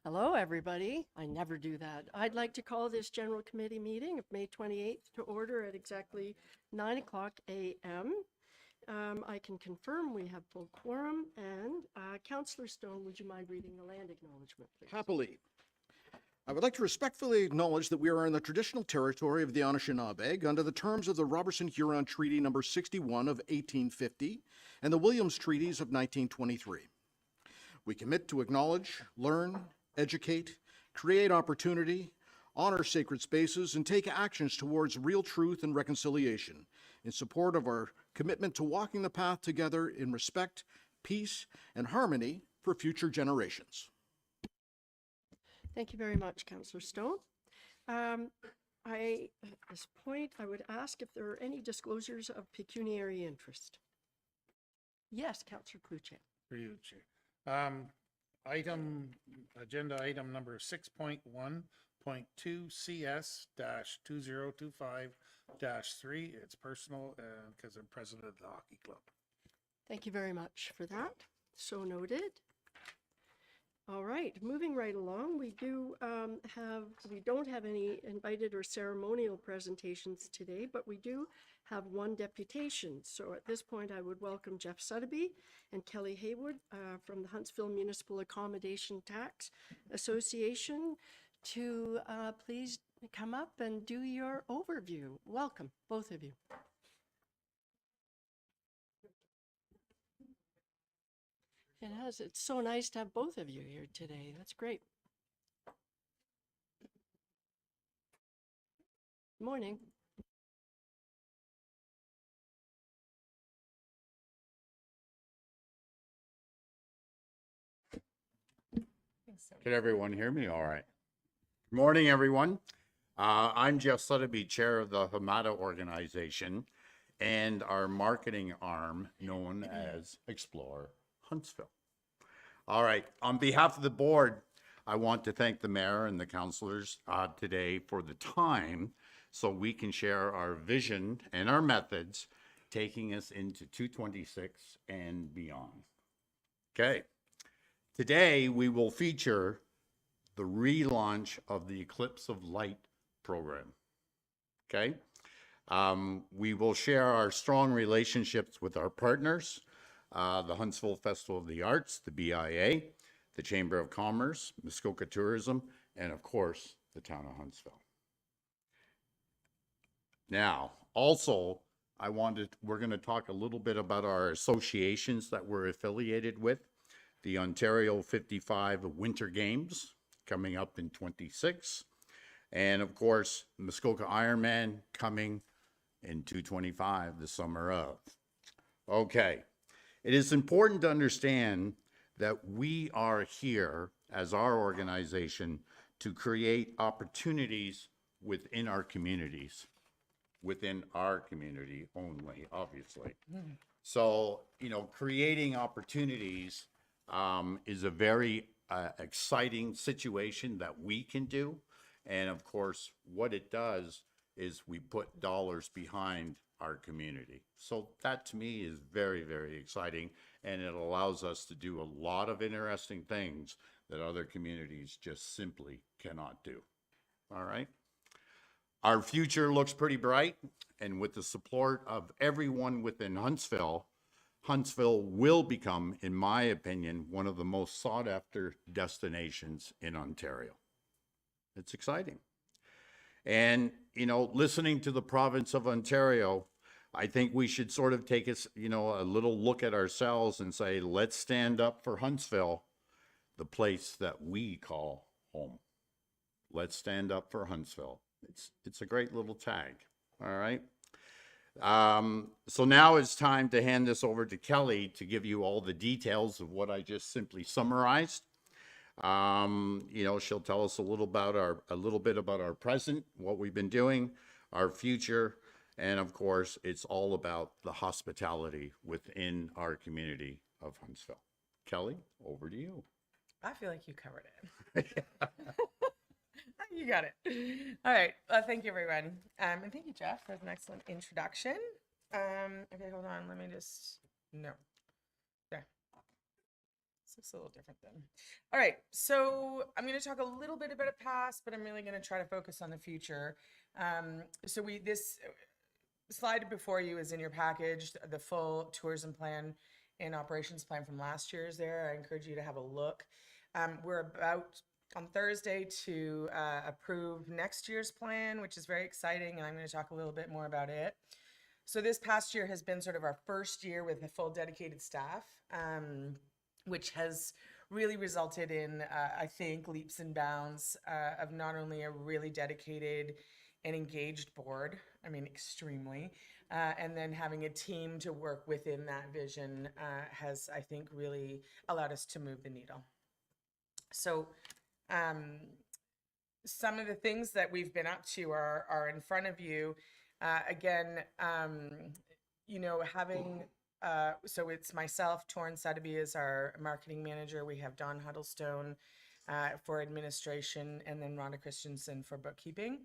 Hello, everybody. I never do that. I'd like to call this General Committee meeting of May 28th to order at exactly 9 o'clock a.m. I can confirm we have full quorum. And Councillor Stone, would you mind reading the land acknowledgement, please? Happily. I would like to respectfully acknowledge that we are in the traditional territory of the Anishinaabe under the terms of the Robertson-Huron Treaty Number 61 of 1850 and the Williams Treaties of 1923. We commit to acknowledge, learn, educate, create opportunity, honor sacred spaces, and take actions towards real truth and reconciliation in support of our commitment to walking the path together in respect, peace, and harmony for future generations. Thank you very much, Councillor Stone. At this point, I would ask if there are any disclosures of pecuniary interest. Yes, Councillor Cluche. For you, Chair. Agenda item number 6.1.2 CS-2025-3. It's personal because I'm president of the hockey club. Thank you very much for that. So noted. All right, moving right along, we don't have any invited or ceremonial presentations today, but we do have one deputation. So at this point, I would welcome Jeff Sotheby and Kelly Haywood from the Huntsville Municipal Accommodation Tax Association to please come up and do your overview. Welcome, both of you. It's so nice to have both of you here today. That's great. Morning. Can everyone hear me all right? Good morning, everyone. I'm Jeff Sotheby, chair of the Hamada organization and our marketing arm known as Explore Huntsville. All right, on behalf of the board, I want to thank the mayor and the councilors today for the time so we can share our vision and our methods taking us into 226 and beyond. Okay. Today, we will feature the relaunch of the Eclipse of Light program, okay? We will share our strong relationships with our partners, the Huntsville Festival of the Arts, the BIA, the Chamber of Commerce, Muskoka Tourism, and of course, the town of Huntsville. Now, also, we're gonna talk a little bit about our associations that we're affiliated with. The Ontario 55 Winter Games coming up in 26. And of course, Muskoka Ironman coming in 225, the summer of. Okay, it is important to understand that we are here as our organization to create opportunities within our communities, within our community only, obviously. So, creating opportunities is a very exciting situation that we can do. And of course, what it does is we put dollars behind our community. So that to me is very, very exciting. And it allows us to do a lot of interesting things that other communities just simply cannot do. All right. Our future looks pretty bright. And with the support of everyone within Huntsville, Huntsville will become, in my opinion, one of the most sought after destinations in Ontario. It's exciting. And, listening to the province of Ontario, I think we should sort of take a little look at ourselves and say, let's stand up for Huntsville, the place that we call home. Let's stand up for Huntsville. It's a great little tag. All right. So now it's time to hand this over to Kelly to give you all the details of what I just simply summarized. She'll tell us a little bit about our present, what we've been doing, our future, and of course, it's all about the hospitality within our community of Huntsville. Kelly, over to you. I feel like you covered it. You got it. All right. Thank you, everyone. And thank you, Jeff. That was an excellent introduction. Okay, hold on. Let me just, no. Okay. This looks a little different then. All right, so I'm going to talk a little bit about the past, but I'm really going to try to focus on the future. This slide before you is in your package. The full tourism plan and operations plan from last year is there. I encourage you to have a look. We're about on Thursday to approve next year's plan, which is very exciting, and I'm going to talk a little bit more about it. So this past year has been sort of our first year with a full dedicated staff, which has really resulted in, I think, leaps and bounds of not only a really dedicated and engaged board, I mean, extremely, and then having a team to work within that vision has, I think, really allowed us to move the needle. So some of the things that we've been up to are in front of you. Again, having, so it's myself, Torrin Sotheby is our marketing manager. We have Don Huddlestone for administration, and then Rhonda Christensen for bookkeeping.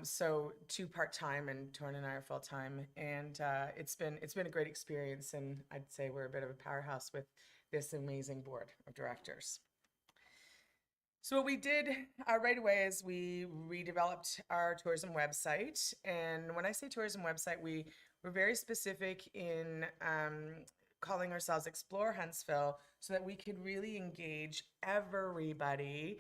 So 2 part-time, and Torrin and I are full-time, and it's been a great experience, and I'd say we're a bit of a powerhouse with this amazing board of directors. So what we did right away is we redeveloped our tourism website. And when I say tourism website, we were very specific in calling ourselves Explore Huntsville so that we could really engage everybody,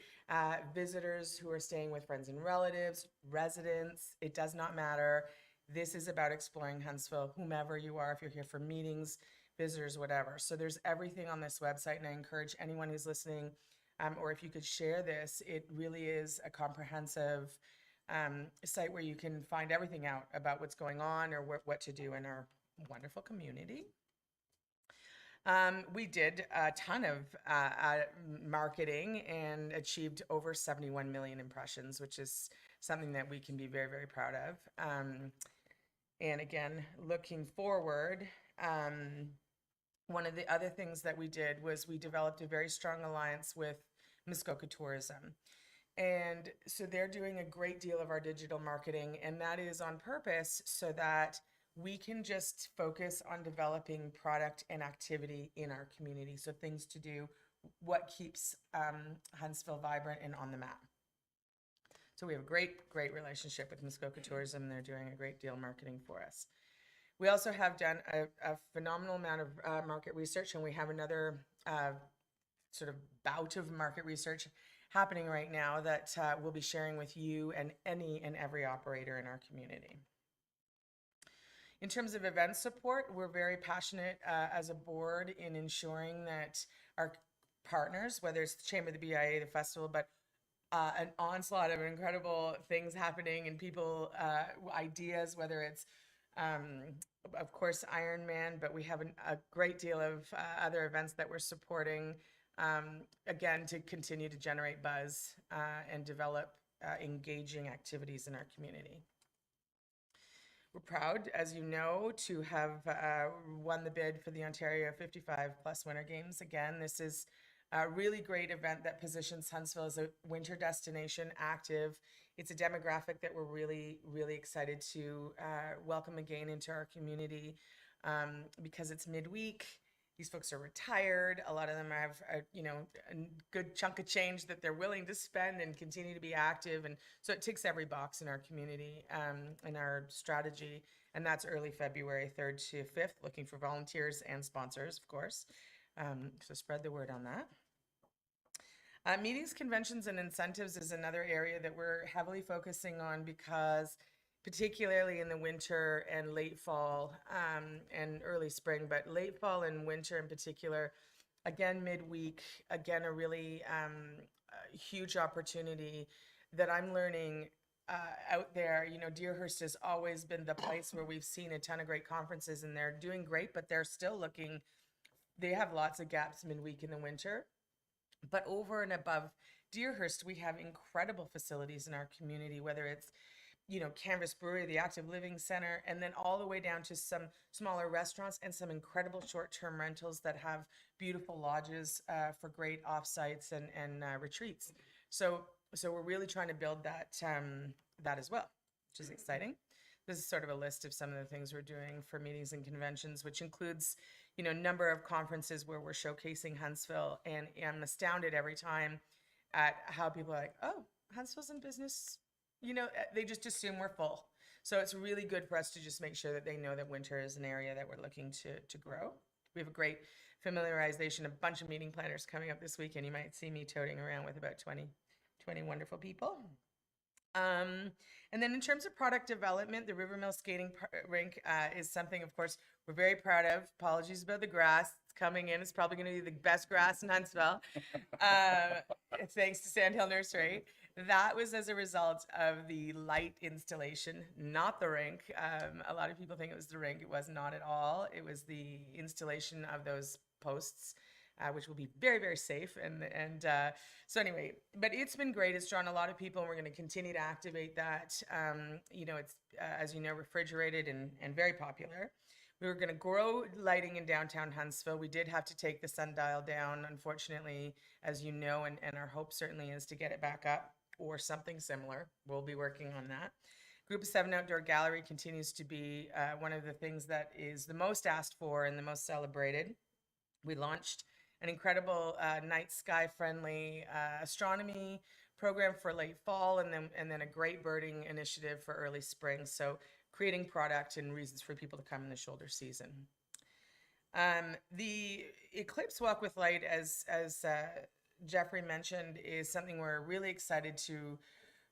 visitors who are staying with friends and relatives, residents, it does not matter. This is about exploring Huntsville, whomever you are, if you're here for meetings, visitors, whatever. So there's everything on this website, and I encourage anyone who's listening, or if you could share this, it really is a comprehensive site where you can find everything out about what's going on or what to do in our wonderful community. We did a ton of marketing and achieved over 71 million impressions, which is something that we can be very, very proud of. And again, looking forward, one of the other things that we did was we developed a very strong alliance with Muskoka Tourism. And so they're doing a great deal of our digital marketing, and that is on purpose so that we can just focus on developing product and activity in our community. So things to do, what keeps Huntsville vibrant and on the map. So we have a great, great relationship with Muskoka Tourism. They're doing a great deal of marketing for us. We also have done a phenomenal amount of market research, and we have another sort of bout of market research happening right now that we'll be sharing with you and any and every operator in our community. In terms of event support, we're very passionate as a board in ensuring that our partners, whether it's the Chamber of the BIA, the festival, but an onslaught of incredible things happening and people, ideas, whether it's of course, Ironman, but we have a great deal of other events that we're supporting, again, to continue to generate buzz and develop engaging activities in our community. We're proud, as you know, to have won the bid for the Ontario 55 Plus Winter Games. Again, this is a really great event that positions Huntsville as a winter destination, active. It's a demographic that we're really, really excited to welcome again into our community because it's midweek. These folks are retired. A lot of them have, a good chunk of change that they're willing to spend and continue to be active. And so it ticks every box in our community and our strategy. And that's early February 3rd to 5th, looking for volunteers and sponsors, of course. So spread the word on that. Meetings, conventions, and incentives is another area that we're heavily focusing on because particularly in the winter and late fall and early spring, but late fall and winter in particular, again, midweek, again, a really huge opportunity that I'm learning out there. Deerhurst has always been the place where we've seen a ton of great conferences, and they're doing great, but they're still looking, they have lots of gaps midweek in the winter. But over and above Deerhurst, we have incredible facilities in our community, whether it's Canvas Brewery, the Active Living Center, and then all the way down to some smaller restaurants and some incredible short-term rentals that have beautiful lodges for great offsites and retreats. So we're really trying to build that as well, which is exciting. This is sort of a list of some of the things we're doing for meetings and conventions, which includes, number of conferences where we're showcasing Huntsville, and I'm astounded every time at how people are like, oh, Huntsville's in business. They just assume we're full. So it's really good for us to just make sure that they know that winter is an area that we're looking to grow. We have a great familiarization, a bunch of meeting planners coming up this weekend. You might see me toting around with about 20 wonderful people. And then in terms of product development, the Rivermill Skating Rink is something, of course, we're very proud of. Apologies about the grass. It's coming in. It's probably going to be the best grass in Huntsville. Thanks to Sandhill Nursery. That was as a result of the light installation, not the rink. A lot of people think it was the rink. It was not at all. It was the installation of those posts, which will be very, very safe. So anyway, but it's been great. It's drawn a lot of people, and we're going to continue to activate that. It's, as you know, refrigerated and very popular. We were going to grow lighting in downtown Huntsville. We did have to take the sundial down, unfortunately, as you know, and our hope certainly is to get it back up or something similar. We'll be working on that. Group of 7 Outdoor Gallery continues to be one of the things that is the most asked for and the most celebrated. We launched an incredible night sky friendly astronomy program for late fall, and then a great birding initiative for early spring. So creating product and reasons for people to come in the shoulder season. The Eclipse Walk with Light, as Jeffrey mentioned, is something we're really excited to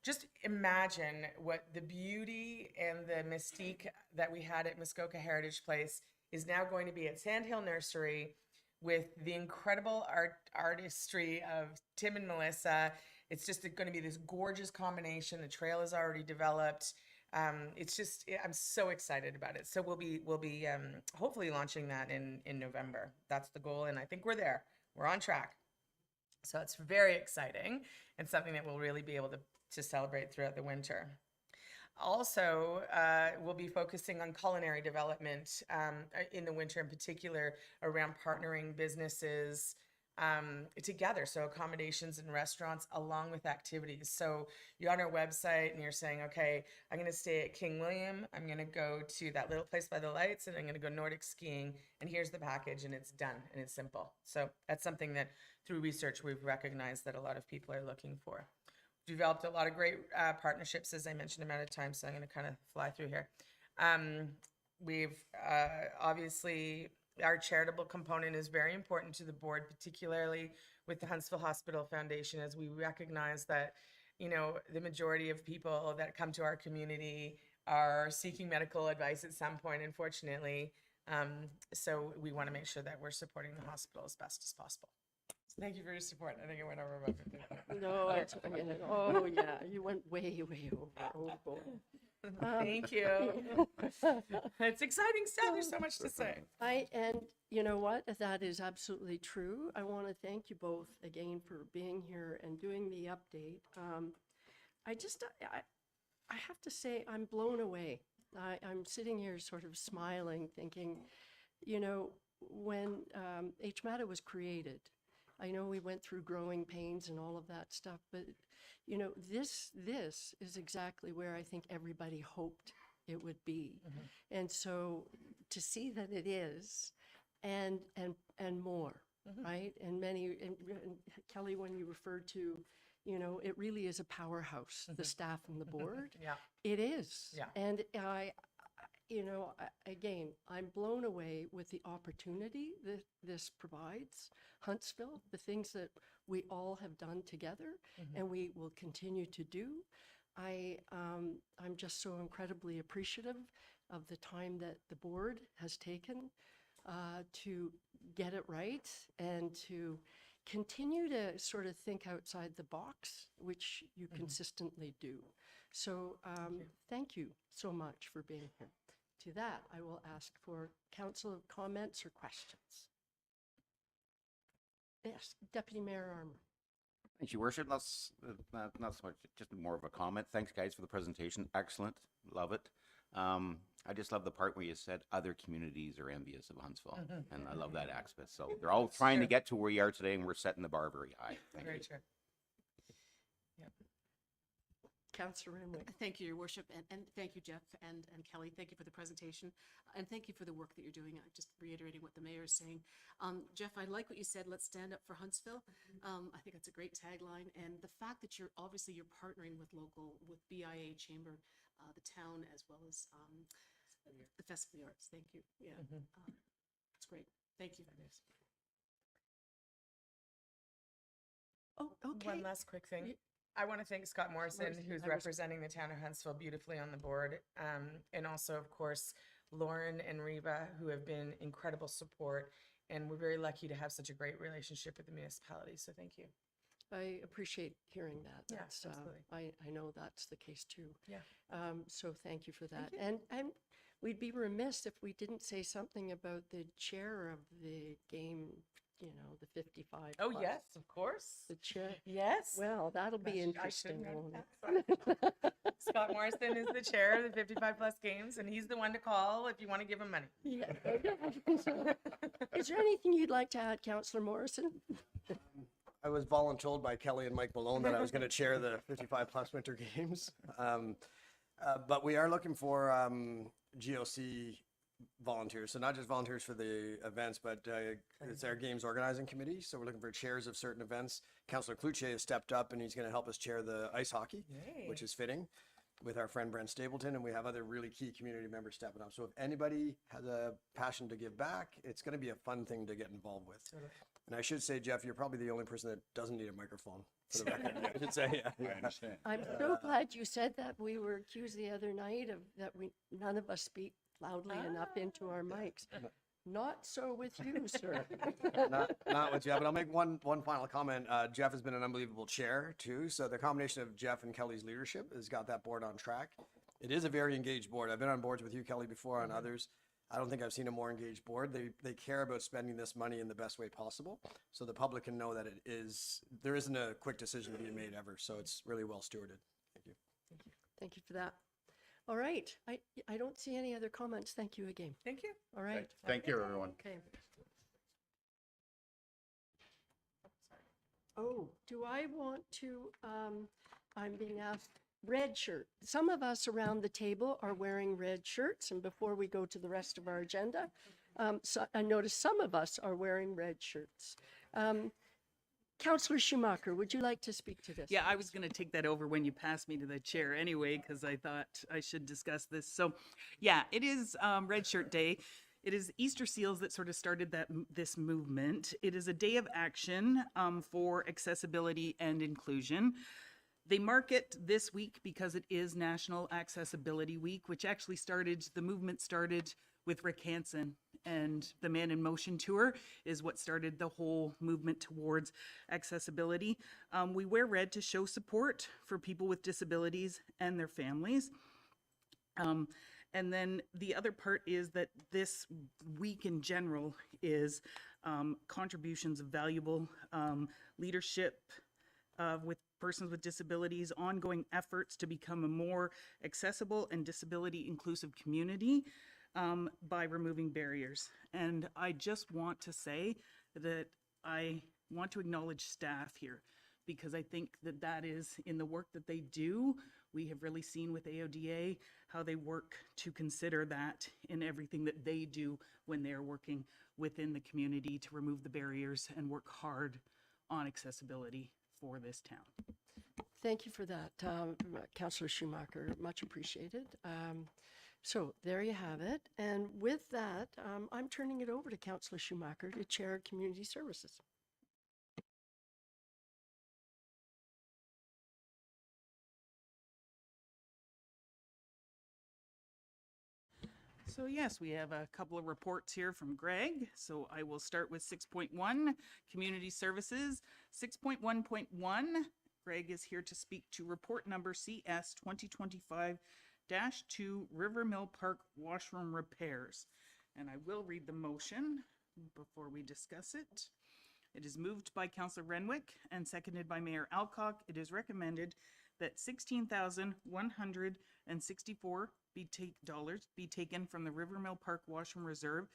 just imagine what the beauty and the mystique that we had at Muskoka Heritage Place is now going to be at Sandhill Nursery, with the incredible artistry of Tim and Melissa. It's just going to be this gorgeous combination. The trail is already developed. It's just, I'm so excited about it. So we'll be hopefully launching that in November. That's the goal, and I think we're there. We're on track. So it's very exciting and something that we'll really be able to celebrate throughout the winter. Also, we'll be focusing on culinary development in the winter, in particular around partnering businesses together. So accommodations and restaurants along with activities. So you're on our website and you're saying, okay, I'm going to stay at King William. I'm going to go to that little place by the lights, and I'm going to go Nordic skiing. And here's the package, and it's done, and it's simple. So that's something that through research we've recognized that a lot of people are looking for. Developed a lot of great partnerships, as I mentioned, amount of time, so I'm going to kind of fly through here. We've obviously, our charitable component is very important to the board, particularly with the Huntsville Hospital Foundation, as we recognize that, the majority of people that come to our community are seeking medical advice at some point, unfortunately. So we want to make sure that we're supporting the hospital as best as possible. Thank you for your support. I think I went over about No, it's, oh yeah, you went way, way over. Oh boy. Thank you. It's exciting stuff. There's so much to say. And you know what? That is absolutely true. I want to thank you both again for being here and doing the update. I have to say I'm blown away. I'm sitting here sort of smiling, thinking, when HMATA was created, I know we went through growing pains and all of that stuff, but this is exactly where I think everybody hoped it would be. Mm-hmm. And so to see that it is, and more, mm-hmm. right? And Kelly, when you referred to, it really is a powerhouse, mm-hmm. the staff and the board. Yeah. It is. Yeah. And again, I'm blown away with the opportunity that this provides Huntsville, the things that we all have done together, mm-hmm. and we will continue to do. I'm just so incredibly appreciative of the time that the board has taken to get it right and to continue to sort of think outside the box, which you mm-hmm. consistently do. So thank you so much for being here. To that, I will ask for council comments or questions. Yes, Deputy Mayor Armour. Thank you, Worship. That's not so much, just more of a comment. Thanks, guys, for the presentation. Excellent. Love it. I just love the part where you said other communities are envious of Huntsville, mm-hmm. and I love that aspect. So they're all trying to get to where we are today, and we're setting the bar very high. Thank you. True. Yep. Councillor Renwick. Thank you, Your Worship, and thank you, Jeff and Kelly. Thank you for the presentation, and thank you for the work that you're doing. Just reiterating what the mayor is saying. Jeff, I like what you said, let's stand up for Huntsville. I think that's a great tagline, and the fact that you're partnering with BIA Chamber, the town, as well as the Festival of the Arts. Thank you. Yeah, it's great. Thank you. Oh, okay. One last quick thing. Ye- I want to thank Scott Morrison, Morrison, who's I was- representing the town of Huntsville beautifully on the board. And also, of course, Lauren and Reba, who have been incredible support. And we're very lucky to have such a great relationship with the municipality. So thank you. I appreciate hearing that. Yeah, That's, absolutely. I know that's the case too. Yeah. So thank you for that. you. And we'd be remiss if we didn't say something about the chair of the game, the 55. Oh, plus. yes, of course. The chair. Yes. Well, that'll be I interesting. shouldn't have won't that. it? Scott Morrison is the chair of the 55 plus games, and he's the one to call if you want to give him money. Yeah. Is there anything you'd like to add, Councillor Morrison? I was voluntold by Kelly and Mike Malone that I was going to chair the 55 plus winter games. But we are looking for GOC volunteers. So not just volunteers for the events, but it's our games organizing committee. So we're looking for chairs of certain events. Councillor Cluche has stepped up and he's going to help us chair the ice hockey, which is fitting, with our friend Brent Stapleton. And we have other really key community members stepping up. So if anybody has a passion to give back, it's going to be a fun thing to get involved with. And I should say, Jeff, you're probably the only person that doesn't need a microphone, for the record. I should say, yeah. I understand. I'm so glad you said that. We were accused the other night of that none of us speak loudly enough into our mics. Not so with you, sir. Not with Jeff, but I'll make one final comment. Jeff has been an unbelievable chair too. So the combination of Jeff and Kelly's leadership has got that board on track. It is a very engaged board. I've been on boards with you, Kelly, before, on others. I don't think I've seen a more engaged board. They care about spending this money in the best way possible, so the public can know that there isn't a quick decision being made ever. So it's really well stewarded. Thank you. Thank you for that. All right. I don't see any other comments. Thank you again. Thank you. All right. Thank you, everyone. Okay. Oh, do I want to, I'm being asked, red shirt. Some of us around the table are wearing red shirts, and before we go to the rest of our agenda, so I noticed some of us are wearing red shirts. Councillor Schumacher, would you like to speak to this? Yeah, I was going to take that over when you passed me to the chair anyway, because I thought I should discuss this. So, yeah, it is Red Shirt Day. It is Easter Seals that sort of started this movement. It is a day of action for accessibility and inclusion. They mark it this week because it is National Accessibility Week, which actually the movement started with Rick Hansen, and the Man in Motion tour is what started the whole movement towards accessibility. We wear red to show support for people with disabilities and their families. And then the other part is that this week in general is contributions of valuable leadership with persons with disabilities, ongoing efforts to become a more accessible and disability inclusive community by removing barriers. And I just want to say that I want to acknowledge staff here, because I think that is in the work that they do. We have really seen with AODA how they work to consider that in everything that they do when they're working within the community to remove the barriers and work hard on accessibility for this town. Thank you for that, Councillor Schumacher. Much appreciated. So there you have it. And with that, I'm turning it over to Councillor Schumacher to chair Community Services. So yes, we have a couple of reports here from Greg. So I will start with 6.1, Community Services. 6.1.1, Greg is here to speak to report number CS 2025-2, River Mill Park washroom repairs. And I will read the motion before we discuss it. It is moved by Councillor Renwick and seconded by Mayor Alcock. It is recommended that $16,164 be taken from the River Mill Park Washroom Reserve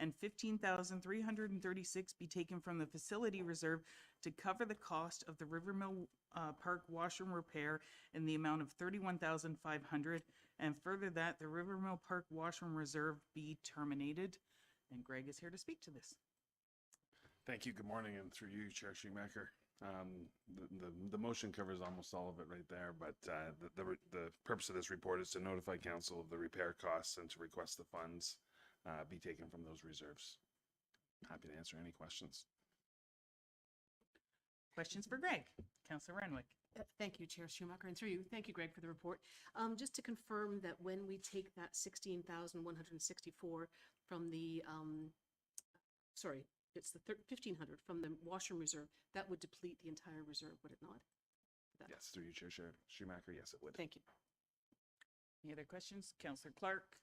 and 15,336 be taken from the facility reserve to cover the cost of the Rivermill Park washroom repair in the amount of 31,500, and further that the Rivermill Park washroom reserve be terminated. And Greg is here to speak to this. Thank you. Good morning, and through you, Chair Schumacher. The motion covers almost all of it right there, but the purpose of this report is to notify council of the repair costs and to request the funds be taken from those reserves. Happy to answer any questions. Questions for Greg? Councillor Renwick. Thank you, Chair Schumacher, and through you, thank you, Greg, for the report. Just to confirm that when we take that 16,164 from the, sorry, it's the 1,500 from the washroom reserve, that would deplete the entire reserve, would it not? That- Yes, through you, Chair Schumacher. Yes, it would. Thank you. Any other questions? Councillor Clark.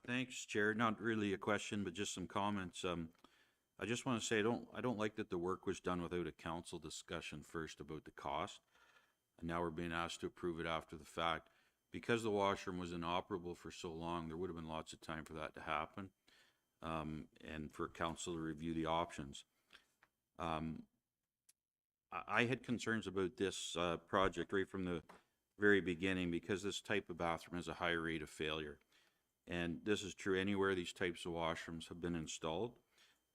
Thanks, Chair. Not really a question, but just some comments. I just want to say I don't like that the work was done without a council discussion first about the cost. And now we're being asked to approve it after the fact. Because the washroom was inoperable for so long, there would have been lots of time for that to happen. And for council to review the options. I had concerns about this project right from the very beginning because this type of bathroom has a high rate of failure. And this is true anywhere these types of washrooms have been installed.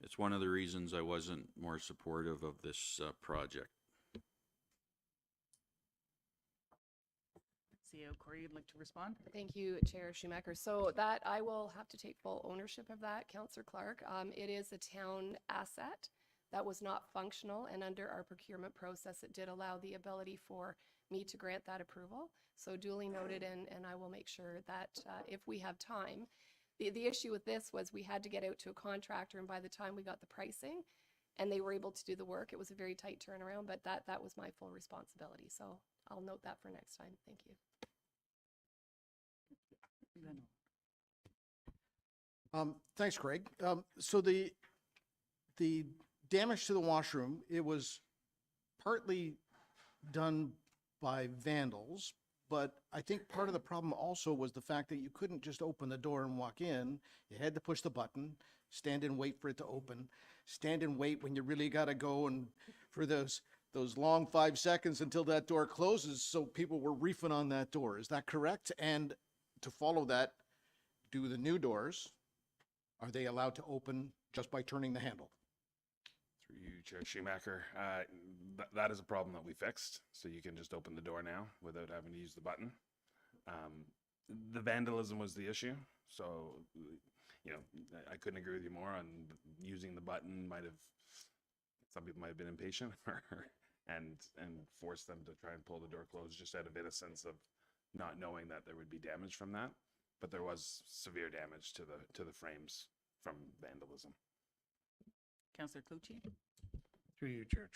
It's one of the reasons I wasn't more supportive of this project. CEO Corey, you'd like to respond? Thank you, Chair Schumacher. So that I will have to take full ownership of that, Councillor Clark. It is a town asset that was not functional, and under our procurement process, it did allow the ability for me to grant that approval. So duly noted, and I will make sure that if we have time, the issue with this was we had to get out to a contractor, and by the time we got the pricing and they were able to do the work, it was a very tight turnaround, but that was my full responsibility. So I'll note that for next time. Thank you. Thanks, Craig. So the damage to the washroom, it was partly done by vandals, but I think part of the problem also was the fact that you couldn't just open the door and walk in. You had to push the button, stand and wait for it to open, stand and wait when you really got to go, and for those long 5 seconds until that door closes. So people were reefing on that door. Is that correct? And to follow that, do the new doors, are they allowed to open just by turning the handle? Through you, Chair Schumacher. That is a problem that we fixed. So you can just open the door now without having to use the button. The vandalism was the issue. So, you know, I couldn't agree with you more on using the button. Some people might have been impatient and forced them to try and pull the door closed just out of innocence of not knowing that there would be damage from that. But there was severe damage to the frames from vandalism. Councillor Clucci. Through you, Chair.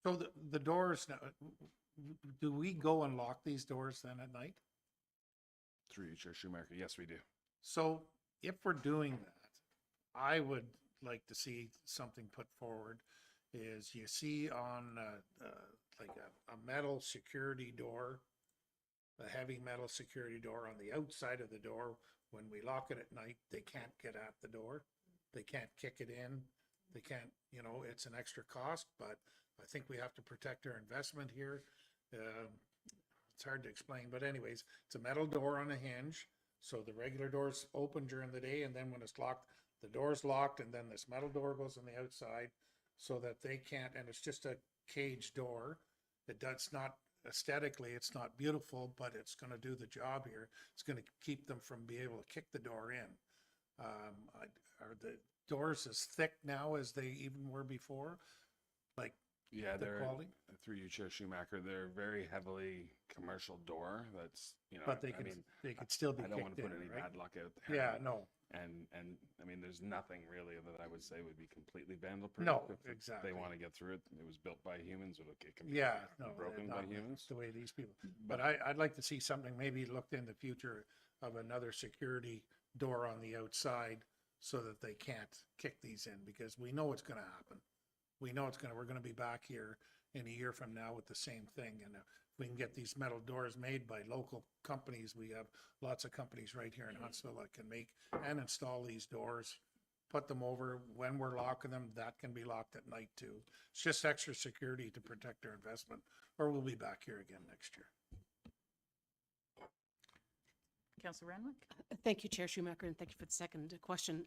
So the doors, now, do we go and lock these doors then at night? Through you, Chair Schumacher. Yes, we do. So if we're doing that, I would like to see something put forward is you see on like a metal security door, a heavy metal security door on the outside of the door. When we lock it at night, they can't get at the door. They can't kick it in. They can't, you know, it's an extra cost, but I think we have to protect our investment here. It's hard to explain, but anyways, it's a metal door on a hinge. So the regular door's open during the day, and then when it's locked, the door's locked, and then this metal door goes on the outside so that they can't, and it's just a cage door. It's not aesthetically, it's not beautiful, but it's going to do the job here. It's going to keep them from being able to kick the door in. Are the doors as thick now as they even were before? Like, Yeah, the they're quality? through you, Chair Schumacher. They're very heavily commercial door. That's, you know, But they I could, mean, they could still be I don't want kicked to in, put any right? bad luck out there. Yeah, no, And I mean, there's nothing really that I would say would be completely vandal proof. No, If exactly. they want to get through it. It was built by humans. It can be yeah, no. broken by not humans. The way these people, but I'd like to see something maybe looked in the future of another security door on the outside so that they can't kick these in, because we know it's gonna happen. We know we're gonna be back here in a year from now with the same thing, and if we can get these metal doors made by local companies. We have lots of companies right here in Huntsville that can make and install these doors, put them over. When we're locking them, that can be locked at night too. It's just extra security to protect our investment, or we'll be back here again next year. Councillor Renwick? Thank you, Chair Schumacher, and thank you for the second question.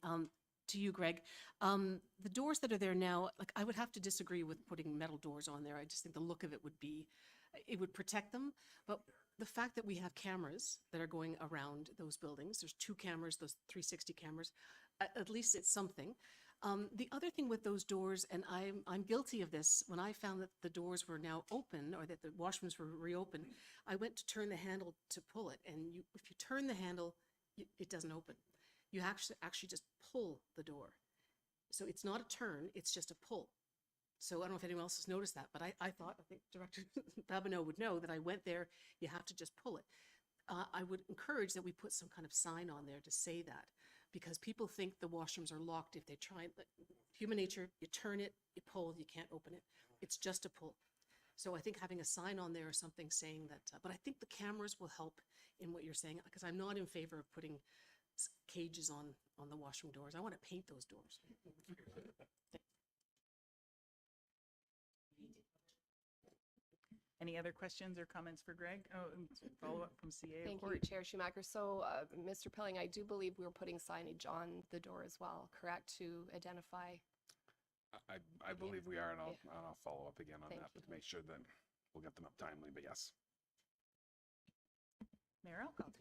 To you, Greg, the doors that are there now, like I would have to disagree with putting metal doors on there. I just think the look of it would protect them. But the fact that we have cameras that are going around those buildings, there's 2 cameras, those 360 cameras, at least it's something. The other thing with those doors, and I'm guilty of this, when I found that the doors were now open or that the washrooms were reopened, I went to turn the handle to pull it. And if you turn the handle, it doesn't open. You actually just pull the door. So it's not a turn, it's just a pull. So I don't know if anyone else has noticed that, but I think Director Babineau would know that I went there, you have to just pull it. I would encourage that we put some kind of sign on there to say that, because people think the washrooms are locked if they try. Human nature, you turn it, you pull, you can't open it. It's just a pull. So I think having a sign on there or something saying that, but I think the cameras will help in what you're saying, because I'm not in favor of putting cages on the washroom doors. I want to paint those doors. Any other questions or comments for Greg? Oh, and follow up from CA. Thank Cory. you, Chair Schumacher. So, Mr. Pilling, I do believe we were putting signage on the door as well, correct, to identify? I believe we are, and I'll follow up again on Thank that, you. but to make sure that we'll get them up timely, but yes. Mayor Alcott?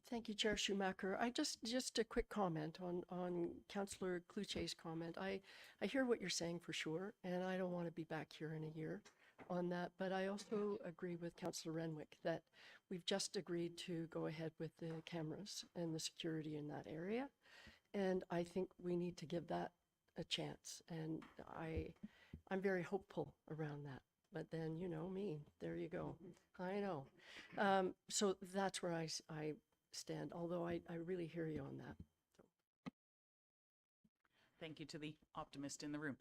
Thank you, Chair Schumacher. Just a quick comment on Councillor Cloutier's comment. I hear what you're saying for sure, and I don't want to be back here in a year on that, but I also agree with Councillor Renwick that we've just agreed to go ahead with the cameras and the security in that area. And I think we need to give that a chance. And I'm very hopeful around that. But then, you know me, there you go. I know. So that's where I stand, although I really hear you on that. Thank you to the optimist in the room.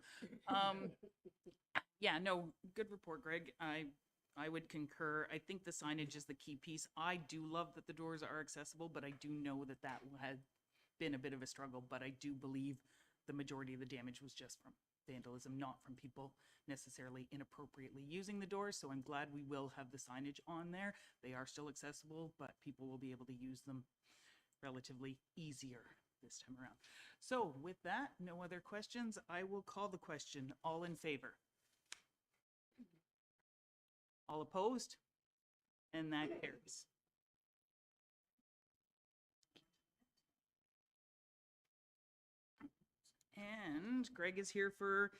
Yeah, no, good report, Greg. I would concur. I think the signage is the key piece. I do love that the doors are accessible, but I do know that that had been a bit of a struggle. But I do believe the majority of the damage was just from vandalism, not from people necessarily inappropriately using the doors. So I'm glad we will have the signage on there. They are still accessible, but people will be able to use them relatively easier this time around. So with that, no other questions. I will call the question. All in favor? All opposed? And that carries. And Greg is here for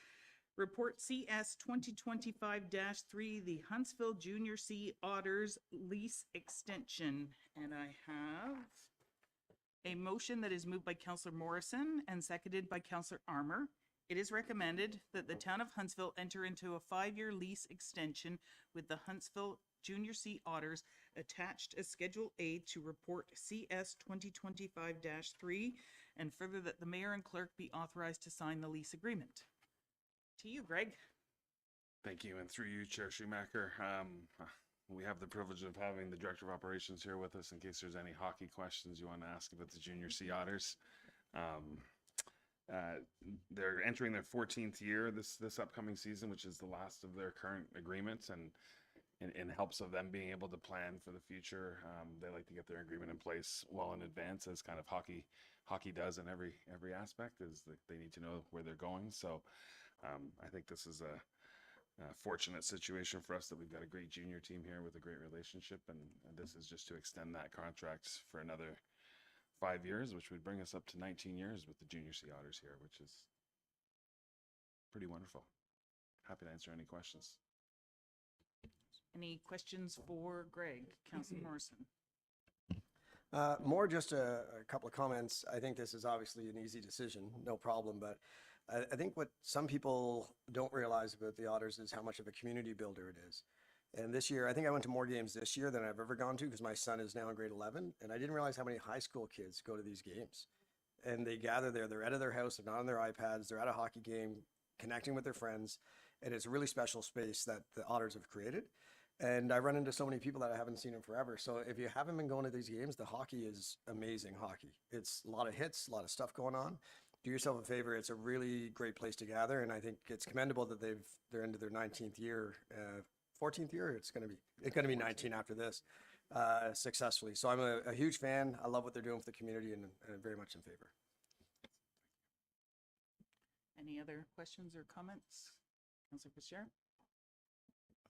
report CS 2025-3, the Huntsville Junior C Otters lease extension. And I have a motion that is moved by Councillor Morrison and seconded by Councillor Armour. It is recommended that the town of Huntsville enter into a 5-year lease extension with the Huntsville Junior C Otters attached as Schedule A to report CS 2025-3, and further that the mayor and clerk be authorized to sign the lease agreement. To you, Greg. Thank you, and through you, Chair Schumacher. We have the privilege of having the Director of Operations here with us in case there's any hockey questions you want to ask about the Junior C Otters. They're entering their 14th year this upcoming season, which is the last of their current agreements, and in helps of them being able to plan for the future. They like to get their agreement in place well in advance, as kind of hockey does in every aspect, is that they need to know where they're going. So I think this is a fortunate situation for us that we've got a great junior team here with a great relationship, and this is just to extend that contract for another 5 years, which would bring us up to 19 years with the Junior C Otters here, which is pretty wonderful. Happy to answer any questions. Any questions for Greg? Councillor Morrison. More just a couple of comments. I think this is obviously an easy decision, no problem, but I think what some people don't realize about the Otters is how much of a community builder it is. And this year, I think I went to more games this year than I've ever gone to, because my son is now in grade 11, and I didn't realize how many high school kids go to these games. And they gather there, they're out of their house, they're not on their iPads, they're at a hockey game, connecting with their friends, and it's a really special space that the Otters have created. And I run into so many people that I haven't seen in forever. So if you haven't been going to these games, the hockey is amazing hockey. It's a lot of hits, a lot of stuff going on. Do yourself a favor. It's a really great place to gather. And I think it's commendable that they're into their 19th year, 14th year. It's going to be 19 after this, successfully. So I'm a huge fan. I love what they're doing for the community and very much in favor. Any other questions or comments? Councillor Fitzgerald?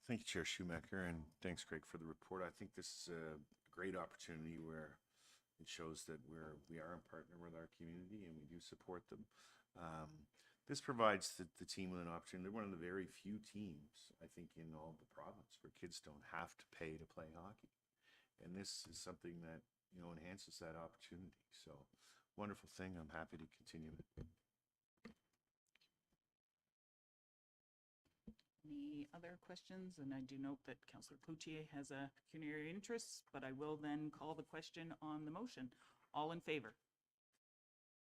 Thank you, Chair Schumacher, and thanks, Greg, for the report. I think this is a great opportunity where it shows that we are a partner with our community and we do support them. This provides the team with an opportunity. They're one of the very few teams, I think, in all the province where kids don't have to pay to play hockey. And this is something that, you know, enhances that opportunity. So, wonderful thing. I'm happy to continue it. Any other questions? And I do note that Councillor Cloutier has a pecuniary interest, but I will then call the question on the motion. All in favor?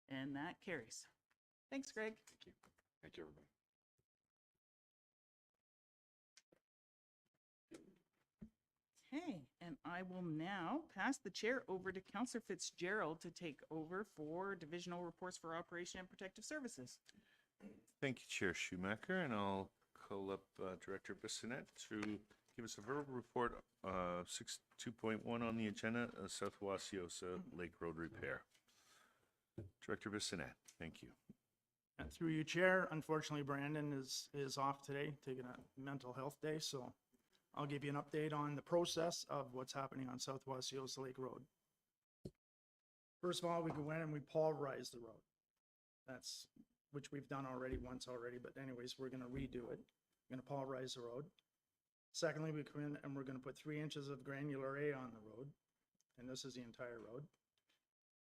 And that carries. Thanks, Greg. Thank you. Thank you, everybody. Okay, and I will now pass the chair over to Councillor Fitzgerald to take over for divisional reports for Operation and Protective Services. Thank you, Chair Schumacher, and I'll call up Director Bissonnette to give us a verbal report, 2.1 on the agenda, South Wasiosa Lake Road repair. Director Bissonnette, thank you. And through you, Chair, unfortunately, Brandon is off today, taking a mental health day, so I'll give you an update on the process of what's happening on South Wasiosa Lake Road. First of all, we go in and we pulverize the road. Which we've done once already, but anyways, we're gonna redo it. We're gonna pulverize the road. Secondly, we come in and we're gonna put 3 inches of granular A on the road, and this is the entire road.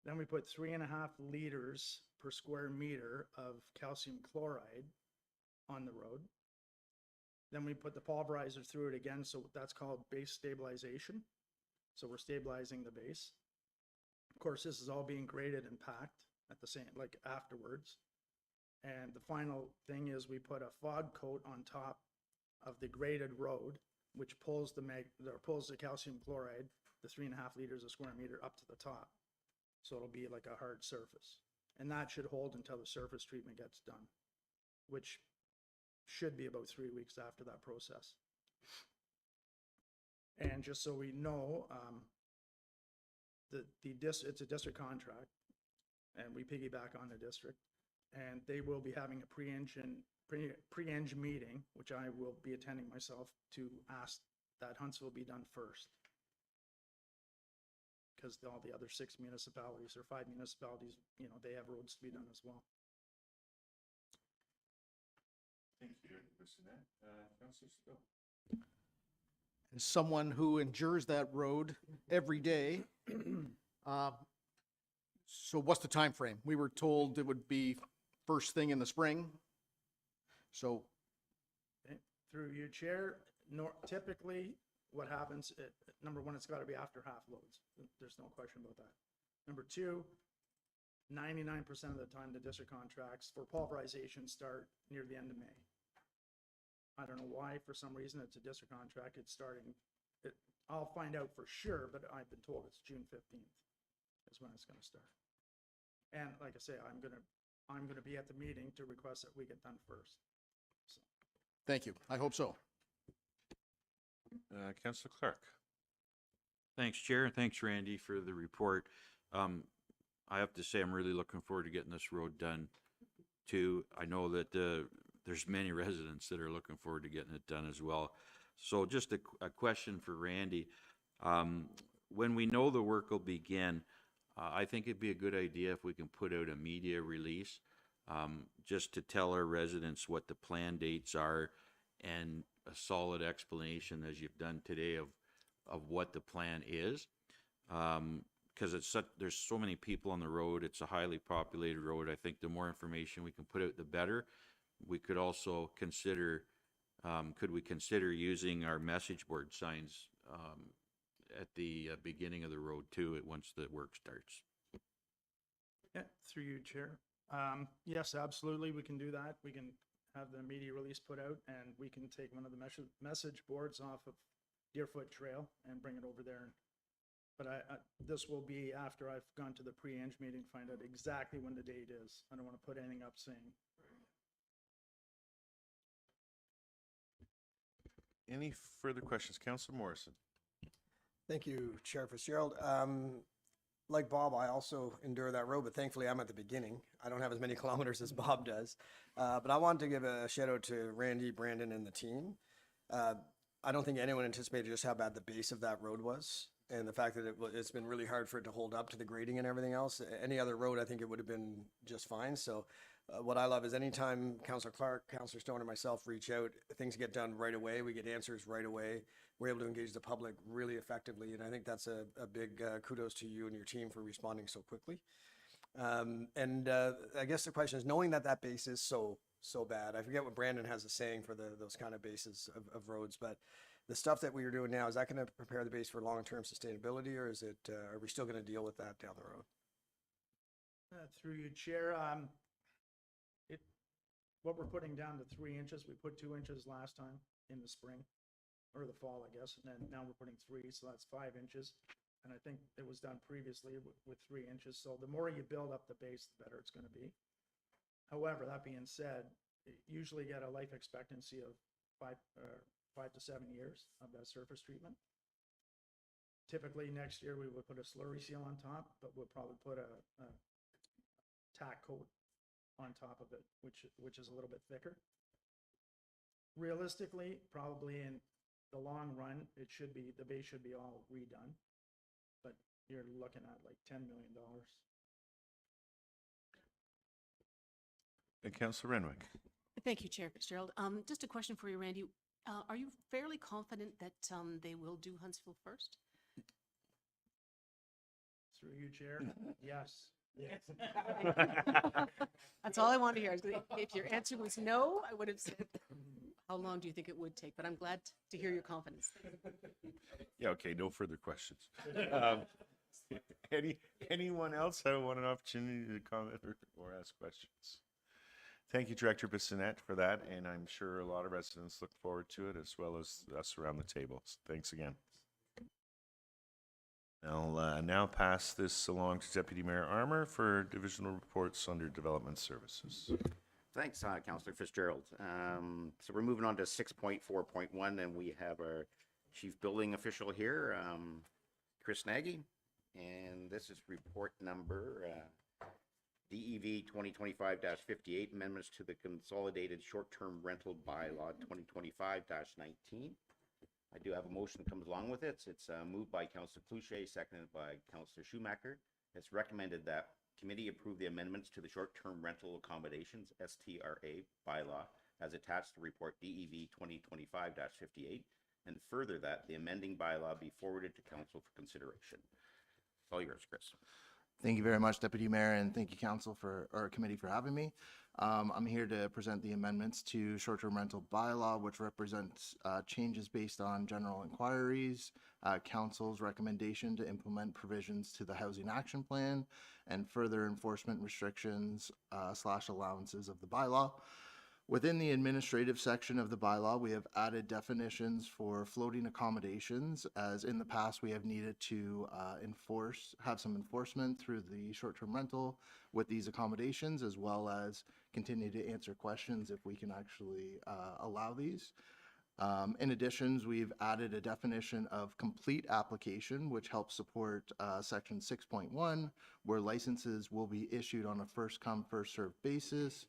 Then we put 3.5 liters per square meter of calcium chloride on the road. Then we put the pulverizer through it again, so that's called base stabilization. So we're stabilizing the base. Of course, this is all being graded and packed at the same, like afterwards. And the final thing is we put a fog coat on top of the graded road, which pulls the calcium chloride, the 3.5 liters a square meter, up to the top. So it'll be like a hard surface. And that should hold until the surface treatment gets done, which should be about 3 weeks after that process. And just so we know, it's a district contract, and we piggyback on the district. And they will be having a pre-eng meeting, which I will be attending myself, to ask that Huntsville be done first. Because all the other 6 municipalities or 5 municipalities, you know, they have roads to be done as well. Thank you, Director Bissonnette. Councillor Spill. As someone who endures that road every day, so what's the time frame? We were told it would be first thing in the spring. So Okay. Through you, Chair, typically what happens, number one, it's got to be after half loads. There's no question about that. Number two, 99% of the time the district contracts for pulverization start near the end of May. I don't know why, for some reason, it's a district contract. It's starting, I'll find out for sure, but I've been told it's June 15th is when it's going to start. And like I say, I'm going to be at the meeting to request that we get done first. So. thank you. I hope so. Councillor Clark. Thanks, Chair. Thanks, Randy, for the report. I have to say, I'm really looking forward to getting this road done too. I know that there's many residents that are looking forward to getting it done as well. So just a question for Randy. When we know the work will begin, I think it'd be a good idea if we can put out a media release just to tell our residents what the plan dates are and a solid explanation, as you've done today, of what the plan is. Because there's so many people on the road. It's a highly populated road. I think the more information we can put out, the better. We could also consider, could we consider using our message board signs at the beginning of the road too, once the work starts? Yeah, through you, Chair. Yes, absolutely, we can do that. We can have the media release put out, and we can take one of the message boards off of Deerfoot Trail and bring it over there. But this will be after I've gone to the pre-eng meeting, find out exactly when the date is. I don't want to put anything up saying. Any further questions? Councillor Morrison. Thank you, Chair Fitzgerald. Like Bob, I also endure that road, but thankfully I'm at the beginning. I don't have as many kilometers as Bob does. But I wanted to give a shout out to Randy, Brandon, and the team. I don't think anyone anticipated just how bad the base of that road was, and the fact that it's been really hard for it to hold up to the grading and everything else. Any other road, I think it would have been just fine. So what I love is anytime Councillor Clark, Councillor Stone, or myself reach out, things get done right away. We get answers right away. We're able to engage the public really effectively, and I think that's a big kudos to you and your team for responding so quickly. I guess the question is, knowing that that base is so bad, I forget what Brandon has a saying for those kind of bases of roads, but the stuff that we are doing now, is that going to prepare the base for long-term sustainability, or is it, are we still going to deal with that down the road? Through you, Chair, what we're putting down to 3 inches, we put 2 inches last time in the spring, or the fall, I guess, and then now we're putting 3, so that's 5 inches. And I think it was done previously with 3 inches. So the more you build up the base, the better it's going to be. However, that being said, you usually get a life expectancy of 5 to 7 years of that surface treatment. Typically next year we would put a slurry seal on top, but we'll probably put a tack coat on top of it, which is a little bit thicker. Realistically, probably in the long run, the base should be all redone, but you're looking at like $10 million. And Councillor Renwick. Thank you, Chair Fitzgerald. Just a question for you, Randy. Are you fairly confident that they will do Huntsville first? Through you, Chair. Yes. Yes. That's all I wanted to hear. If your answer was no, I would have said, how long do you think it would take? But I'm glad to hear your confidence. Yeah, okay, no further questions. Anyone else want an opportunity to comment or ask questions? Thank you, Director Bissonnette, for that, and I'm sure a lot of residents look forward to it, as well as us around the table. So thanks again. I'll now pass this along to Deputy Mayor Armour for divisional reports under Development Services. Thanks, Councillor Fitzgerald. So we're moving on to 6.4.1, and we have our Chief Building Official here, Chris Nagy, and this is report number DEV 2025-58, amendments to the Consolidated Short-Term Rental Bylaw 2025-19. I do have a motion that comes along with it. It's moved by Councillor Cloutier, seconded by Councillor Schumacher. It's recommended that committee approve the amendments to the short-term rental accommodations STRA bylaw as attached to report DEV 2025-58, and further that the amending bylaw be forwarded to council for consideration. It's all yours, Chris. Thank you very much, Deputy Mayor, and thank you, Council or Committee, for having me. I'm here to present the amendments to short-term rental bylaw, which represents changes based on general inquiries, Council's recommendation to implement provisions to the Housing Action Plan, and further enforcement restrictions / allowances of the bylaw. Within the administrative section of the bylaw, we have added definitions for floating accommodations, as in the past we have needed to have some enforcement through the short-term rental with these accommodations, as well as continue to answer questions if we can actually allow these. In addition, we've added a definition of complete application, which helps support section 6.1, where licenses will be issued on a first-come, first-served basis.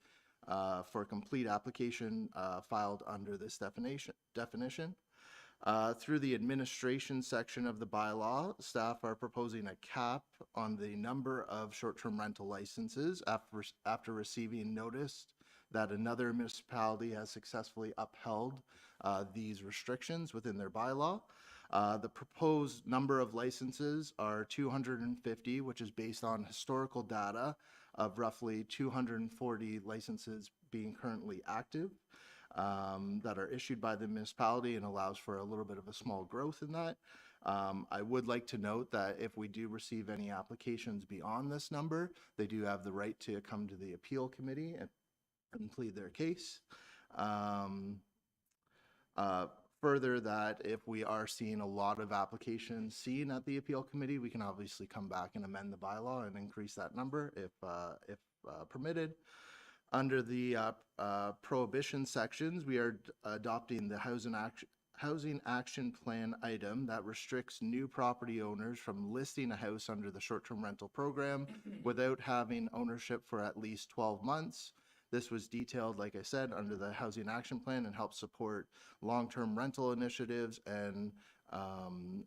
For a complete application filed under this definition. Through the administration section of the bylaw, staff are proposing a cap on the number of short-term rental licenses after receiving notice that another municipality has successfully upheld these restrictions within their bylaw. The proposed number of licenses are 250, which is based on historical data of roughly 240 licenses being currently active that are issued by the municipality, and allows for a little bit of a small growth in that. I would like to note that if we do receive any applications beyond this number, they do have the right to come to the appeal committee and plead their case. further that if we are seeing a lot of applications seen at the appeal committee, we can obviously come back and amend the bylaw and increase that number if permitted. Under the prohibition sections, we are adopting the housing action plan item that restricts new property owners from listing a house under the short-term rental program without having ownership for at least 12 months. This was detailed, like I said, under the housing action plan and helps support long-term rental initiatives and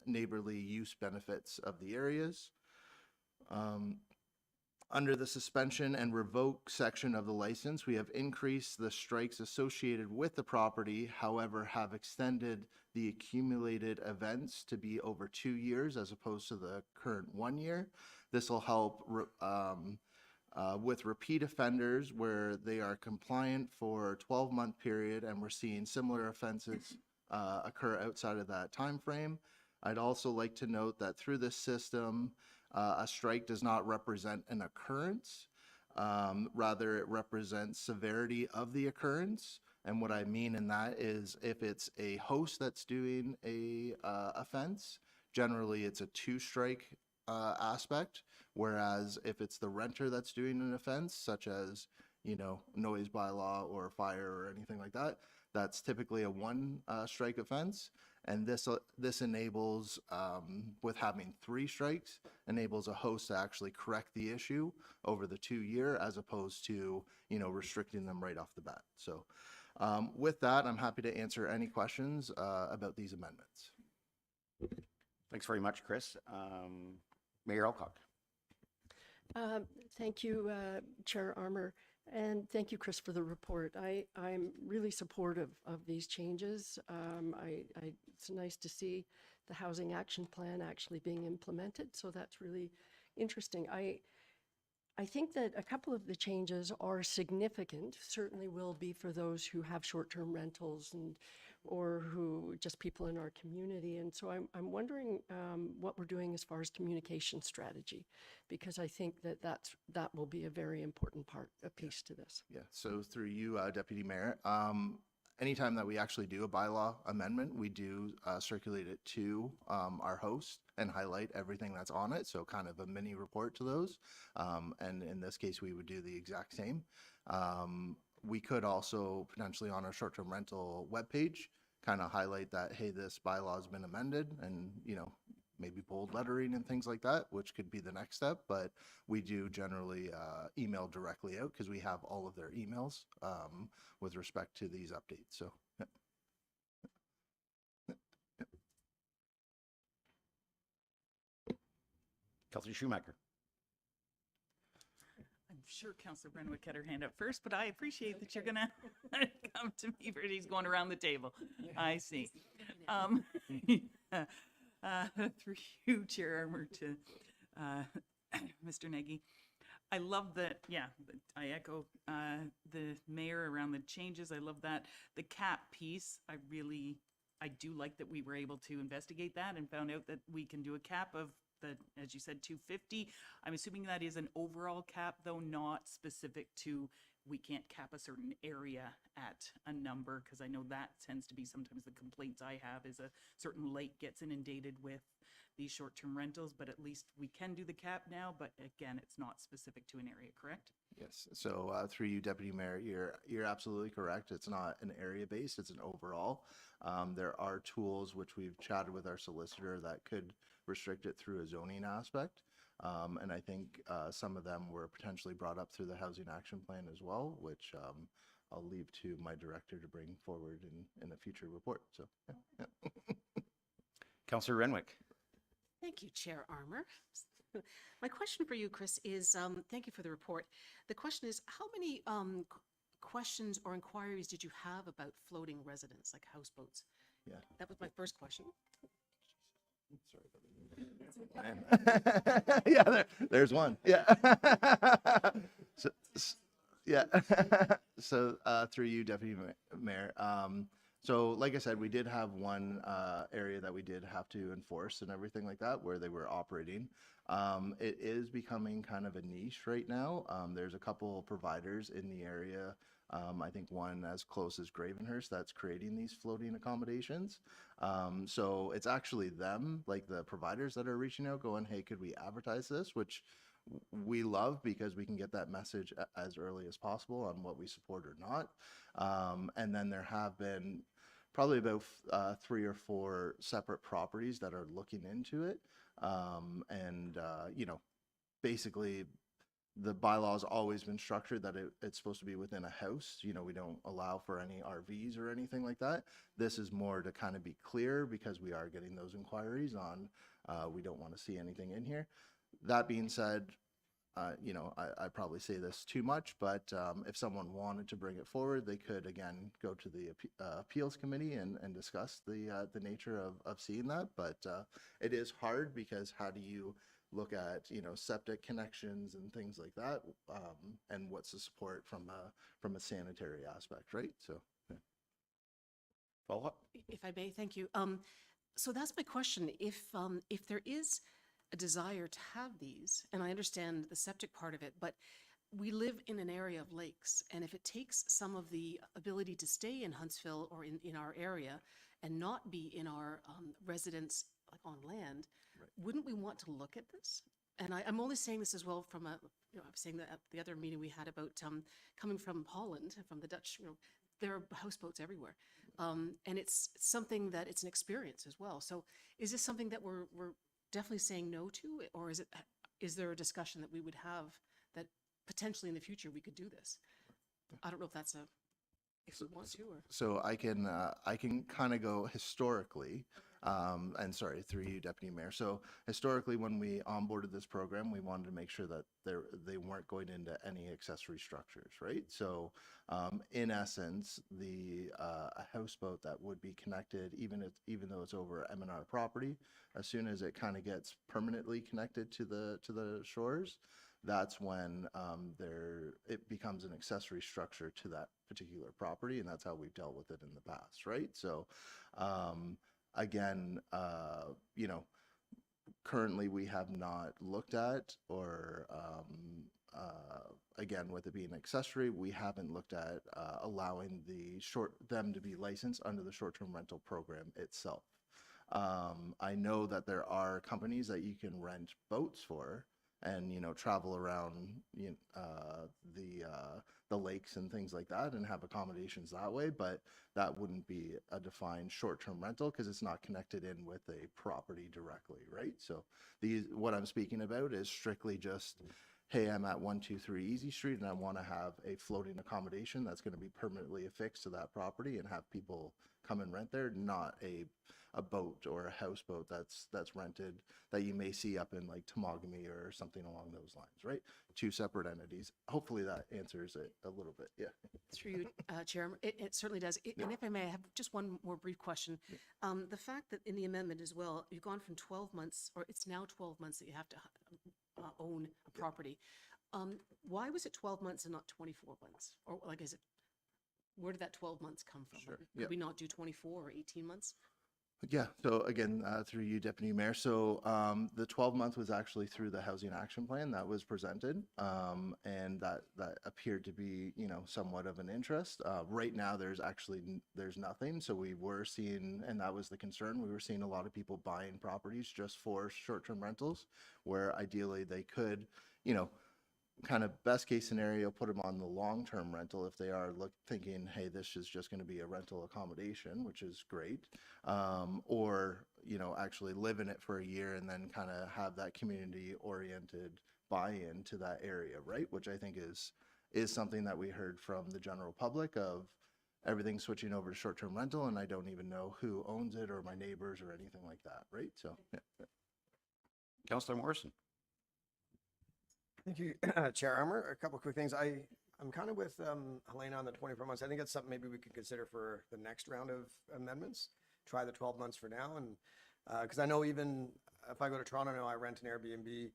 neighborly use benefits of the areas. Under the suspension and revoke section of the license, we have increased the strikes associated with the property, however, have extended the accumulated events to be over 2 years as opposed to the current 1 year. This will help with repeat offenders where they are compliant for a 12-month period and we're seeing similar offenses occur outside of that time frame. I'd also like to note that through this system, a strike does not represent an occurrence. Rather, it represents severity of the occurrence. And what I mean in that is if it's a host that's doing a offense, generally it's a 2-strike aspect. Whereas if it's the renter that's doing an offense, such as, noise bylaw or fire or anything like that, that's typically a 1-strike offense. And this enables, with having 3 strikes, enables a host to actually correct the issue over the 2-year as opposed to, restricting them right off the bat. So with that, I'm happy to answer any questions about these amendments. Thanks very much, Chris. Mayor Alcock. Thank you, Chair Armour, and thank you, Chris, for the report. I'm really supportive of these changes. It's nice to see the housing action plan actually being implemented, so that's really interesting. I think that a couple of the changes are significant, certainly will be for those who have short-term rentals or who just people in our community. And so I'm wondering what we're doing as far as communication strategy, because I think that will be a very important piece to this. Yeah, so through you, Deputy Mayor, anytime that we actually do a bylaw amendment, we do circulate it to our host and highlight everything that's on it. So kind of a mini report to those. And in this case, we would do the exact same. We could also potentially on our short-term rental webpage kind of highlight that, hey, this bylaw has been amended, and, maybe bold lettering and things like that, which could be the next step. But we do generally email directly out because we have all of their emails with respect to these updates. So, yeah. Councillor Schumacher. I'm sure Councillor Renwick had her hand up first, but I appreciate that you're going to come to me for he's going around the table. I see. Through you, Chair Armour, to Mr. Nagy. I love that, I echo the mayor around the changes. I love that. The cap piece, I do like that we were able to investigate that and found out that we can do a cap of as you said, 250. I'm assuming that is an overall cap, though not specific to, we can't cap a certain area at a number, because I know that tends to be sometimes the complaints I have is a certain lake gets inundated with these short-term rentals, but at least we can do the cap now, but again, it's not specific to an area, correct? Yes. So through you, Deputy Mayor, you're absolutely correct. It's not an area based, it's an overall. There are tools which we've chatted with our solicitor that could restrict it through a zoning aspect. And I think some of them were potentially brought up through the housing action plan as well, which I'll leave to my director to bring forward in a future report. So, yeah. Councillor Renwick. Thank you, Chair Armour. My question for you, Chris, is thank you for the report. The question is, how many questions or inquiries did you have about floating residents, like houseboats? Yeah. That was my first question. Yeah, there's one. Yeah. So through you, Deputy Mayor. So like I said, we did have one area that we did have to enforce and everything like that where they were operating. It is becoming kind of a niche right now. There's a couple providers in the area I think one as close as Gravenhurst that's creating these floating accommodations. So it's actually them, like the providers, that are reaching out going, hey, could we advertise this? Which we love because we can get that message as early as possible on what we support or not. And then there have been probably about 3 or 4 separate properties that are looking into it. You know, basically the bylaw's always been structured that it's supposed to be within a house. You know, we don't allow for any RVs or anything like that. This is more to kind of be clear because we are getting those inquiries on, we don't want to see anything in here. That being said, you know, I probably say this too much, but if someone wanted to bring it forward, they could, again, go to the appeals committee and discuss the nature of seeing that. But it is hard because how do you look at, you know, septic connections and things like that, and what's the support from a sanitary aspect, right? So, yeah. Follow up? If I may, thank you. So that's my question. If there is a desire to have these, and I understand the septic part of it, but we live in an area of lakes, and if it takes some of the ability to stay in Huntsville or in our area and not be in our residence, like on land, wouldn't we want to look at this? And I'm only saying this as well from a, you know, I was saying that at the other meeting we had about coming from Holland, from the Dutch, you know, there are houseboats everywhere. And it's something that it's an experience as well. So is this something that we're definitely saying no to, or is there a discussion that we would have that potentially in the future we could do this? I don't know if that's if we want to, or. So I can kind of go historically, and sorry, through you, Deputy Mayor. So historically, when we onboarded this program, we wanted to make sure that they weren't going into any accessory structures, right? So in essence, a houseboat that would be connected, even though it's over M&R property, as soon as it kind of gets permanently connected to the shores, that's when it becomes an accessory structure to that particular property, and that's how we've dealt with it in the past, right? So again, you know, currently we have not looked at, or again, with it being accessory, we haven't looked at allowing them to be licensed under the short-term rental program itself. I know that there are companies that you can rent boats for and, you know, travel around, the lakes and things like that and have accommodations that way, but that wouldn't be a defined short-term rental because it's not connected in with a property directly, right? So what I'm speaking about is strictly just, hey, I'm at 123 Easy Street and I want to have a floating accommodation that's going to be permanently affixed to that property and have people come and rent there, not a boat or a houseboat that's rented that you may see up in like Temagami or something along those lines, right? 2 separate entities. Hopefully that answers it a little bit. Yeah. Through you, Chair, it certainly does. And if I may, I have just one more brief question. The fact that in the amendment as well, you've gone from 12 months, or it's now 12 months that you have to own a property. Why was it 12 months and not 24 months? Or like, where did that 12 months come from? Sure. Could we not do 24 or 18 months? Yeah, so again, through you, Deputy Mayor. So the 12-month was actually through the Housing Action Plan that was presented, and that appeared to be, you know, somewhat of an interest. Right now, there's nothing. So we were seeing, and that was the concern, we were seeing a lot of people buying properties just for short-term rentals, where ideally they could, you know, kind of best case scenario, put them on the long-term rental if they are thinking, hey, this is just going to be a rental accommodation, which is great, or, you know, actually live in it for a year and then kind of have that community-oriented buy-in to that area, right? Which I think is something that we heard from the general public of everything switching over to short-term rental, and I don't even know who owns it or my neighbors or anything like that, right? So, yeah. Councillor Morrison. Thank you, Chair Armour. A couple of quick things. I'm kind of with Helena on the 24 months. I think it's something maybe we could consider for the next round of amendments. Try the 12 months for now. And because I know even if I go to Toronto now, I rent an Airbnb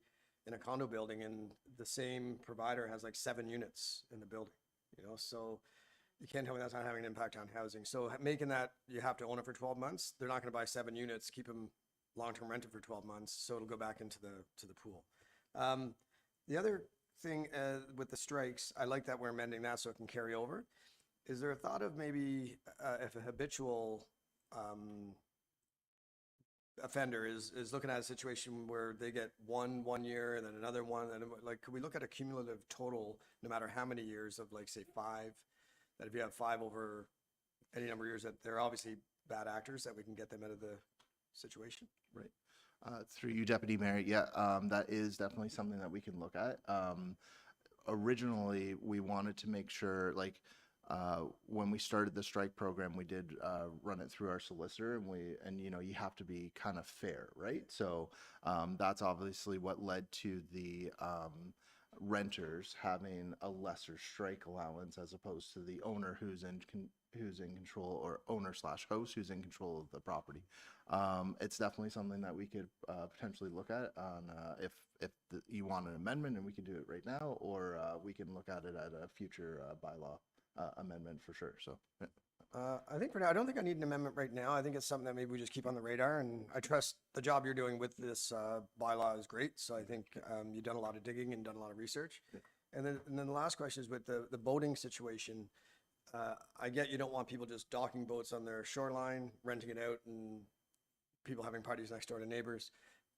in a condo building and the same provider has like 7 units in the building, you know, so you can't tell me that's not having an impact on housing. So making that you have to own it for 12 months, they're not going to buy 7 units, keep them long-term rented for 12 months. So it'll go back into the pool. The other thing with the strikes, I like that we're amending that so it can carry over. Is there a thought of maybe if a habitual offender is looking at a situation where they get one year and then another one, and like, could we look at a cumulative total, no matter how many years, of like, say, 5, that if you have 5 over any number of years, that they're obviously bad actors, that we can get them out of the situation? Right. Through you, Deputy Mayor, yeah, that is definitely something that we can look at. Originally, we wanted to make sure, like, when we started the strike program, we did run it through our solicitor, and you know, you have to be kind of fair, right? So that's obviously what led to the renters having a lesser strike allowance as opposed to the owner who's in control, or owner/host who's in control of the property. It's definitely something that we could potentially look at on you want an amendment, and we can do it right now, or we can look at it at a future bylaw amendment for sure. So I think for now, I don't think I need an amendment right now. I think it's something that maybe we just keep on the radar, and I trust the job you're doing with this bylaw is great. So I think you've done a lot of digging and done a lot of research. And then the last question is with the boating situation. I get you don't want people just docking boats on their shoreline, renting it out, and people having parties next door to neighbors.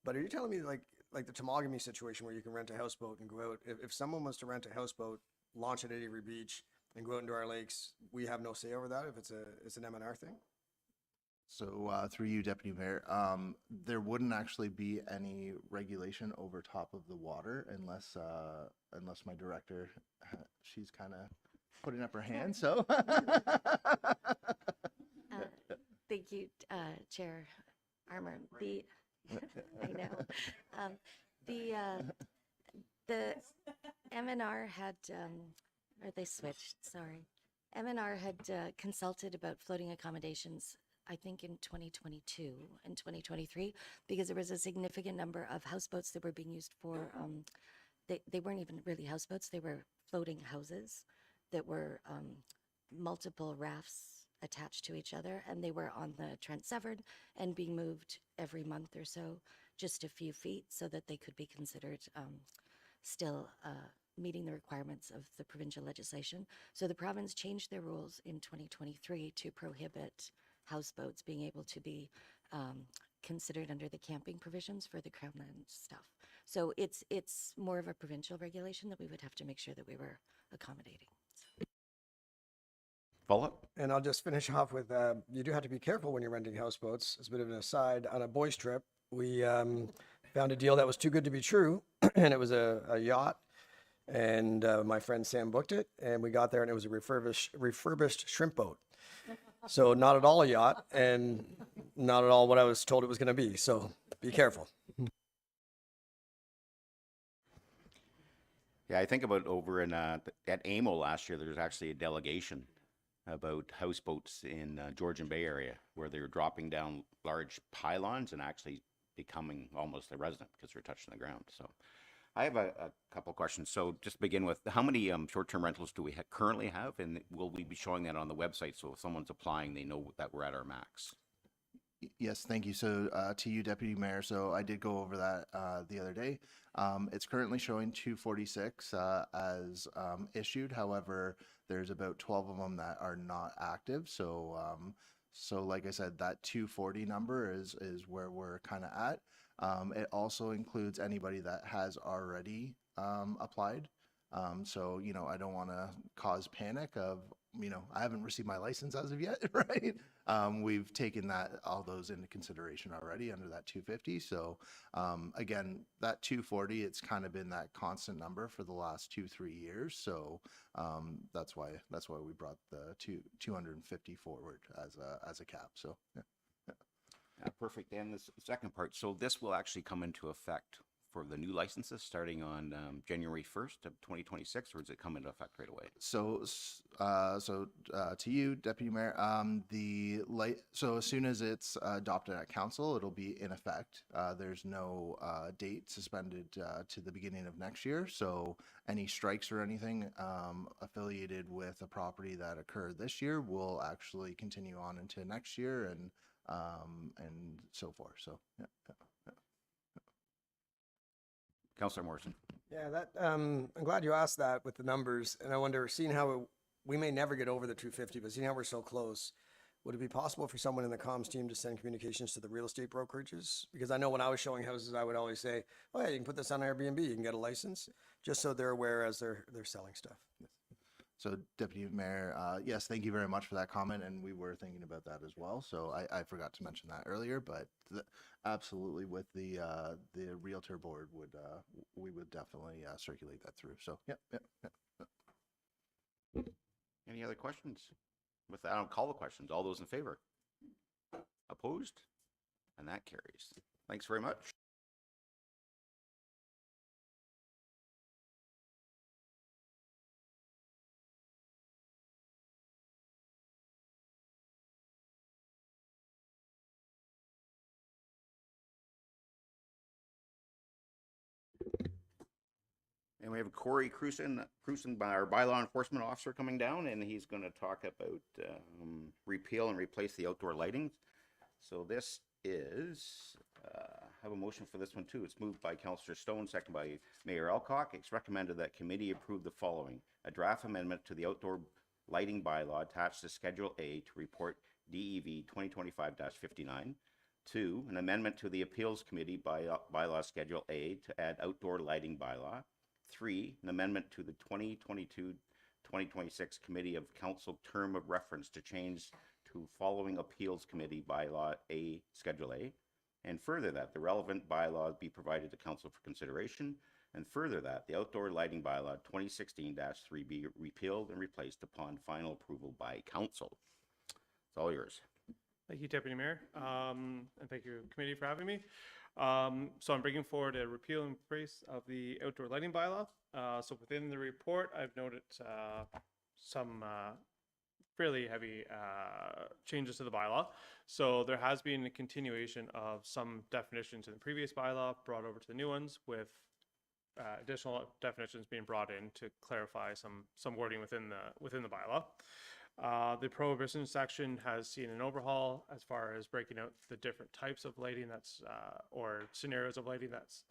But are you telling me like the Temagami situation where you can rent a houseboat and go out? If someone was to rent a houseboat, launch it at Avery Beach, and go out into our lakes, we have no say over that if it's an M&R thing? So through you, Deputy Mayor, there wouldn't actually be any regulation over top of the water unless my director, she's kind of putting up her hand. So thank you, Chair Armour. I know the MNR had or they switched. Sorry, MNR had consulted about floating accommodations, I think in 2022 and 2023, because there was a significant number of houseboats that were being used for, they weren't even really houseboats, they were floating houses that were multiple rafts attached to each other, and they were on the Trent Severn and being moved every month or so, just a few feet, so that they could be considered still meeting the requirements of the provincial legislation. So the province changed their rules in 2023 to prohibit houseboats being able to be considered under the camping provisions for the Crown Land stuff. So it's more of a provincial regulation that we would have to make sure that we were accommodating. Follow-up? And I'll just finish off with, you do have to be careful when you're renting houseboats. As a bit of an aside, on a boys trip, we found a deal that was too good to be true, and it was a yacht, and my friend Sam booked it, and we got there, and it was a refurbished shrimp boat. So not at all a yacht, and not at all what I was told it was going to be. So be careful. Yeah, I think about over in at AMO last year, there was actually a delegation about houseboats in Georgian Bay area where they were dropping down large pylons and actually becoming almost a resident because they're touching the ground. So I have a couple questions. So just to begin with, how many short-term rentals do we currently have? And will we be showing that on the website so if someone's applying, they know that we're at our max? Yes, thank you. So to you, Deputy Mayor, so I did go over that the other day. It's currently showing 246 as issued. However, there's about 12 of them that are not active. So so like I said, that 240 number is where we're kind of at. It also includes anybody that has already applied. So, you know, I don't want to cause panic of, you know, I haven't received my license as of yet, right? We've taken all those into consideration already under that 250. So again, that 240, it's kind of been that constant number for the last 2-3 years. So that's why we brought the 250 forward as a cap. So yeah. Perfect. And the second part, so this will actually come into effect for the new licenses starting on January 1st of 2026, or does it come into effect right away? So to you, Deputy Mayor, so as soon as it's adopted at council, it'll be in effect. There's no date suspended to the beginning of next year. So any strikes or anything affiliated with a property that occurred this year will actually continue on into next year and so forth. So yeah. Councillor Morrison. Yeah, that, I'm glad you asked that with the numbers, and I wonder, seeing how we may never get over the 250, but seeing how we're so close, would it be possible for someone in the comms team to send communications to the real estate brokerages? Because I know when I was showing houses, I would always say, oh yeah, you can put this on Airbnb, you can get a license, just so they're aware as they're selling stuff. So Deputy Mayor, yes, thank you very much for that comment, and we were thinking about that as well. So I forgot to mention that earlier, but absolutely with the Realtor Board we would definitely circulate that through. So yep. Any other questions? With that, I'll call the questions. All those in favor? Opposed? And that carries. Thanks very much. And we have Corey Cruzen, our bylaw enforcement officer, coming down, and he's going to talk about repeal and replace the outdoor lighting. So this is, I have a motion for this one too. It's moved by Councillor Stone, second by Mayor Alcock. It's recommended that committee approve the following: a draft amendment to the outdoor lighting bylaw attached to Schedule A to report DEV 2025-59. 2, an amendment to the Appeals Committee bylaw Schedule A to add outdoor lighting bylaw. 3, an amendment to the 2022-2026 Committee of Council term of reference to change to following Appeals Committee bylaw A, Schedule A, and further that the relevant bylaws be provided to Council for consideration, and further that the outdoor lighting bylaw 2016-3 be repealed and replaced upon final approval by Council. It's all yours. Thank you, Deputy Mayor, and thank you, committee, for having me. So I'm bringing forward a repeal and replace of the outdoor lighting bylaw. So within the report, I've noted some fairly heavy changes to the bylaw. So there has been a continuation of some definitions in the previous bylaw brought over to the new ones, with additional definitions being brought in to clarify some wording within the bylaw. The prohibition section has seen an overhaul as far as breaking out the different types of lighting that's or scenarios of lighting that's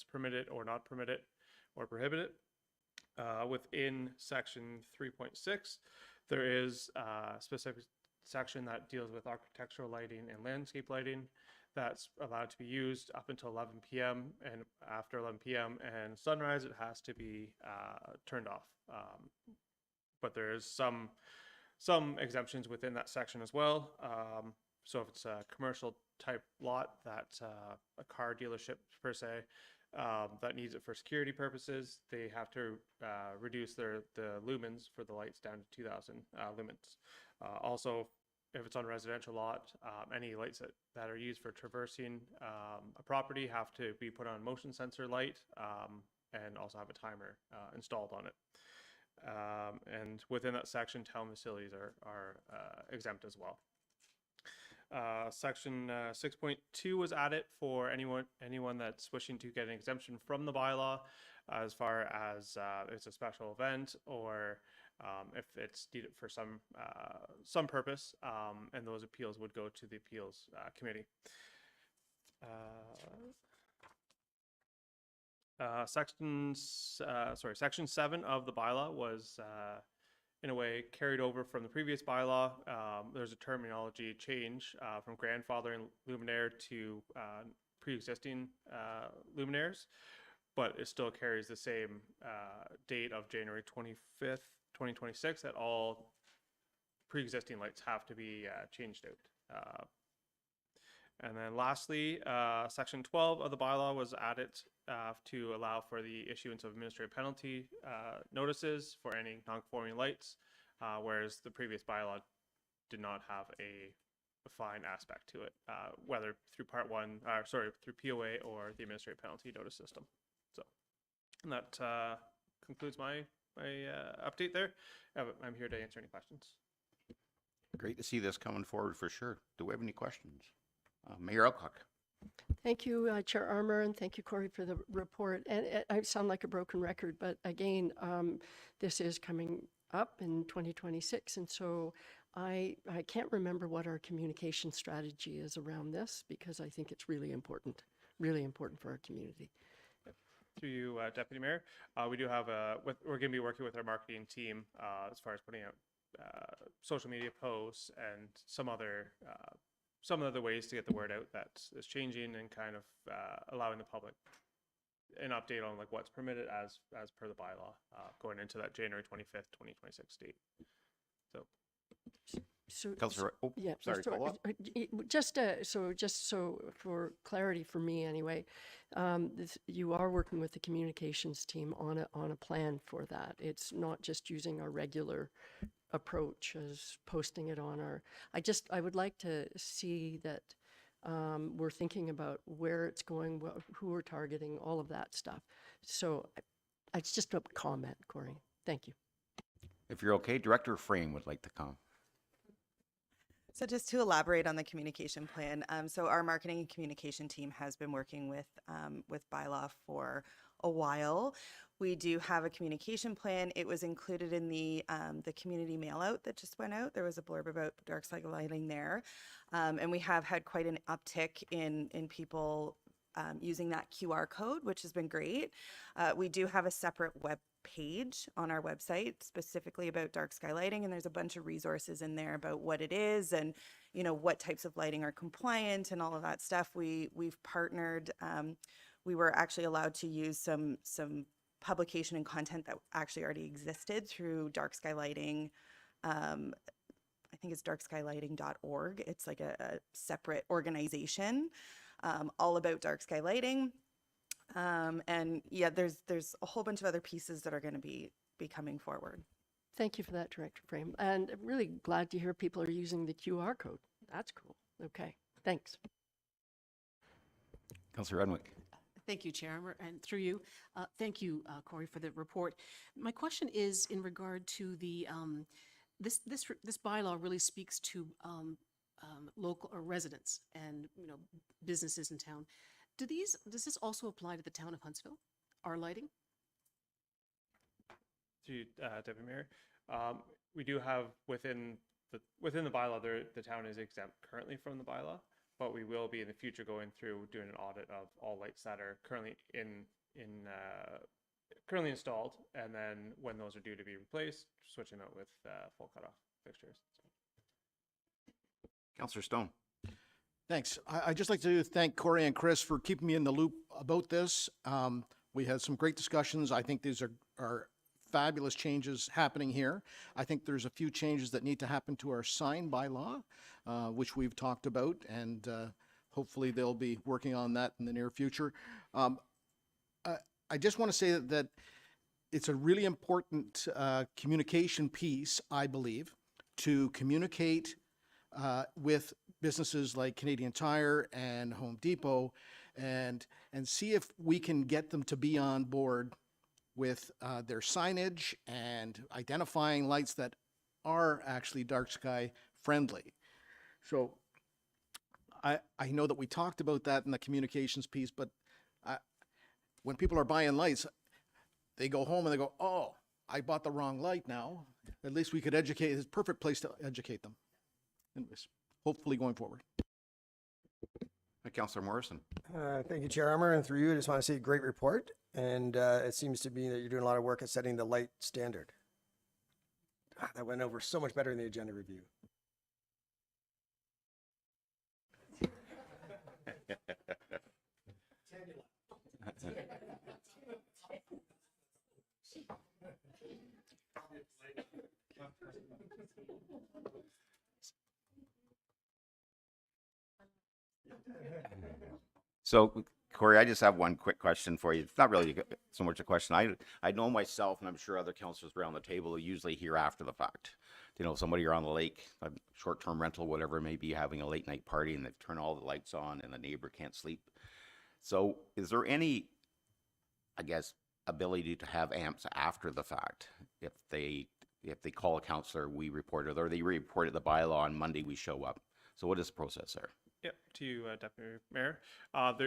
permitted or not permitted or prohibited. Within section 3.6, there is a specific section that deals with architectural lighting and landscape lighting that's allowed to be used up until 11 p.m. and after 11 p.m. and sunrise it has to be turned off. But there is some exemptions within that section as well. So if it's a commercial type lot that a car dealership per se that needs it for security purposes, they have to reduce the lumens for the lights down to 2,000 lumens. Also, if it's on a residential lot, any lights that are used for traversing a property have to be put on motion sensor light and also have a timer installed on it. And within that section, town facilities are exempt as well. Section 6.2 was added for anyone that's wishing to get an exemption from the bylaw, as far as it's a special event or if it's needed for some purpose, and those appeals would go to the appeals committee. Section 7 of the bylaw was in a way carried over from the previous bylaw. There's a terminology change from grandfathering luminaire to pre-existing luminaires, but it still carries the same date of January 25th, 2026, that all pre-existing lights have to be changed out. And then lastly, section 12 of the bylaw was added to allow for the issuance of administrative penalty notices for any non-conforming lights, whereas the previous bylaw did not have a fine aspect to it, whether through through POA or the administrative penalty notice system. So, and that concludes my update there. I'm here to answer any questions. Great to see this coming forward for sure. Do we have any questions? Mayor Alcock. Thank you, Chair Armour, and thank you, Corey, for the report. And I sound like a broken record, but again, this is coming up in 2026, and so I can't remember what our communication strategy is around this, because I think it's really important for our community. through you, Deputy Mayor, we do have we're going to be working with our marketing team as far as putting out social media posts and some other ways to get the word out that is changing and kind of allowing the public an update on like what's permitted as per the bylaw going into that January 25th, 2026 date. So Councillor, oh, Yeah. sorry, follow up? Just so for clarity for me anyway, you are working with the communications team on a plan for that. It's not just using our regular approach as posting it on our, I would like to see that we're thinking about where it's going, who we're targeting, all of that stuff. So it's just a comment, Corey. Thank you. If you're okay, Director Frame would like to come. So just to elaborate on the communication plan, so our marketing and communication team has been working with Bylaw for a while. We do have a communication plan. It was included in the community mail out that just went out. There was a blurb about dark sky lighting there. And we have had quite an uptick in people using that QR code, which has been great. We do have a separate web page on our website specifically about dark sky lighting, and there's a bunch of resources in there about what it is and what types of lighting are compliant and all of that stuff. We've partnered. We were actually allowed to use some publication and content that actually already existed through dark sky lighting. I think it's darkskylighting.org. It's like a separate organization all about dark sky lighting. And yeah, there's a whole bunch of other pieces that are going to be coming forward. Thank you for that, Director Frame. And I'm really glad to hear people are using the QR code. That's cool. Okay, thanks. Councillor Renwick. Thank you, Chair, and through you, thank you, Corey, for the report. My question is in regard to the this bylaw really speaks to local or residents and businesses in town. Does this also apply to the town of Huntsville? Our lighting? To Deputy Mayor, we do have within the bylaw, the town is exempt currently from the bylaw, but we will be in the future going through doing an audit of all lights that are currently currently installed, and then when those are due to be replaced, switching out with full cutoff fixtures. Councillor Stone. Thanks. I'd just like to thank Corey and Chris for keeping me in the loop about this. We had some great discussions. I think these are fabulous changes happening here. I think there's a few changes that need to happen to our sign bylaw, which we've talked about, and hopefully they'll be working on that in the near future. I just want to say that it's a really important communication piece, I believe, to communicate with businesses like Canadian Tire and Home Depot and see if we can get them to be on board with their signage and identifying lights that are actually dark sky friendly. So I know that we talked about that in the communications piece, but when people are buying lights, they go home and they go, oh, I bought the wrong light now. At least we could educate. It's a perfect place to educate them. Anyways, hopefully going forward. Councillor Morrison. Thank you, Chair Armour, and through you, I just want to say great report. And it seems to me that you're doing a lot of work at setting the light standard. That went over so much better in the agenda review. So, Corey, I just have one quick question for you. It's not really so much a question. I know myself, and I'm sure other councillors around the table usually hear after the fact. Somebody are on the lake, a short-term rental, whatever it may be, having a late night party, and they've turned all the lights on, and the neighbor can't sleep. So, is there any, I guess, ability to have amps after the fact? If they call a councillor, we report it, or they report it the bylaw on Monday, we show up. So, what is the process there? Yep, to you, Deputy Mayor.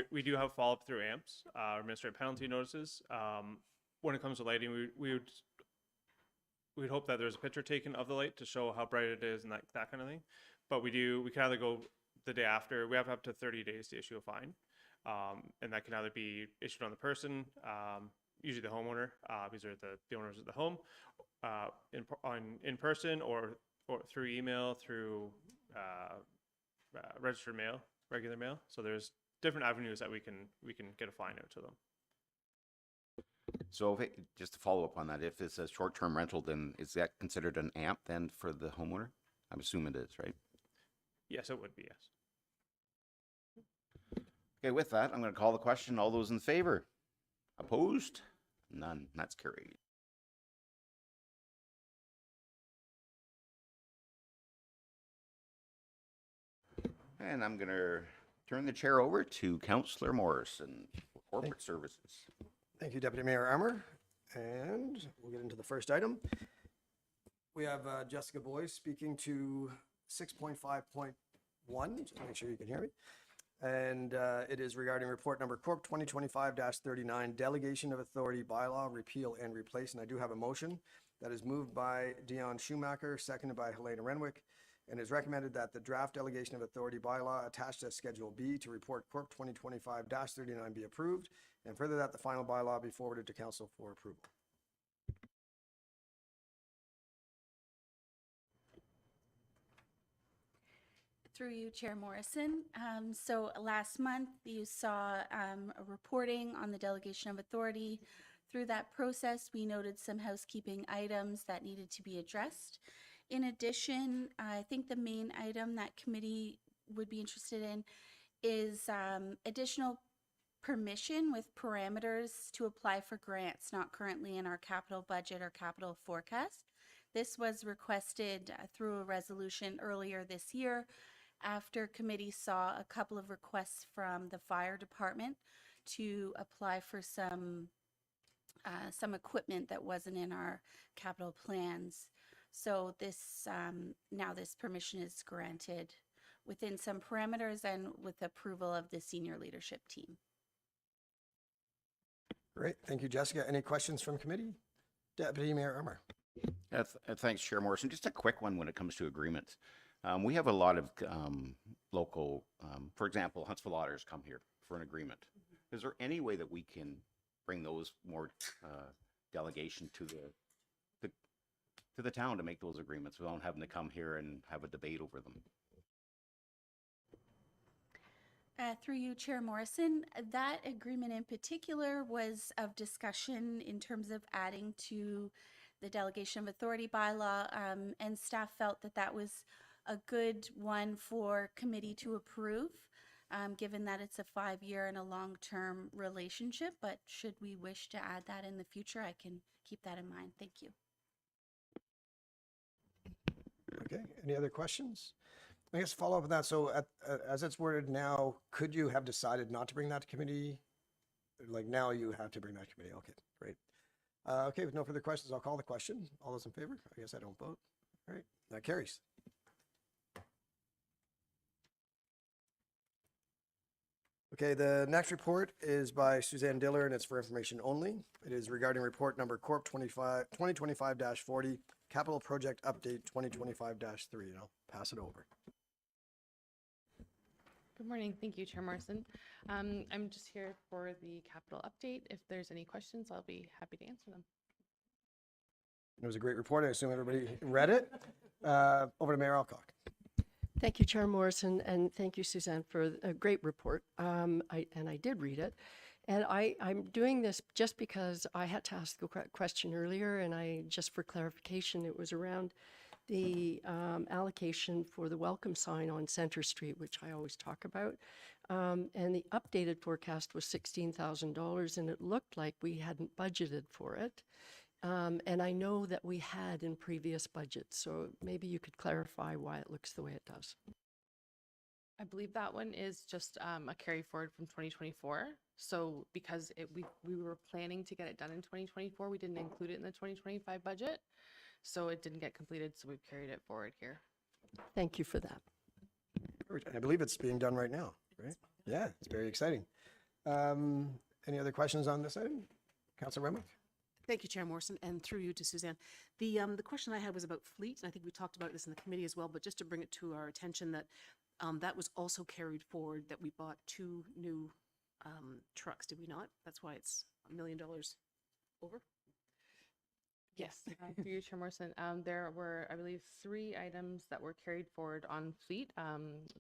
We do have follow-up through AMPS, administrative penalty notices. When it comes to lighting, we'd hope that there's a picture taken of the light to show how bright it is and that kind of thing. But we can either go the day after. We have up to 30 days to issue a fine. And that can either be issued on the person, usually the homeowner, these are the owners of the home, in person or through email, through registered mail, regular mail. So there's different avenues that we can get a fine out to them. So just to follow up on that, if it's a short-term rental, then is that considered an AMP then for the homeowner? I'm assuming it is, right? Yes, it would be, yes. Okay, with that, I'm going to call the question. All those in favor? Opposed? None. That's carried. And I'm going to turn the chair over to Councillor Morrison for Corporate Services. Thank you, Deputy Mayor Armour. And we'll get into the first item. We have Jessica Boyce speaking to 6.5.1, just make sure you can hear me. And it is regarding report number Corp 2025-39, Delegation of Authority Bylaw, Repeal and Replace. And I do have a motion that is moved by Dion Schumacher, seconded by Helena Renwick, and is recommended that the draft Delegation of Authority Bylaw attached as Schedule B to report Corp 2025-39 be approved, and further that the final bylaw be forwarded to Council for approval. Through you, Chair Morrison. So last month you saw a reporting on the delegation of authority. Through that process, we noted some housekeeping items that needed to be addressed. In addition, I think the main item that committee would be interested in is additional permission with parameters to apply for grants not currently in our capital budget or capital forecast. This was requested through a resolution earlier this year after committee saw a couple of requests from the fire department to apply for some equipment that wasn't in our capital plans. So this now this permission is granted within some parameters and with approval of the senior leadership team. Great, thank you, Jessica. Any questions from committee? Deputy Mayor Armour. Thanks, Chair Morrison. Just a quick one when it comes to agreements. We have a lot of local, for example, Huntsville Otters come here for an agreement. Is there any way that we can bring those more delegation to the town to make those agreements without having to come here and have a debate over them? Through you, Chair Morrison, that agreement in particular was of discussion in terms of adding to the delegation of authority bylaw, and staff felt that that was a good one for committee to approve, given that it's a 5-year and a long-term relationship. But should we wish to add that in the future, I can keep that in mind. Thank you. Okay, any other questions? I guess follow up on that. So as it's worded now, could you have decided not to bring that to committee? Like now you have to bring that to committee. Okay, great. Okay, with no further questions, I'll call the question. All those in favor? I guess I don't vote. All right, that carries. Okay, the next report is by Suzanne Diller, and it's for information only. It is regarding report number Corp 2025-40, Capital Project Update 2025-3, and I'll pass it over. Good morning. Thank you, Chair Morrison. I'm just here for the capital update. If there's any questions, I'll be happy to answer them. It was a great report. I assume everybody read it. Over to Mayor Alcock. Thank you, Chair Morrison, and thank you, Suzanne, for a great report. I did read it. And I'm doing this just because I had to ask a question earlier, and just for clarification, it was around the allocation for the welcome sign on Center Street, which I always talk about. And the updated forecast was $16,000, and it looked like we hadn't budgeted for it. And I know that we had in previous budgets, so maybe you could clarify why it looks the way it does. I believe that one is just a carry forward from 2024. So because we were planning to get it done in 2024, we didn't include it in the 2025 budget. So it didn't get completed, so we've carried it forward here. Thank you for that. I believe it's being done right now, right? Yeah, it's very exciting. Any other questions on this item? Councilor Renwick? Thank you, Chair Morrison, and through you to Suzanne. The question I had was about fleet, and I think we talked about this in the committee as well, but just to bring it to our attention that that was also carried forward, that we bought 2 new trucks, did we not? That's why it's $1 million over? Yes, through you, Chair Morrison. There were, I believe, 3 items that were carried forward on fleet.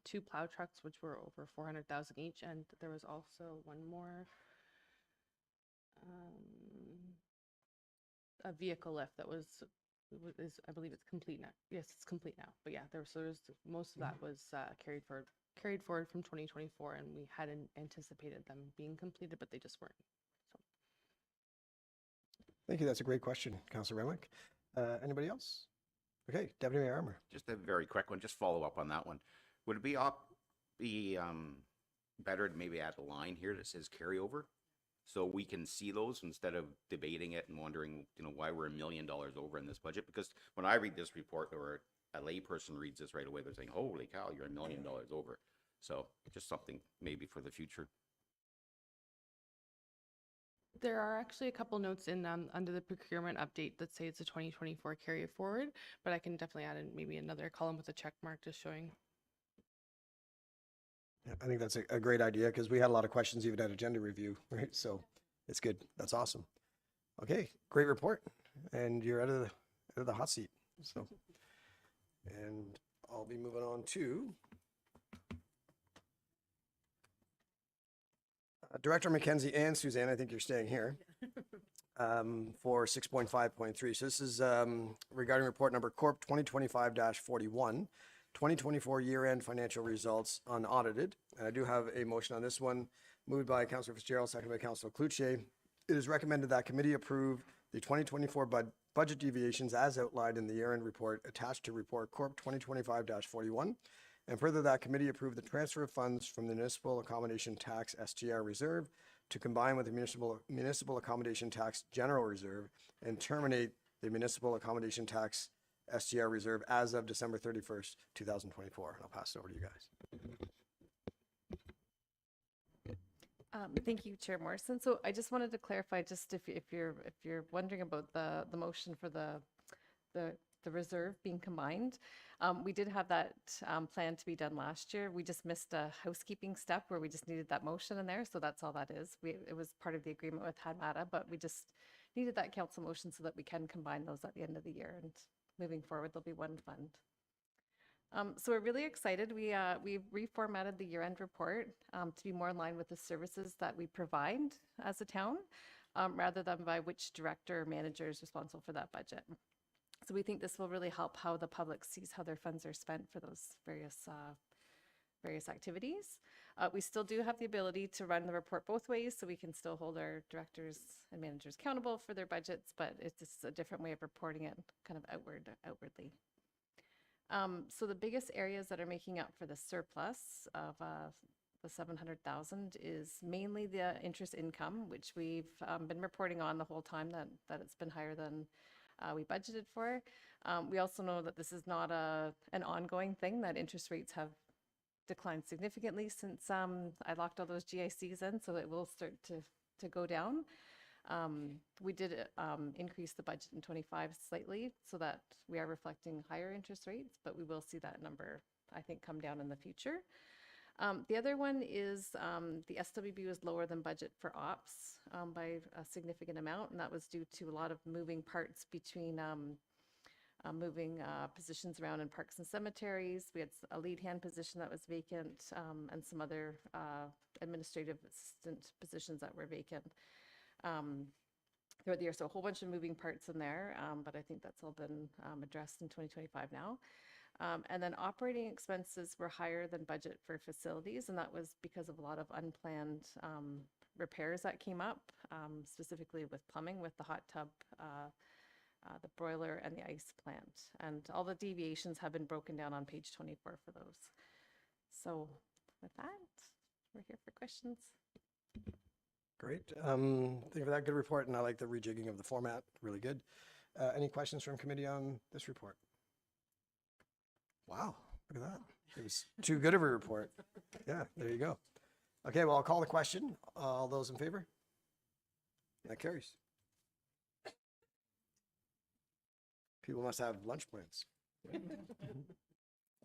2 plow trucks, which were over 400,000 each, and there was also one more, a vehicle lift that was, I believe it's complete now. Yes, it's complete now. But yeah, there's most of that was carried forward from 2024, and we hadn't anticipated them being completed, but they just weren't. Thank you. That's a great question, Councillor Renwick. Anybody else? Okay, Deputy Mayor Armour. Just a very quick one, just follow up on that one. Would it be better to maybe add a line here that says carryover? So we can see those instead of debating it and wondering, why we're $1 million over in this budget? Because when I read this report, or a layperson reads this right away, they're saying, holy cow, you're $1 million over. So just something maybe for the future. There are actually a couple notes in under the procurement update that say it's a 2024 carry forward, but I can definitely add in maybe another column with a check mark just showing. Yeah, I think that's a great idea because we had a lot of questions even at agenda review, right? So it's good. That's awesome. Okay, great report. And you're out of the hot seat. So, and I'll be moving on to Director McKenzie and Suzanne. I think you're staying here for 6.5.3. So this is regarding report number Corp 2025-41. 2024 year-end financial results unaudited. And I do have a motion on this one, moved by Councillor Fitzgerald, seconded by Councillor Cloutier. It is recommended that committee approve the 2024 budget deviations as outlined in the year-end report attached to report Corp 2025-41. And further, that committee approve the transfer of funds from the municipal accommodation tax SGR reserve to combine with the municipal accommodation tax general reserve and terminate the municipal accommodation tax SGR reserve as of December 31st, 2024. I'll pass it over to you guys. Thank you, Chair Morrison. So I just wanted to clarify, just if you're wondering about the motion for the reserve being combined, we did have that planned to be done last year. We just missed a housekeeping step where we just needed that motion in there. So that's all that is. It was part of the agreement with Hadmata, but we just needed that council motion so that we can combine those at the end of the year. And moving forward, there'll be one fund. So we're really excited. We reformatted the year-end report to be more in line with the services that we provide as a town, rather than by which director or manager is responsible for that budget. So we think this will really help how the public sees how their funds are spent for those various activities. We still do have the ability to run the report both ways, so we can still hold our directors and managers accountable for their budgets, but it's just a different way of reporting it kind of outwardly. So the biggest areas that are making up for the surplus of the 700,000 is mainly the interest income, which we've been reporting on the whole time that it's been higher than we budgeted for. We also know that this is not an ongoing thing, that interest rates have declined significantly since I locked all those GICs in, so it will start to go down. We did increase the budget in 25 slightly so that we are reflecting higher interest rates, but we will see that number, I think, come down in the future. The other one is the SWB was lower than budget for ops by a significant amount, and that was due to a lot of moving parts between moving positions around in parks and cemeteries. We had a lead hand position that was vacant, and some other administrative assistant positions that were vacant throughout the year. So a whole bunch of moving parts in there, but I think that's all been addressed in 2025 now. And then operating expenses were higher than budget for facilities, and that was because of a lot of unplanned repairs that came up, specifically with plumbing, with the hot tub, the broiler, and the ice plant. And all the deviations have been broken down on page 24 for those. So with that, we're here for questions. Great. Thank you for that good report, and I like the rejigging of the format. Really good. Any questions from committee on this report? Wow, look at that. It was too good of a report. Yeah, there you go. Okay, well, I'll call the question. All those in favor? That carries. People must have lunch plans.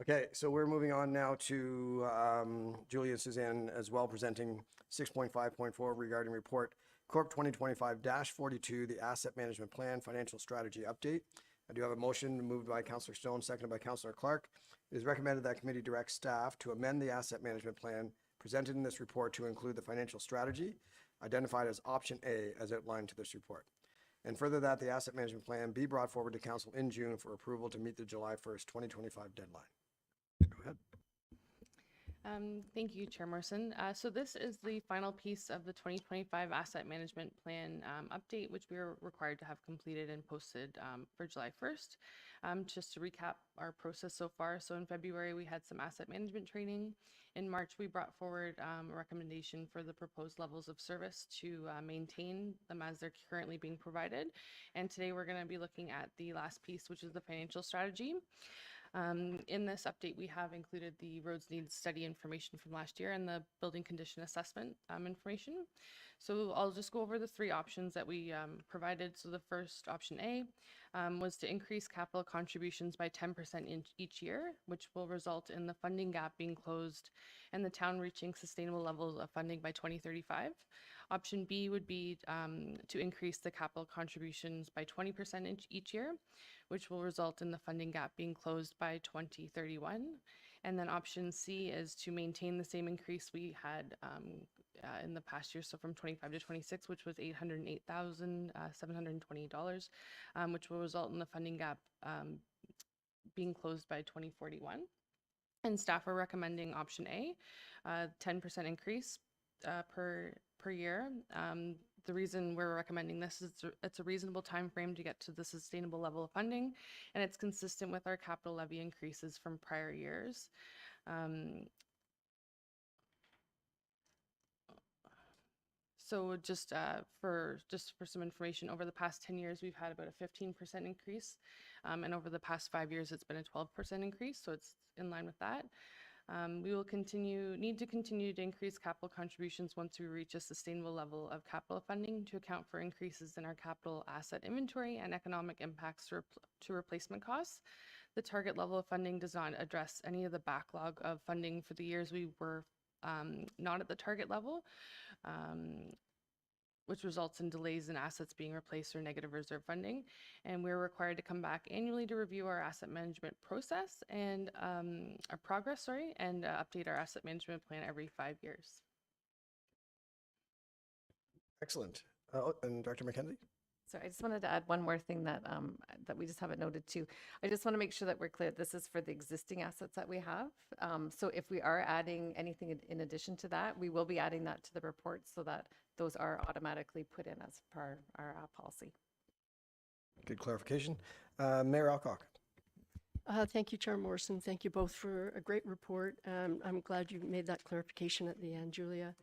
Okay, so we're moving on now to Julia and Suzanne as well, presenting 6.5.4 regarding report Corp 2025-42, the Asset Management Plan Financial Strategy Update. I do have a motion moved by Councillor Stone, seconded by Councillor Clark. It is recommended that committee direct staff to amend the Asset Management Plan presented in this report to include the financial strategy identified as option A as outlined to this report. And further, that the Asset Management Plan be brought forward to Council in June for approval to meet the July 1st, 2025 deadline. Go ahead. Thank you, Chair Morrison. So this is the final piece of the 2025 Asset Management Plan update, which we are required to have completed and posted for July 1st. Just to recap our process so far. So in February, we had some asset management training. In March, we brought forward a recommendation for the proposed levels of service to maintain them as they're currently being provided. And today we're going to be looking at the last piece, which is the financial strategy. In this update, we have included the roads needs study information from last year and the building condition assessment information. So I'll just go over the three options that we provided. So the first option A was to increase capital contributions by 10% in each year, which will result in the funding gap being closed and the town reaching sustainable levels of funding by 2035. Option B would be to increase the capital contributions by 20% each year, which will result in the funding gap being closed by 2031. And then option C is to maintain the same increase we had in the past year, so from 25 to 26, which was $808,720, which will result in the funding gap being closed by 2041. And staff are recommending option A, 10% increase per year. The reason we're recommending this is it's a reasonable time frame to get to the sustainable level of funding, and it's consistent with our capital levy increases from prior years. So just for some information, over the past 10 years, we've had about a 15% increase, and over the past 5 years, it's been a 12% increase, so it's in line with that. We will need to continue to increase capital contributions once we reach a sustainable level of capital funding to account for increases in our capital asset inventory and economic impacts to replacement costs. The target level of funding does not address any of the backlog of funding for the years we were not at the target level, which results in delays in assets being replaced or negative reserve funding. And we're required to come back annually to review our asset management process and our progress, and update our asset management plan every 5 years. Excellent. And Dr. McKenzie? So I just wanted to add one more thing that that we just haven't noted too. I just want to make sure that we're clear. This is for the existing assets that we have. So if we are adding anything in addition to that, we will be adding that to the report so that those are automatically put in as per our policy. Good clarification. Mayor Alcock. Thank you, Chair Morrison. Thank you both for a great report. I'm glad you made that clarification at the end, Julia.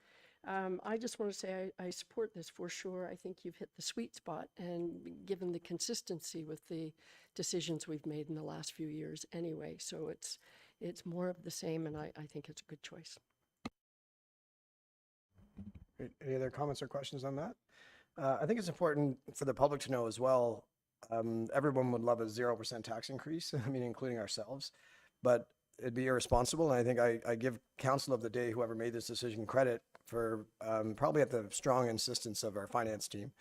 I just want to say I support this for sure. I think you've hit the sweet spot, and given the consistency with the decisions we've made in the last few years anyway. So it's more of the same, and I think it's a good choice. Great. Any other comments or questions on that? I think it's important for the public to know as well. Everyone would love a 0% tax increase, I mean, including ourselves, but it'd be irresponsible. And I think I give council of the day, whoever made this decision, credit for probably at the strong insistence of our finance team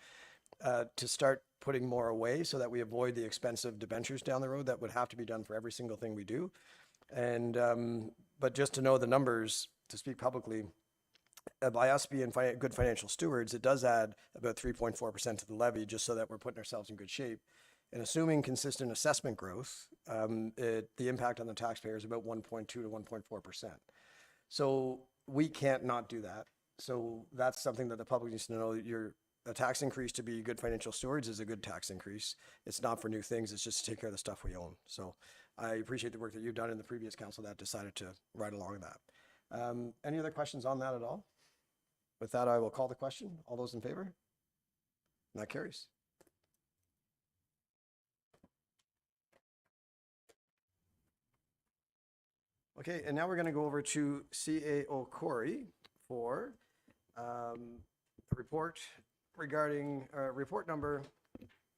to start putting more away so that we avoid the expensive debentures down the road that would have to be done for every single thing we do. And but just to know the numbers, to speak publicly, by us being good financial stewards, it does add about 3.4% to the levy, just so that we're putting ourselves in good shape. And assuming consistent assessment growth, the impact on the taxpayer is about 1.2 to 1.4%. So we can't not do that. So that's something that the public needs to know. A tax increase to be good financial stewards is a good tax increase. It's not for new things. It's just to take care of the stuff we own. So I appreciate the work that you've done in the previous council that decided to ride along that. Any other questions on that at all? With that, I will call the question. All those in favor? And that carries. Okay, and now we're going to go over to CAO Corey for a report regarding report number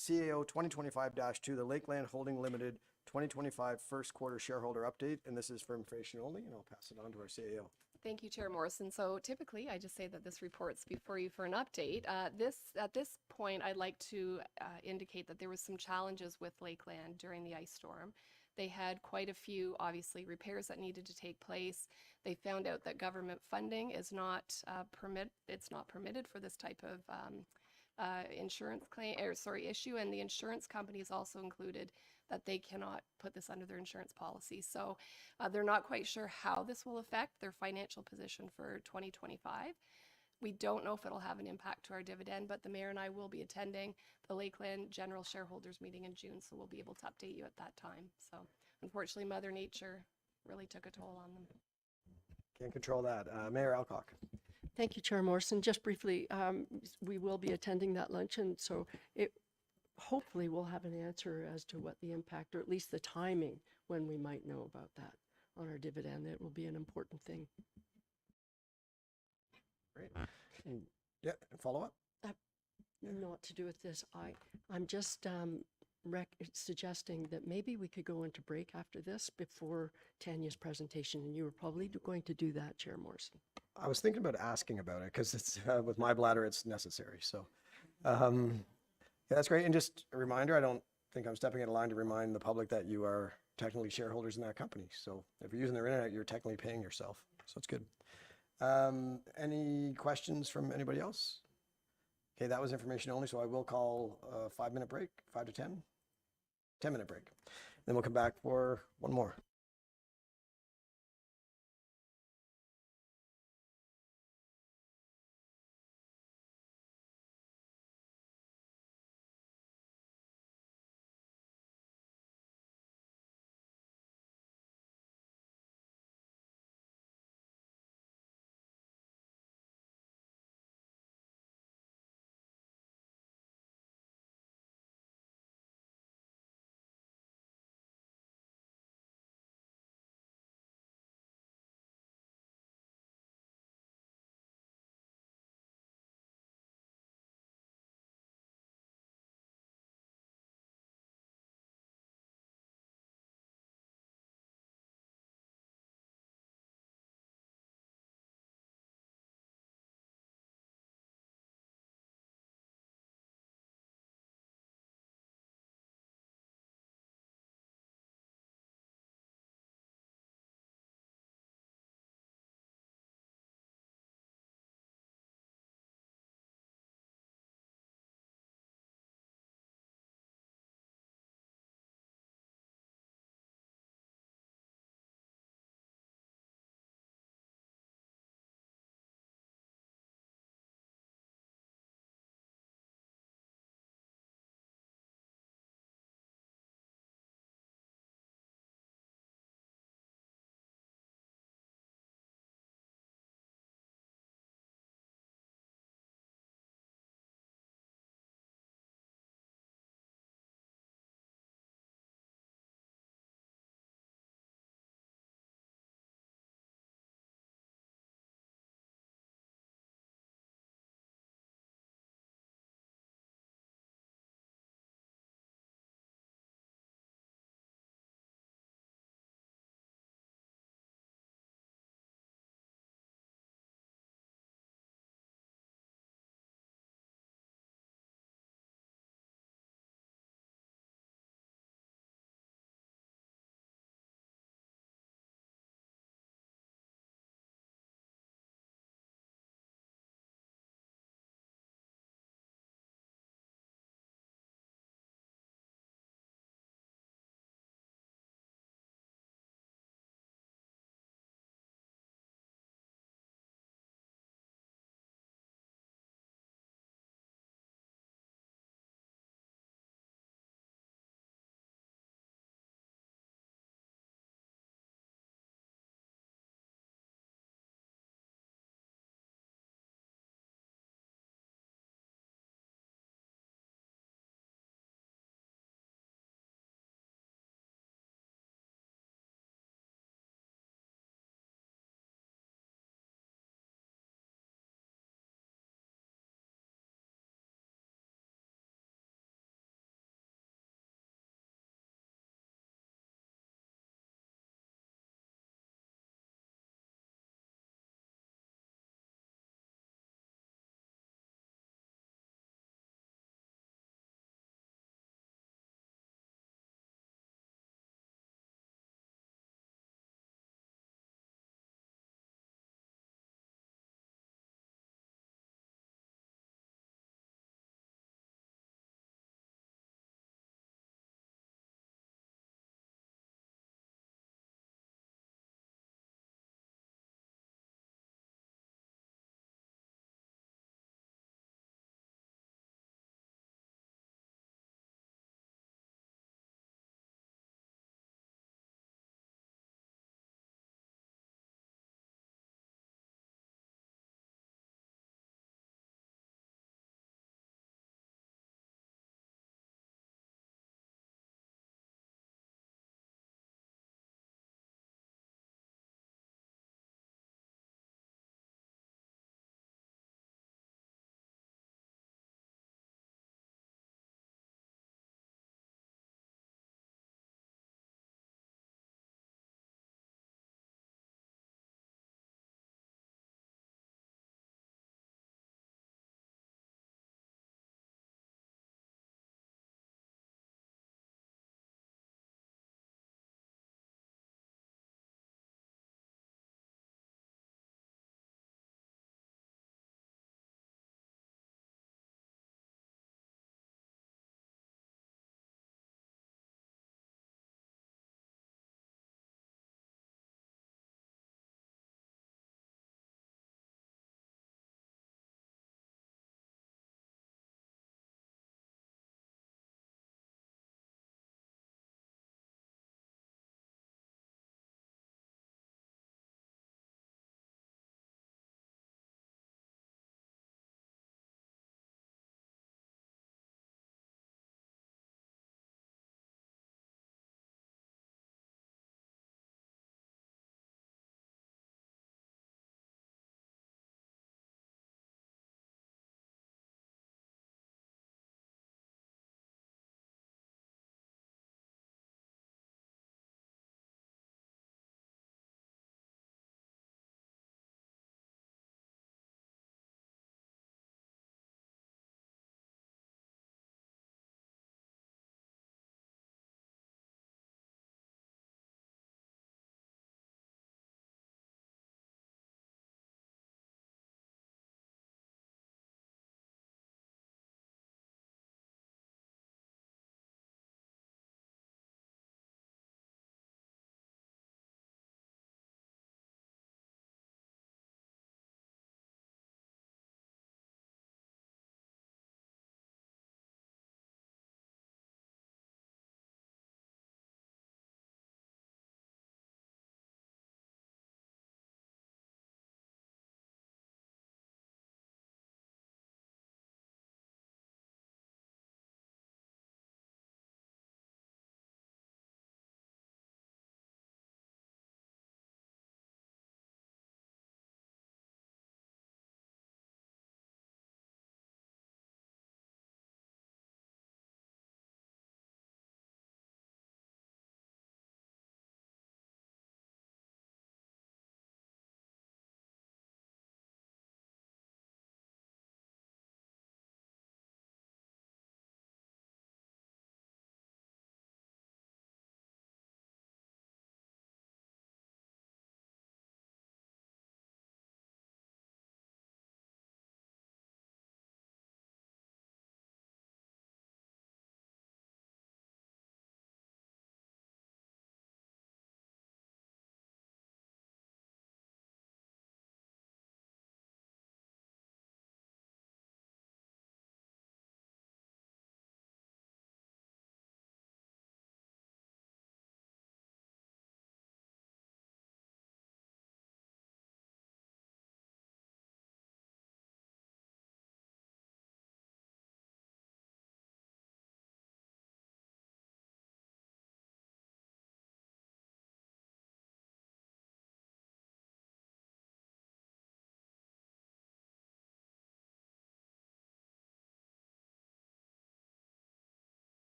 CAO 2025-2, the Lakeland Holding Limited 2025 first quarter shareholder update. And this is for information only, and I'll pass it on to our CAO. Thank you, Chair Morrison. So typically, I just say that this report's before you for an update. At this point, I'd like to indicate that there was some challenges with Lakeland during the ice storm. They had quite a few, obviously, repairs that needed to take place. They found out that government funding is not it's not permitted for this type of insurance claim, or sorry, issue, and the insurance company is also included that they cannot put this under their insurance policy. So they're not quite sure how this will affect their financial position for 2025. We don't know if it'll have an impact to our dividend, but the mayor and I will be attending the Lakeland General Shareholders Meeting in June, so we'll be able to update you at that time. So unfortunately, Mother Nature really took a toll on them. Can't control that. Mayor Alcock. Thank you, Chair Morrison. Just briefly, we will be attending that luncheon, so hopefully we'll have an answer as to what the impact, or at least the timing when we might know about that on our dividend. It will be an important thing. Great. Yeah, follow up? Not to do with this. I'm just suggesting that maybe we could go into break after this before Tanya's presentation, and you were probably going to do that, Chair Morrison. I was thinking about asking about it because it's with my bladder, it's necessary. So, yeah, that's great. And just a reminder, I don't think I'm stepping in line to remind the public that you are technically shareholders in that company. So if you're using their internet, you're technically paying yourself. So it's good. Any questions from anybody else? Okay, that was information only. So I will call a 5-minute break, 5 to 10-minute break. Then we'll come back for one more.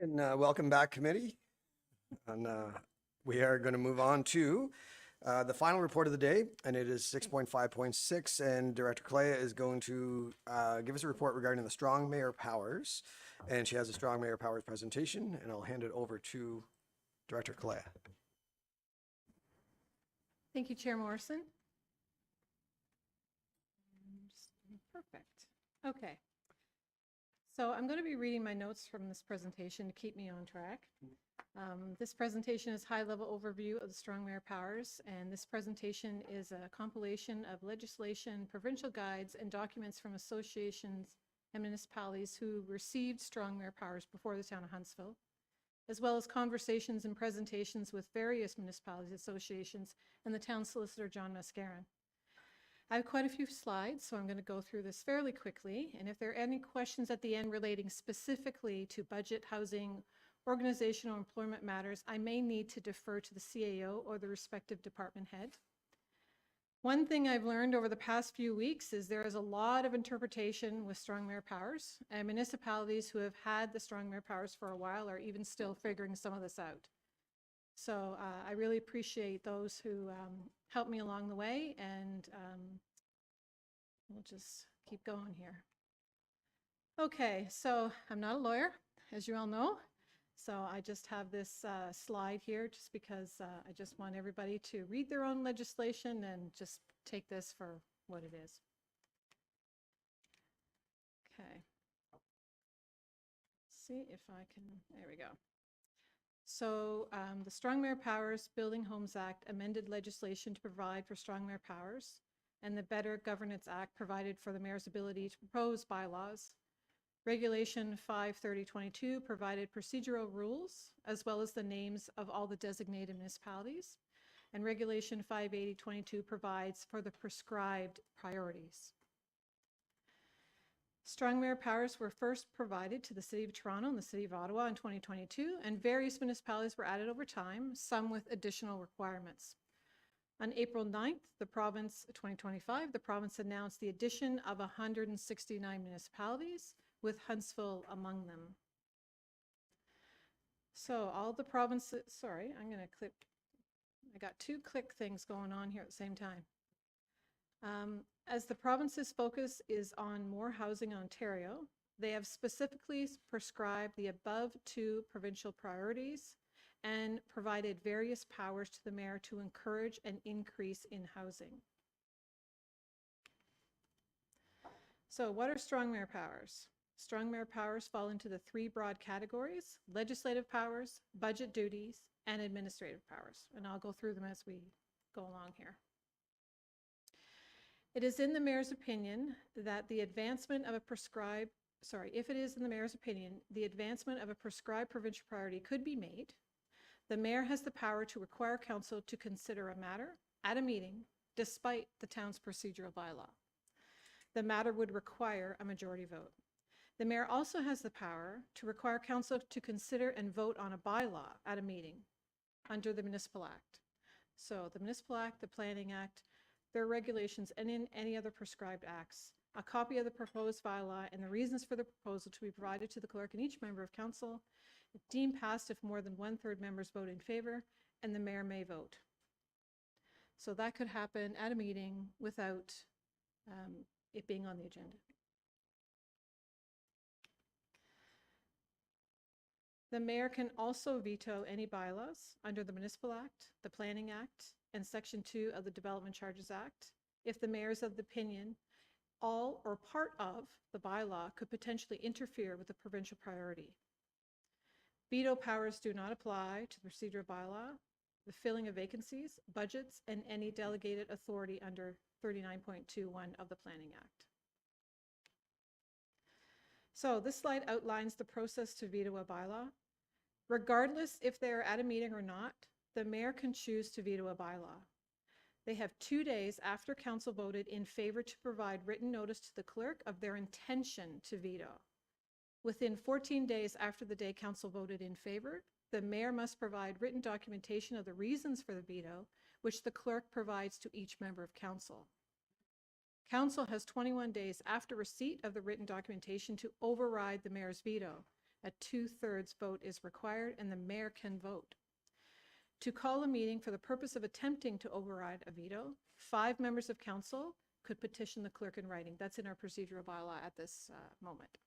And welcome back, committee. And we are going to move on to the final report of the day, and it is 6.5.6. And Director Kalea is going to give us a report regarding the Strong Mayor Powers. And she has a Strong Mayor Powers presentation, and I'll hand it over to Director Kalea. Thank you, Chair Morrison. Perfect. Okay. So I'm going to be reading my notes from this presentation to keep me on track. This presentation is high-level overview of the Strong Mayor Powers, and this presentation is a compilation of legislation, provincial guides, and documents from associations and municipalities who received Strong Mayor Powers before the town of Huntsville, as well as conversations and presentations with various municipalities, associations, and the town solicitor, John Mascaron. I have quite a few slides, so I'm going to go through this fairly quickly. And if there are any questions at the end relating specifically to budget, housing, organizational, employment matters, I may need to defer to the CAO or the respective department head. One thing I've learned over the past few weeks is there is a lot of interpretation with Strong Mayor Powers, and municipalities who have had the Strong Mayor Powers for a while are even still figuring some of this out. So I really appreciate those who helped me along the way, and we'll just keep going here. Okay, so I'm not a lawyer, as you all know. So I just have this slide here just because I just want everybody to read their own legislation and just take this for what it is. Okay. Let's see if I can, there we go. So the Strong Mayor Powers Building Homes Act amended legislation to provide for Strong Mayor Powers, and the Better Governance Act provided for the mayor's ability to propose bylaws. Regulation 53022 provided procedural rules as well as the names of all the designated municipalities, and Regulation 58022 provides for the prescribed priorities. Strong Mayor Powers were first provided to the City of Toronto and the City of Ottawa in 2022, and various municipalities were added over time, some with additional requirements. On April 9th, 2025, the province announced the addition of 169 municipalities, with Huntsville among them. So all the provinces, sorry, I'm going to click, I got two click things going on here at the same time. As the province's focus is on more housing in Ontario, they have specifically prescribed the above two provincial priorities and provided various powers to the mayor to encourage an increase in housing. So what are Strong Mayor Powers? Strong Mayor Powers fall into the three broad categories: legislative powers, budget duties, and administrative powers. And I'll go through them as we go along here. It is in the mayor's opinion that the advancement of a prescribed, if it is in the mayor's opinion, the advancement of a prescribed provincial priority could be made. The mayor has the power to require council to consider a matter at a meeting despite the town's procedural bylaw. The matter would require a majority vote. The mayor also has the power to require council to consider and vote on a bylaw at a meeting under the Municipal Act. So the Municipal Act, the Planning Act, their regulations, and in any other prescribed acts. A copy of the proposed bylaw and the reasons for the proposal to be provided to the clerk and each member of council. If deemed passed, if more than 1/3 members vote in favor, and the mayor may vote. So that could happen at a meeting without it being on the agenda. The mayor can also veto any bylaws under the Municipal Act, the Planning Act, and Section 2 of the Development Charges Act if the mayor is of the opinion all or part of the bylaw could potentially interfere with the provincial priority. Veto powers do not apply to the procedural bylaw, the filling of vacancies, budgets, and any delegated authority under 39.21 of the Planning Act. So this slide outlines the process to veto a bylaw. Regardless if they're at a meeting or not, the mayor can choose to veto a bylaw. They have 2 days after council voted in favor to provide written notice to the clerk of their intention to veto. Within 14 days after the day council voted in favor, the mayor must provide written documentation of the reasons for the veto, which the clerk provides to each member of council. Council has 21 days after receipt of the written documentation to override the mayor's veto. A 2/3 vote is required, and the mayor can vote. To call a meeting for the purpose of attempting to override a veto, 5 members of council could petition the clerk in writing. That's in our procedural bylaw at this moment.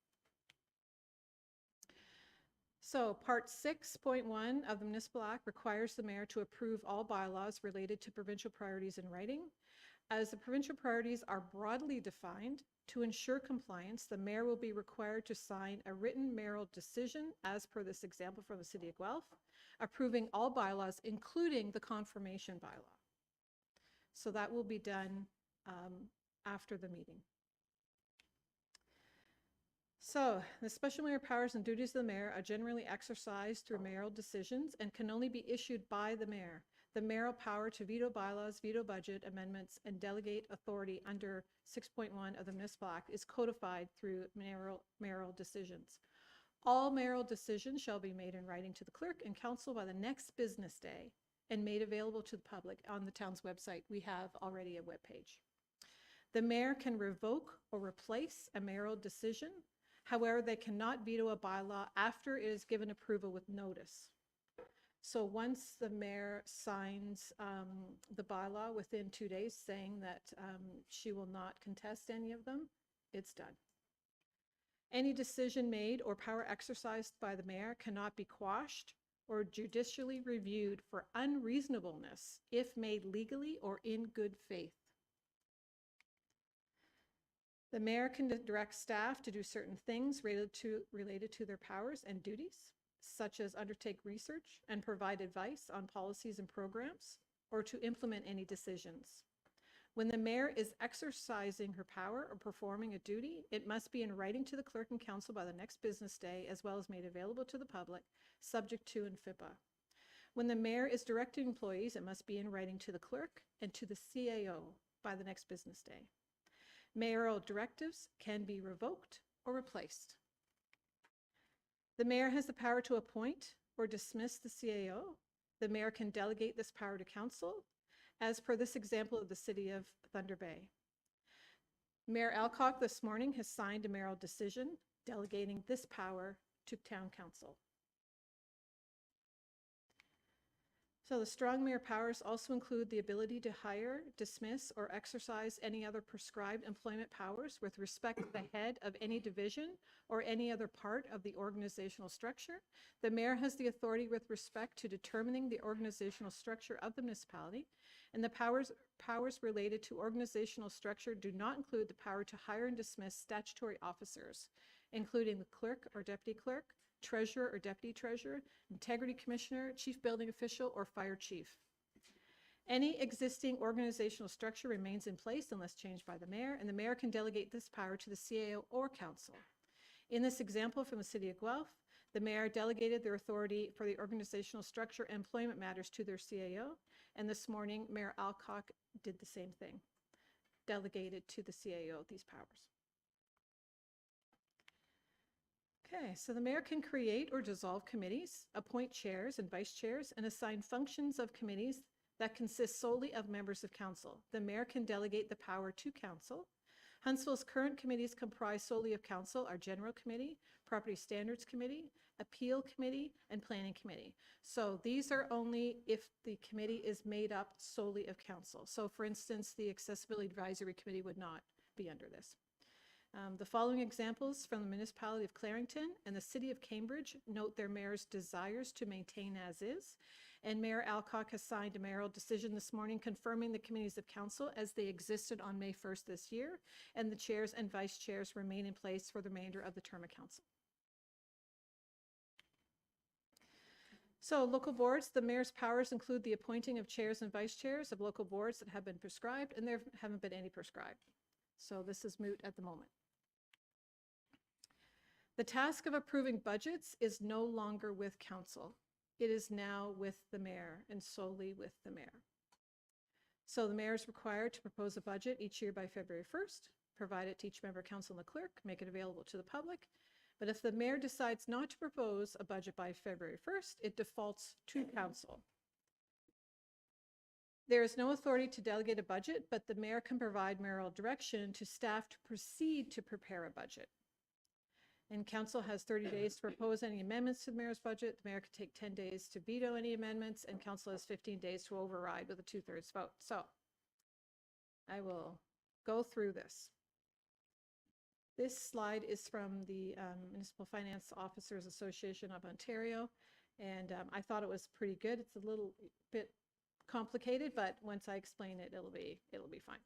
So Part 6.1 of the Municipal Act requires the mayor to approve all bylaws related to provincial priorities in writing. As the provincial priorities are broadly defined, to ensure compliance, the mayor will be required to sign a written mayoral decision, as per this example from the City of Guelph, approving all bylaws, including the confirmation bylaw. So that will be done after the meeting. So the special mayor powers and duties of the mayor are generally exercised through mayoral decisions and can only be issued by the mayor. The mayoral power to veto bylaws, veto budget amendments, and delegate authority under 6.1 of the Municipal Act is codified through mayoral decisions. All mayoral decisions shall be made in writing to the clerk and council by the next business day and made available to the public on the town's website. We have already a webpage. The mayor can revoke or replace a mayoral decision. However, they cannot veto a bylaw after it is given approval with notice. So once the mayor signs the bylaw within 2 days saying that she will not contest any of them, it's done. Any decision made or power exercised by the mayor cannot be quashed or judicially reviewed for unreasonableness if made legally or in good faith. The mayor can direct staff to do certain things related to their powers and duties, such as undertake research and provide advice on policies and programs, or to implement any decisions. When the mayor is exercising her power or performing a duty, it must be in writing to the clerk and council by the next business day, as well as made available to the public, subject to NFIPA. When the mayor is directing employees, it must be in writing to the clerk and to the CAO by the next business day. Mayoral directives can be revoked or replaced. The mayor has the power to appoint or dismiss the CAO. The mayor can delegate this power to council, as per this example of the City of Thunder Bay. Mayor Alcock this morning has signed a mayoral decision delegating this power to town council. So the strong mayor powers also include the ability to hire, dismiss, or exercise any other prescribed employment powers with respect to the head of any division or any other part of the organizational structure. The mayor has the authority with respect to determining the organizational structure of the municipality, and the powers related to organizational structure do not include the power to hire and dismiss statutory officers, including the clerk or deputy clerk, treasurer or deputy treasurer, integrity commissioner, chief building official, or fire chief. Any existing organizational structure remains in place unless changed by the mayor, and the mayor can delegate this power to the CAO or council. In this example from the City of Guelph, the mayor delegated their authority for the organizational structure and employment matters to their CAO, and this morning, Mayor Alcock did the same thing, delegated to the CAO these powers. Okay, so the mayor can create or dissolve committees, appoint chairs and vice chairs, and assign functions of committees that consist solely of members of council. The mayor can delegate the power to council. Huntsville's current committees comprise solely of council are General Committee, Property Standards Committee, Appeal Committee, and Planning Committee. So these are only if the committee is made up solely of council. So for instance, the Accessibility Advisory Committee would not be under this. The following examples from the municipality of Clarington and the city of Cambridge note their mayor's desires to maintain as is, and Mayor Alcock has signed a mayoral decision this morning confirming the committees of council as they existed on May 1st this year, and the chairs and vice chairs remain in place for the remainder of the term of council. So local boards, the mayor's powers include the appointing of chairs and vice chairs of local boards that have been prescribed, and there haven't been any prescribed. So this is moot at the moment. The task of approving budgets is no longer with council. It is now with the mayor and solely with the mayor. So the mayor is required to propose a budget each year by February 1st, provide it to each member council and the clerk, make it available to the public. But if the mayor decides not to propose a budget by February 1st, it defaults to council. There is no authority to delegate a budget, but the mayor can provide mayoral direction to staff to proceed to prepare a budget. And council has 30 days to propose any amendments to the mayor's budget. The mayor could take 10 days to veto any amendments, and council has 15 days to override with a 2/3 vote. So I will go through this. This slide is from the Municipal Finance Officers Association of Ontario, and I thought it was pretty good. It's a little bit complicated, but once I explain it, it'll be fine.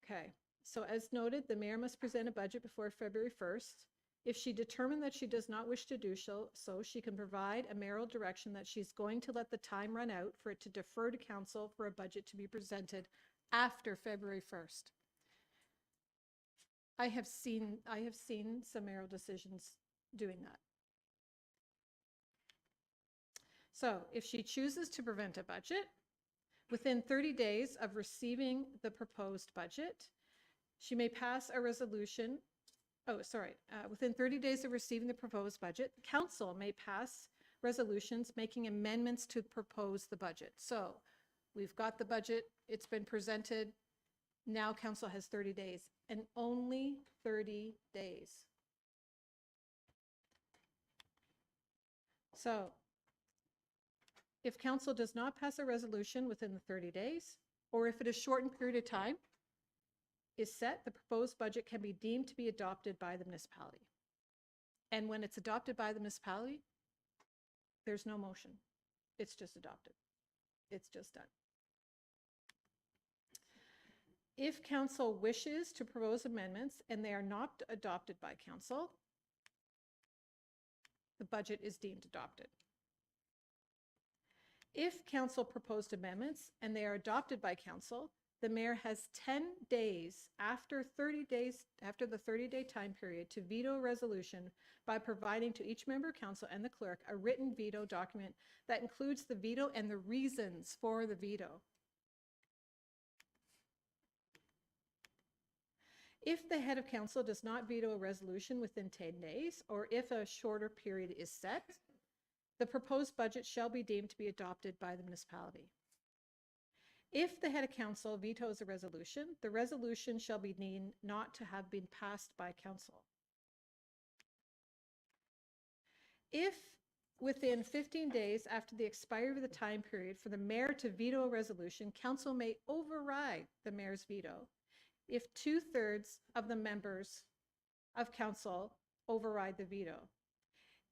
Okay, so as noted, the mayor must present a budget before February 1st. If she determined that she does not wish to do so, she can provide a mayoral direction that she's going to let the time run out for it to defer to council for a budget to be presented after February 1st. I have seen some mayoral decisions doing that. So if she chooses to prevent a budget, within 30 days of receiving the proposed budget, she may pass a resolution. Within 30 days of receiving the proposed budget, council may pass resolutions making amendments to propose the budget. So we've got the budget, it's been presented. Now council has 30 days, and only 30 days. So if council does not pass a resolution within the 30 days, or if it is shortened period of time is set, the proposed budget can be deemed to be adopted by the municipality. And when it's adopted by the municipality, there's no motion. It's just adopted. It's just done. If council wishes to propose amendments and they are not adopted by council, the budget is deemed adopted. If council proposed amendments and they are adopted by council, the mayor has 10 days after the 30-day time period to veto a resolution by providing to each member of council and the clerk a written veto document that includes the veto and the reasons for the veto. If the head of council does not veto a resolution within 10 days, or if a shorter period is set, the proposed budget shall be deemed to be adopted by the municipality. If the head of council vetoes a resolution, the resolution shall be deemed not to have been passed by council. If within 15 days after the expiry of the time period for the mayor to veto a resolution, council may override the mayor's veto if 2/3 of the members of council override the veto.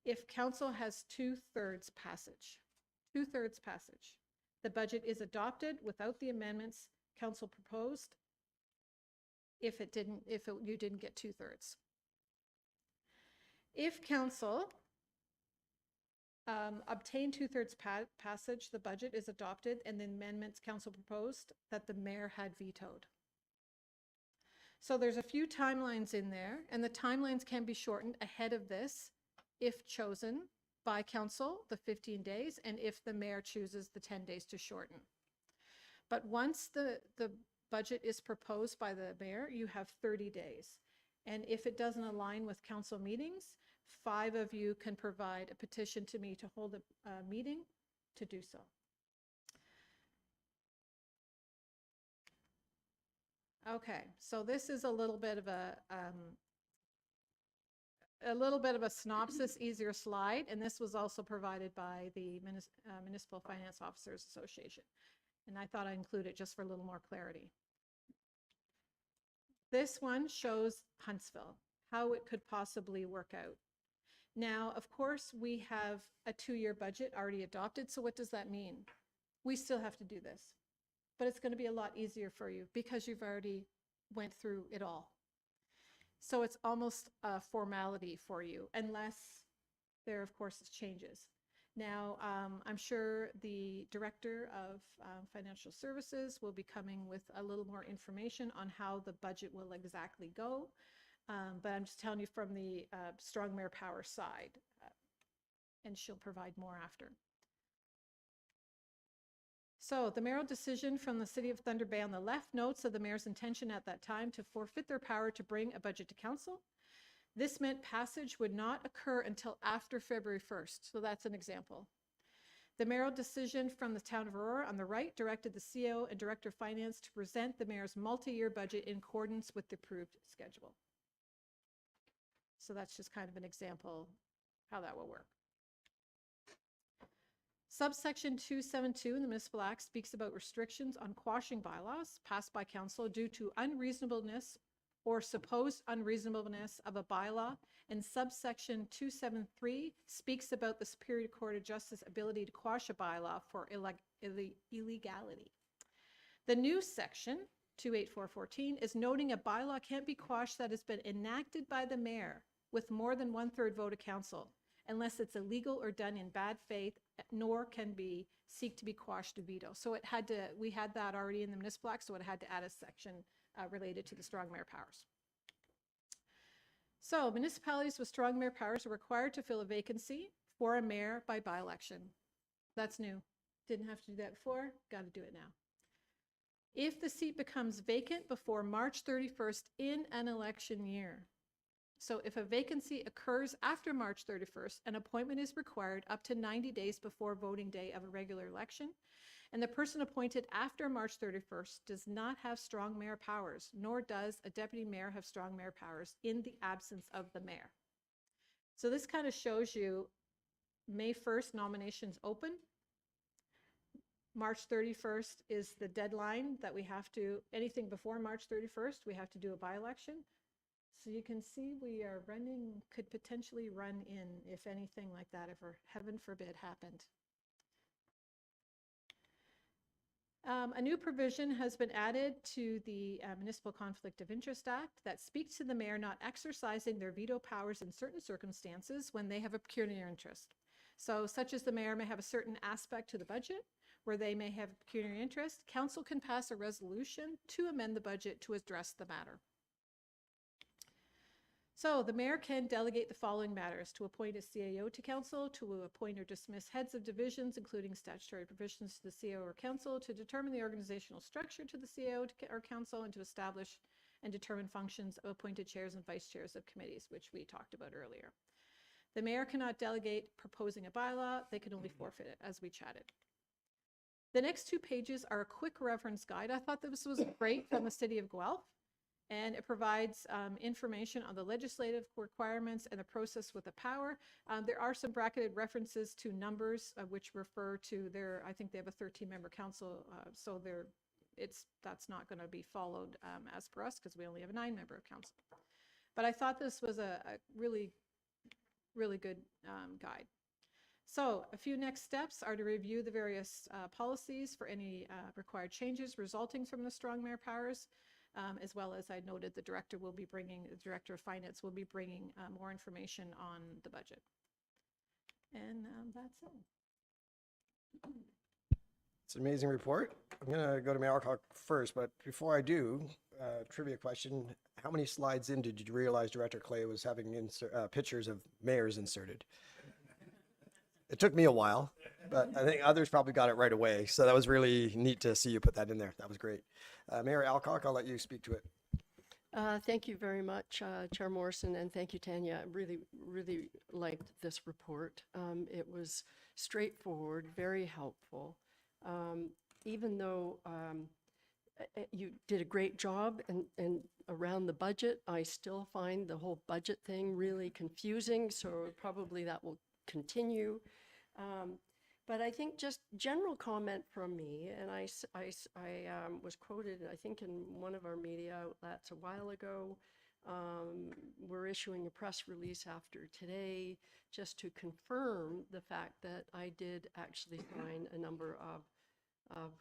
If council has 2/3 passage, the budget is adopted without the amendments council proposed if you didn't get 2/3. If council obtained 2/3 passage, the budget is adopted and the amendments council proposed that the mayor had vetoed. So there's a few timelines in there, and the timelines can be shortened ahead of this if chosen by council, the 15 days, and if the mayor chooses the 10 days to shorten. But once the budget is proposed by the mayor, you have 30 days. And if it doesn't align with council meetings, 5 of you can provide a petition to me to hold a meeting to do so. Okay, so this is a little bit of a synopsis, easier slide, and this was also provided by the Municipal Finance Officers Association. And I thought I'd include it just for a little more clarity. This one shows Huntsville, how it could possibly work out. Now, of course, we have a 2-year budget already adopted, so what does that mean? We still have to do this, but it's going to be a lot easier for you because you've already went through it all. So it's almost a formality for you, unless there, of course, is changes. Now, I'm sure the Director of Financial Services will be coming with a little more information on how the budget will exactly go. But I'm just telling you from the Strong Mayor Power side, and she'll provide more after. So the mayoral decision from the City of Thunder Bay on the left notes of the mayor's intention at that time to forfeit their power to bring a budget to council. This meant passage would not occur until after February 1st. So that's an example. The mayoral decision from the town of Aurora on the right directed the CEO and Director of Finance to present the mayor's multi-year budget in accordance with the approved schedule. So that's just kind of an example how that will work. Subsection 272 in the Municipal Act speaks about restrictions on quashing bylaws passed by council due to unreasonableness or supposed unreasonableness of a bylaw, and subsection 273 speaks about the Superior Court of Justice ability to quash a bylaw for illegality. The new section 28414 is noting a bylaw can't be quashed that has been enacted by the mayor with more than 1/3 vote of council, unless it's illegal or done in bad faith, nor can be seek to be quashed to veto. So it had to, we had that already in the Municipal Act, so it had to add a section related to the strong mayor powers. So municipalities with strong mayor powers are required to fill a vacancy for a mayor by by-election. That's new. Didn't have to do that before, got to do it now. If the seat becomes vacant before March 31st in an election year. So if a vacancy occurs after March 31st, an appointment is required up to 90 days before voting day of a regular election, and the person appointed after March 31st does not have strong mayor powers, nor does a deputy mayor have strong mayor powers in the absence of the mayor. So this kind of shows you May 1st nominations open. March 31st is the deadline that we have to, anything before March 31st, we have to do a by-election. So you can see we are running, could potentially run in if anything like that ever, heaven forbid, happened. A new provision has been added to the Municipal Conflict of Interest Act that speaks to the mayor not exercising their veto powers in certain circumstances when they have a pecuniary interest. So such as the mayor may have a certain aspect to the budget where they may have pecuniary interest, council can pass a resolution to amend the budget to address the matter. So the mayor can delegate the following matters: to appoint a CAO to council, to appoint or dismiss heads of divisions, including statutory provisions to the CAO or council, to determine the organizational structure to the CAO or council, and to establish and determine functions of appointed chairs and vice chairs of committees, which we talked about earlier. The mayor cannot delegate proposing a bylaw. They can only forfeit it, as we chatted. The next 2 pages are a quick reference guide. I thought this was great from the city of Guelph. And it provides information on the legislative requirements and the process with the power. There are some bracketed references to numbers which refer to their, I think they have a 13-member council, so that's not going to be followed as per us because we only have a 9-member council. But I thought this was a really, really good guide. So a few next steps are to review the various policies for any required changes resulting from the strong mayor powers. As well as I noted, the director of finance will be bringing more information on the budget. And that's it. It's an amazing report. I'm going to go to Mayor Alcock first, but before I do, trivia question. How many slides in did you realize Director Clay was having pictures of mayors inserted? It took me a while, but I think others probably got it right away. So that was really neat to see you put that in there. That was great. Mayor Alcock, I'll let you speak to it. Thank you very much, Chair Morrison, and thank you, Tanya. I really, really liked this report. It was straightforward, very helpful. Even though you did a great job and around the budget, I still find the whole budget thing really confusing, so probably that will continue. But I think just general comment from me, and I was quoted, I think, in one of our media outlets a while ago. We're issuing a press release after today just to confirm the fact that I did actually find a number of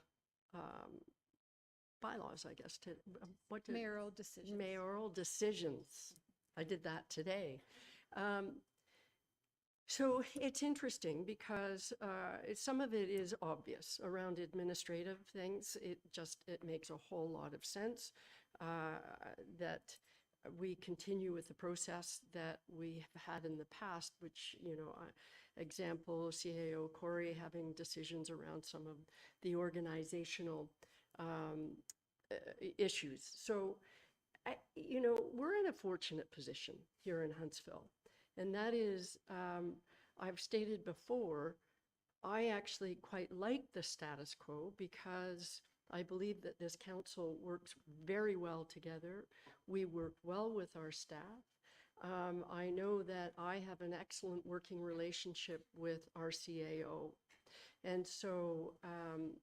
bylaws, I guess, Mayoral decisions. Mayoral decisions. I did that today. So it's interesting because some of it is obvious around administrative things. It makes a whole lot of sense that we continue with the process that we have had in the past, which, example, CAO Corey having decisions around some of the organizational issues. So, we're in a fortunate position here in Huntsville. And that is, I've stated before, I actually quite like the status quo because I believe that this council works very well together. We work well with our staff. I know that I have an excellent working relationship with our CAO. And so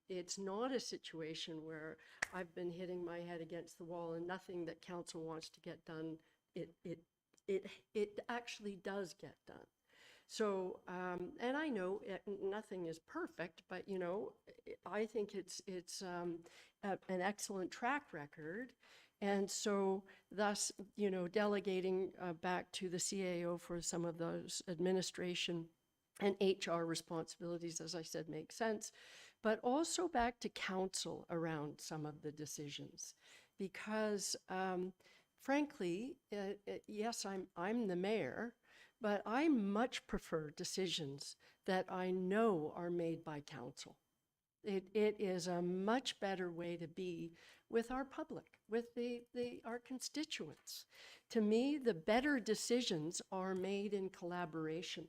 it's not a situation where I've been hitting my head against the wall and nothing that council wants to get done, it actually does get done. So, and I know nothing is perfect, but you know, I think it's an excellent track record. And so thus, you know, delegating back to the CAO for some of those administration and HR responsibilities, as I said, makes sense, but also back to council around some of the decisions. Because frankly, yes, I'm the mayor, but I much prefer decisions that I know are made by council. It is a much better way to be with our public, with our constituents. To me, the better decisions are made in collaboration.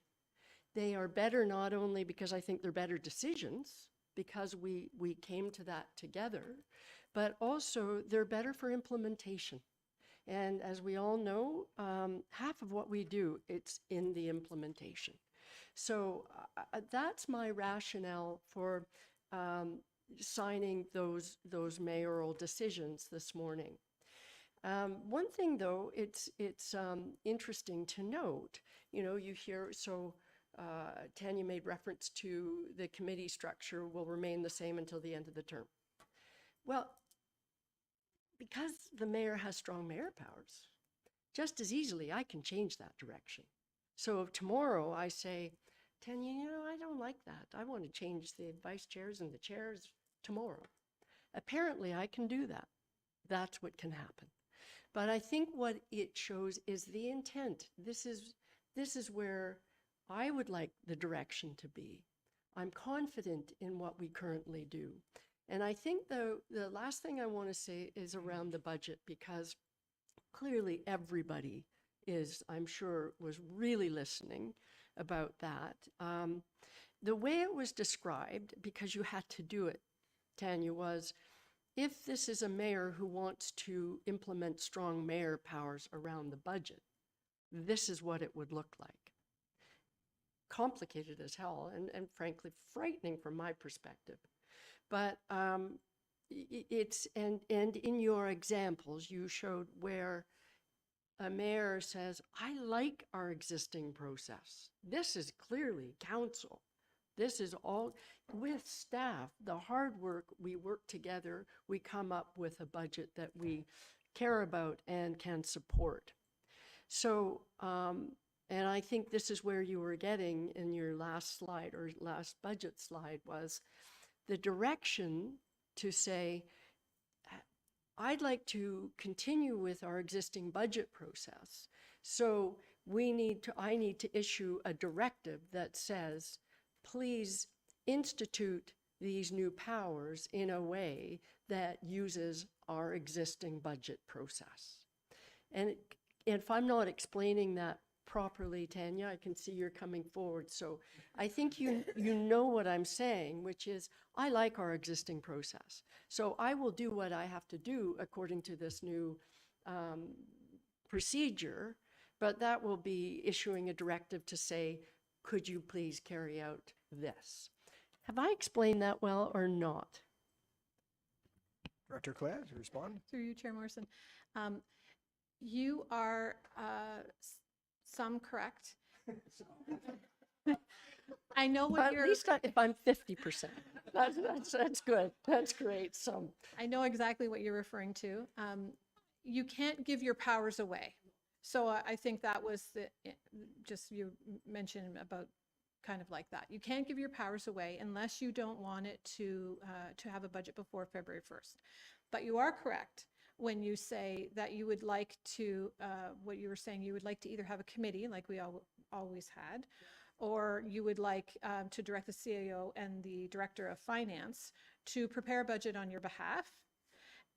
They are better not only because I think they're better decisions, because we came to that together, but also they're better for implementation. And as we all know, half of what we do, it's in the implementation. So that's my rationale for signing those mayoral decisions this morning. One thing though, it's interesting to note, you know, you hear, so Tanya made reference to the committee structure will remain the same until the end of the term. Well, because the mayor has strong mayor powers, just as easily I can change that direction. So if tomorrow I say, Tanya, you know, I don't like that. I want to change the vice chairs and the chairs tomorrow. Apparently I can do that. That's what can happen. But I think what it shows is the intent. This is where I would like the direction to be. I'm confident in what we currently do. And I think the last thing I want to say is around the budget, because clearly everybody is, I'm sure, was really listening about that. The way it was described, because you had to do it, Tanya, was if this is a mayor who wants to implement strong mayor powers around the budget, this is what it would look like. Complicated as hell and frankly frightening from my perspective. But it's, and in your examples, you showed where a mayor says, I like our existing process. This is clearly council. This is all with staff, the hard work, we work together, we come up with a budget that we care about and can support. So, and I think this is where you were getting in your last slide or last budget slide was the direction to say, I'd like to continue with our existing budget process. So I need to issue a directive that says, please institute these new powers in a way that uses our existing budget process. And if I'm not explaining that properly, Tanya, I can see you're coming forward. So I think you know what I'm saying, which is I like our existing process. So I will do what I have to do according to this new procedure, but that will be issuing a directive to say, could you please carry out this? Have I explained that well or not? Director Claire, to respond. Through you, Chair Morrison. You are some correct. I know what At you're. least if I'm 50%. That's good. That's great. I know exactly what you're referring to. You can't give your powers away. So I think that was just you mentioned about kind of like that. You can't give your powers away unless you don't want it to have a budget before February 1st. But you are correct when you say that you would like to, what you were saying, you would like to either have a committee like we always had, or you would like to direct the CAO and the Director of Finance to prepare a budget on your behalf.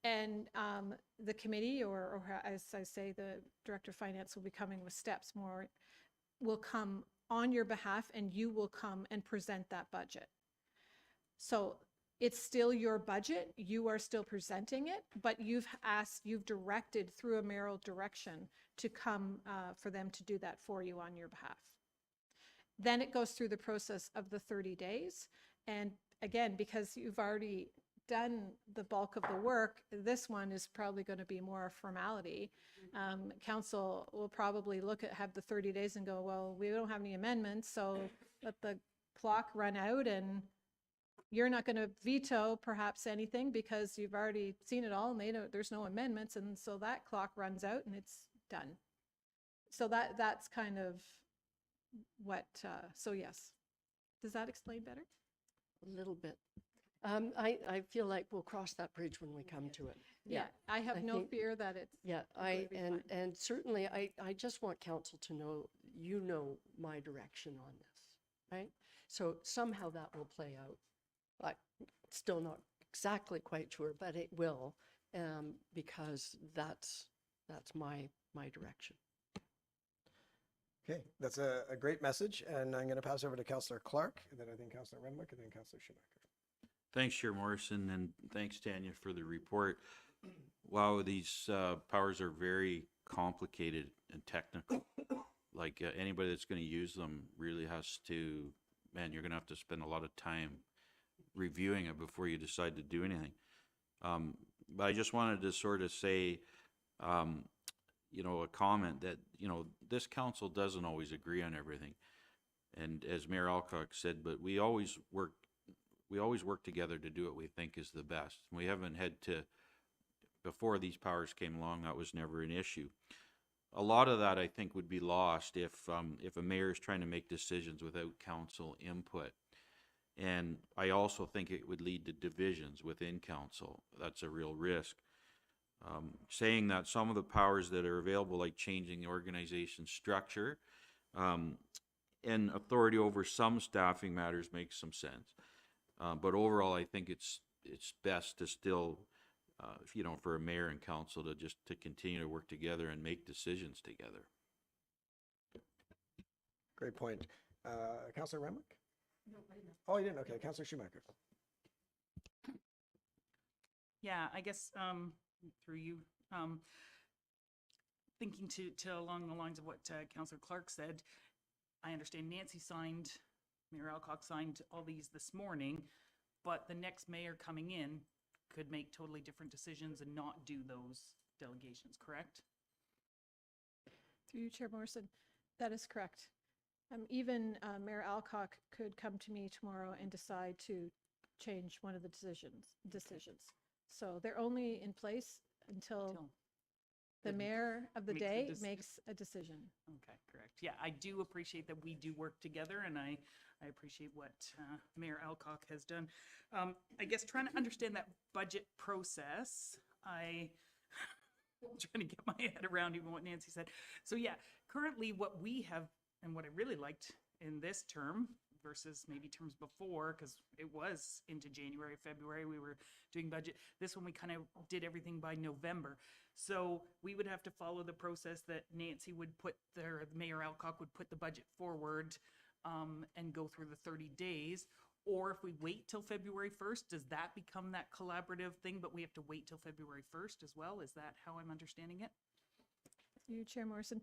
And the committee, or as I say, the Director of Finance will be coming with steps more, will come on your behalf and you will come and present that budget. So it's still your budget, you are still presenting it, but you've directed through a mayoral direction to come for them to do that for you on your behalf. Then it goes through the process of the 30 days. And again, because you've already done the bulk of the work, this one is probably going to be more a formality. Council will probably have the 30 days and go, well, we don't have any amendments, so let the clock run out, and you're not going to veto perhaps anything because you've already seen it all and there's no amendments, and so that clock runs out and it's done. So that's kind of what, so yes. Does that explain better? A little bit. I feel like we'll cross that bridge when we come to it. Yeah, I have no think- fear that it's. Yeah, gonna be fine. and certainly I just want council to know, you know, my direction on this, right? So somehow that will play out. Like, still not exactly quite sure, but it will, because that's my direction. Okay, that's a great message, and I'm going to pass over to Councillor Clark, and then I think Councillor Renwick, and then Councillor Schumacher. Thanks, Chair Morrison, and thanks, Tanya, for the report. Wow, these powers are very complicated and technical. Like anybody that's going to use them really has to, man, you're going to have to spend a lot of time reviewing it before you decide to do anything. But I just wanted to sort of say, you know, a comment that, you know, this council doesn't always agree on everything. And as Mayor Alcock said, but we always work together to do what we think is the best. We haven't had to, before these powers came along, that was never an issue. A lot of that, I think, would be lost if a mayor is trying to make decisions without council input. And I also think it would lead to divisions within council. That's a real risk. Saying that some of the powers that are available, like changing the organization structure and authority over some staffing matters, makes some sense. But overall, I think it's best to still, you know, for a mayor and council to continue to work together and make decisions together. Great point. Councillor Renwick? No, I didn't. Oh, you didn't? Okay, Councillor Schumacher. Yeah, I guess through you, thinking to along the lines of what Councillor Clark said, I understand Nancy signed, Mayor Alcock signed all these this morning, but the next mayor coming in could make totally different decisions and not do those delegations, correct? Through you, Chair Morrison, that is correct. Even Mayor Alcock could come to me tomorrow and decide to change one of the decisions. So they're only in place until the mayor of the makes the day dec- makes a decision. Okay, correct. Yeah, I do appreciate that we do work together, and I appreciate what Mayor Alcock has done. I guess trying to understand that budget process, I'm trying to get my head around even what Nancy said. So yeah, currently what we have, and what I really liked in this term versus maybe terms before, because it was into January, February, we were doing budget. This one, we kind of did everything by November. So we would have to follow the process that Nancy would put there, Mayor Alcock would put the budget forward and go through the 30 days. Or if we wait till February 1st, does that become that collaborative thing, but we have to wait till February 1st as well? Is that how I'm understanding it? You, Chair Morrison.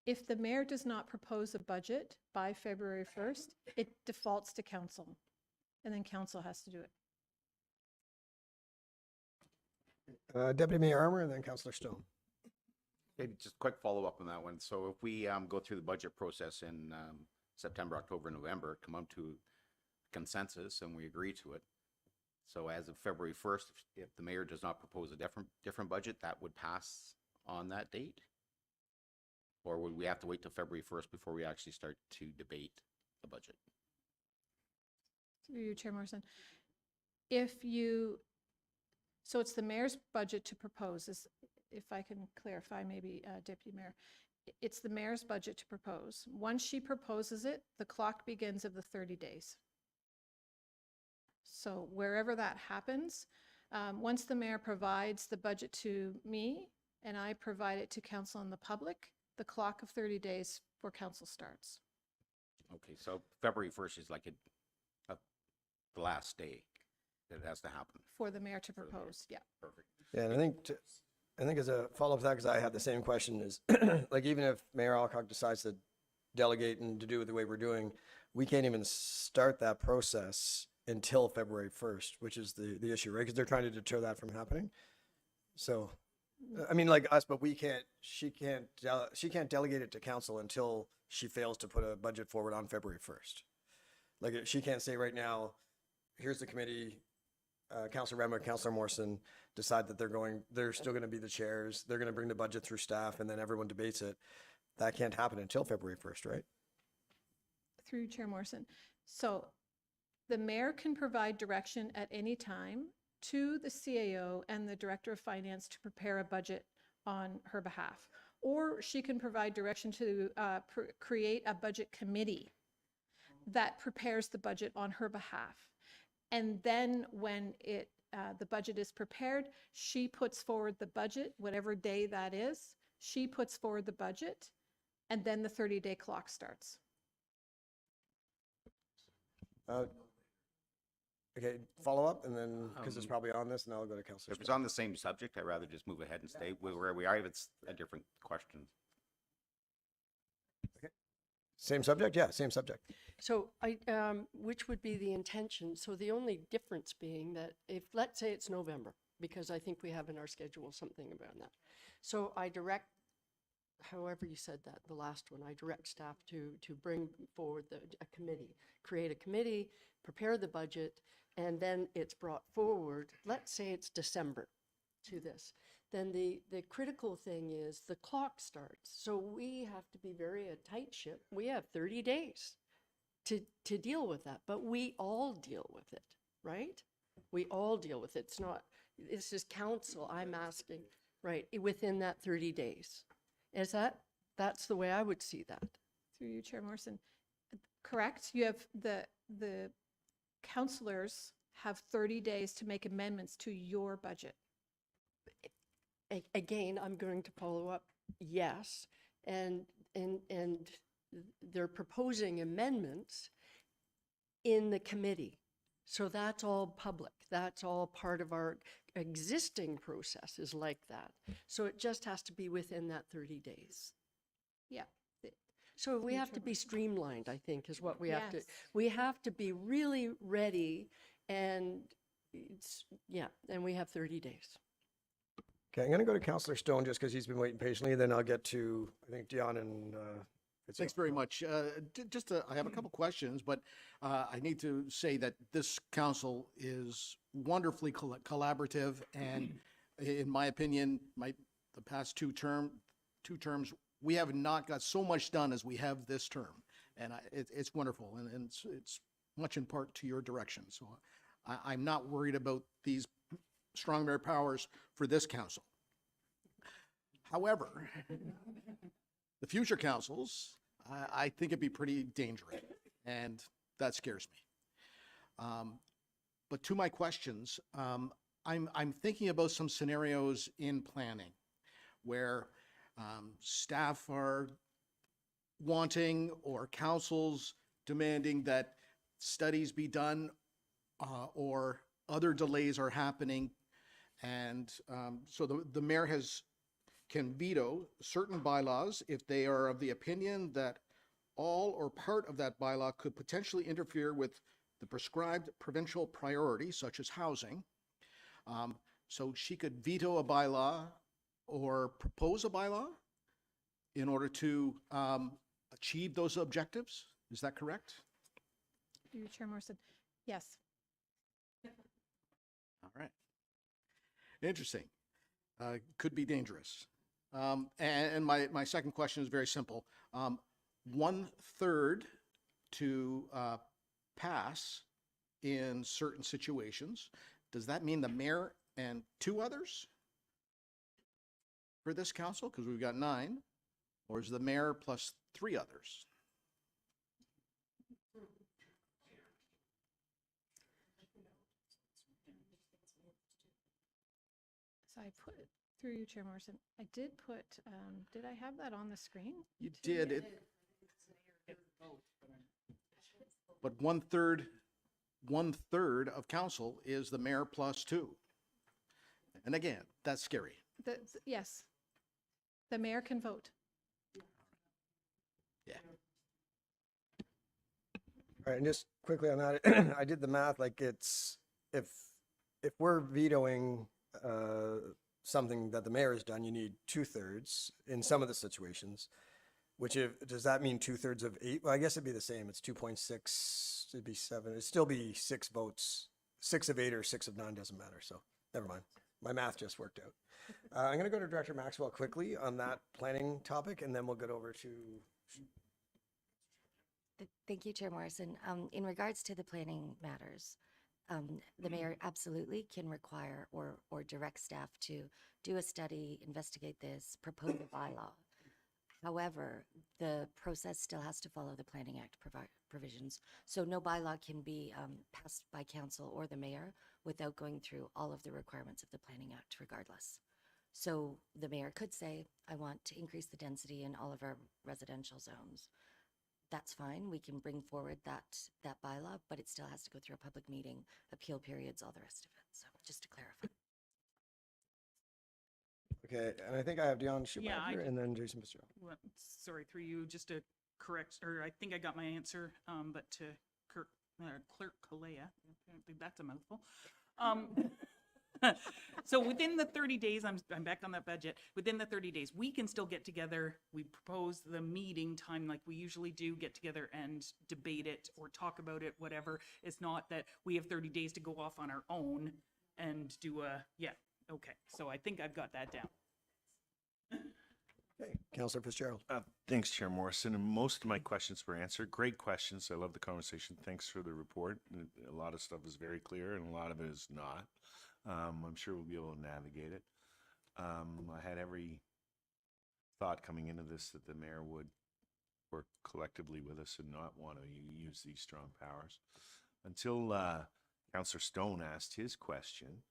If the mayor does not propose a budget by February 1st, it defaults to council, and then council has to do it. Deputy Mayor Armour, and then Councillor Stone. Maybe just a quick follow-up on that one. So if we go through the budget process in September, October, November, come up to consensus and we agree to it. So as of February 1st, if the mayor does not propose a different budget, that would pass on that date? Or would we have to wait till February 1st before we actually start to debate the budget? Through you, Chair Morrison. So it's the mayor's budget to propose, if I can clarify, maybe Deputy Mayor. It's the mayor's budget to propose. Once she proposes it, the clock begins of the 30 days. So wherever that happens, once the mayor provides the budget to me and I provide it to council and the public, the clock of 30 days for council starts. Okay, so February 1st is like the last day that it has to happen. For the mayor to propose, yeah. Perfect. Yeah, and I think I think as a follow-up to that, because I had the same question, is like even if Mayor Alcock decides to delegate and to do it the way we're doing, we can't even start that process until February 1st, which is the issue, right? Because they're trying to deter that from happening. So, I mean, like us, but she can't delegate it to council until she fails to put a budget forward on February 1st. Like she can't say right now, here's the committee, Councillor Redmond, Councillor Morrison decide that they're still going to be the chairs. They're going to bring the budget through staff and then everyone debates it. That can't happen until February 1st, right? Through Chair Morrison. So the mayor can provide direction at any time to the CAO and the Director of Finance to prepare a budget on her behalf. Or she can provide direction to create a budget committee that prepares the budget on her behalf. And then when the budget is prepared, she puts forward the budget, whatever day that is, she puts forward the budget, and then the 30-day clock starts. Okay, follow up and then, because it's probably on this, and I'll go to Councillor. If it's on the same subject, I'd rather just move ahead and stay where we are if it's a different question. Same subject? Yeah, same subject. So which would be the intention? So the only difference being that if, let's say it's November, because I think we have in our schedule something about that. So I direct, however you said that, the last one, I direct staff to bring forward a committee, create a committee, prepare the budget, and then it's brought forward, let's say it's December to this. Then the critical thing is the clock starts. So we have to be very a tight ship. We have 30 days to deal with that, but we all deal with it, right? We all deal with it. It's not, this is council, I'm asking, right, within that 30 days. Is that's the way I would see that. Through you, Chair Morrison. Correct. You have the councillors have 30 days to make amendments to your budget. Again, I'm going to follow up, yes, and they're proposing amendments in the committee. So that's all public. That's all part of our existing processes like that. So it just has to be within that 30 days. Yeah. So we have to be streamlined, I think, is what we have to. Yes. We have to be really ready, and and we have 30 days. Okay, I'm going to go to Councillor Stone just because he's been waiting patiently. Then I'll get to, I think, Dion and Thanks very much. I have a couple questions, but I need to say that this council is wonderfully collaborative, and in my opinion, the past two terms, we have not got so much done as we have this term, and it's wonderful, and it's much in part to your direction. So I'm not worried about these strong mayor powers for this council. However, the future councils, I think it'd be pretty dangerous, and that scares me. But to my questions, I'm thinking about some scenarios in planning where staff are wanting or councils demanding that studies be done or other delays are happening. And so the mayor can veto certain bylaws if they are of the opinion that all or part of that bylaw could potentially interfere with the prescribed provincial priorities, such as housing. So she could veto a bylaw or propose a bylaw in order to achieve those objectives. Is that correct? Through you, Chair Morrison. Yes. All right. Interesting. Could be dangerous. And my second question is very simple. 1/3 to pass in certain situations. Does that mean the mayor and 2 others for this council? Because we've got 9. Or is the mayor plus 3 others? So I put, through you, Chair Morrison, I did put, did I have that on the screen? You did it. But 1/3 of council is the mayor plus 2. And again, that's scary. Yes. The mayor can vote. All right, and just quickly on that, I did the math, like it's, if we're vetoing something that the mayor has done, you need 2/3 in some of the situations, which does that mean 2/3 of 8? Well, I guess it'd be the same. It's 2.6, it'd be 7. It'd still be 6 votes. 6 of 8 or 6 of 9 doesn't matter, so never mind. My math just worked out. I'm gonna go to Director Maxwell quickly on that planning topic, and then we'll get over to Thank you, Chair Morrison. In regards to the planning matters, the mayor absolutely can require or direct staff to do a study, investigate this, propose a bylaw. However, the process still has to follow the Planning Act provisions. So no bylaw can be passed by council or the mayor without going through all of the requirements of the Planning Act regardless. So the mayor could say, I want to increase the density in all of our residential zones. That's fine. We can bring forward that bylaw, but it still has to go through a public meeting, appeal periods, all the rest of it. So just to clarify. Okay, and I think I have Dion Schumacher Yeah, and then Jason Fitzgerald. Well, sorry, through you, just to correct, or I think I got my answer, but to Clerk Kalea, apparently that's a mouthful. So within the 30 days, I'm back on that budget. Within the 30 days, we can still get together. We propose the meeting time like we usually do, get together and debate it or talk about it, whatever. It's not that we have 30 days to go off on our own and do yeah, okay. So I think I've got that down. Okay, Councillor Fitzgerald. Thanks, Chair Morrison. And most of my questions were answered. Great questions. I love the conversation. Thanks for the report. A lot of stuff is very clear and a lot of it is not. I'm sure we'll be able to navigate it. I had every thought coming into this that the mayor would work collectively with us and not want to use these strong powers. Until Councillor Stone asked his question,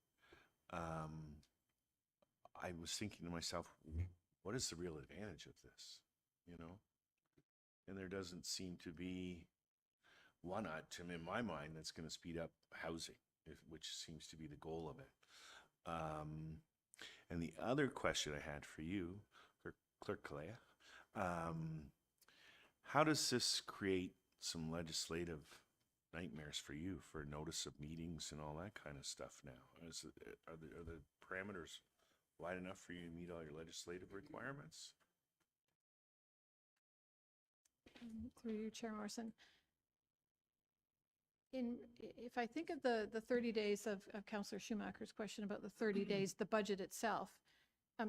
I was thinking to myself, what is the real advantage of this? You know? And there doesn't seem to be one item in my mind that's going to speed up housing, which seems to be the goal of it. And the other question I had for you, Clerk Kalea, how does this create some legislative nightmares for you for notice of meetings and all that kind of stuff now? Are the parameters wide enough for you to meet all your legislative requirements? Through you, Chair Morrison. If I think of the 30 days of Councillor Schumacher's question about the 30 days, the budget itself,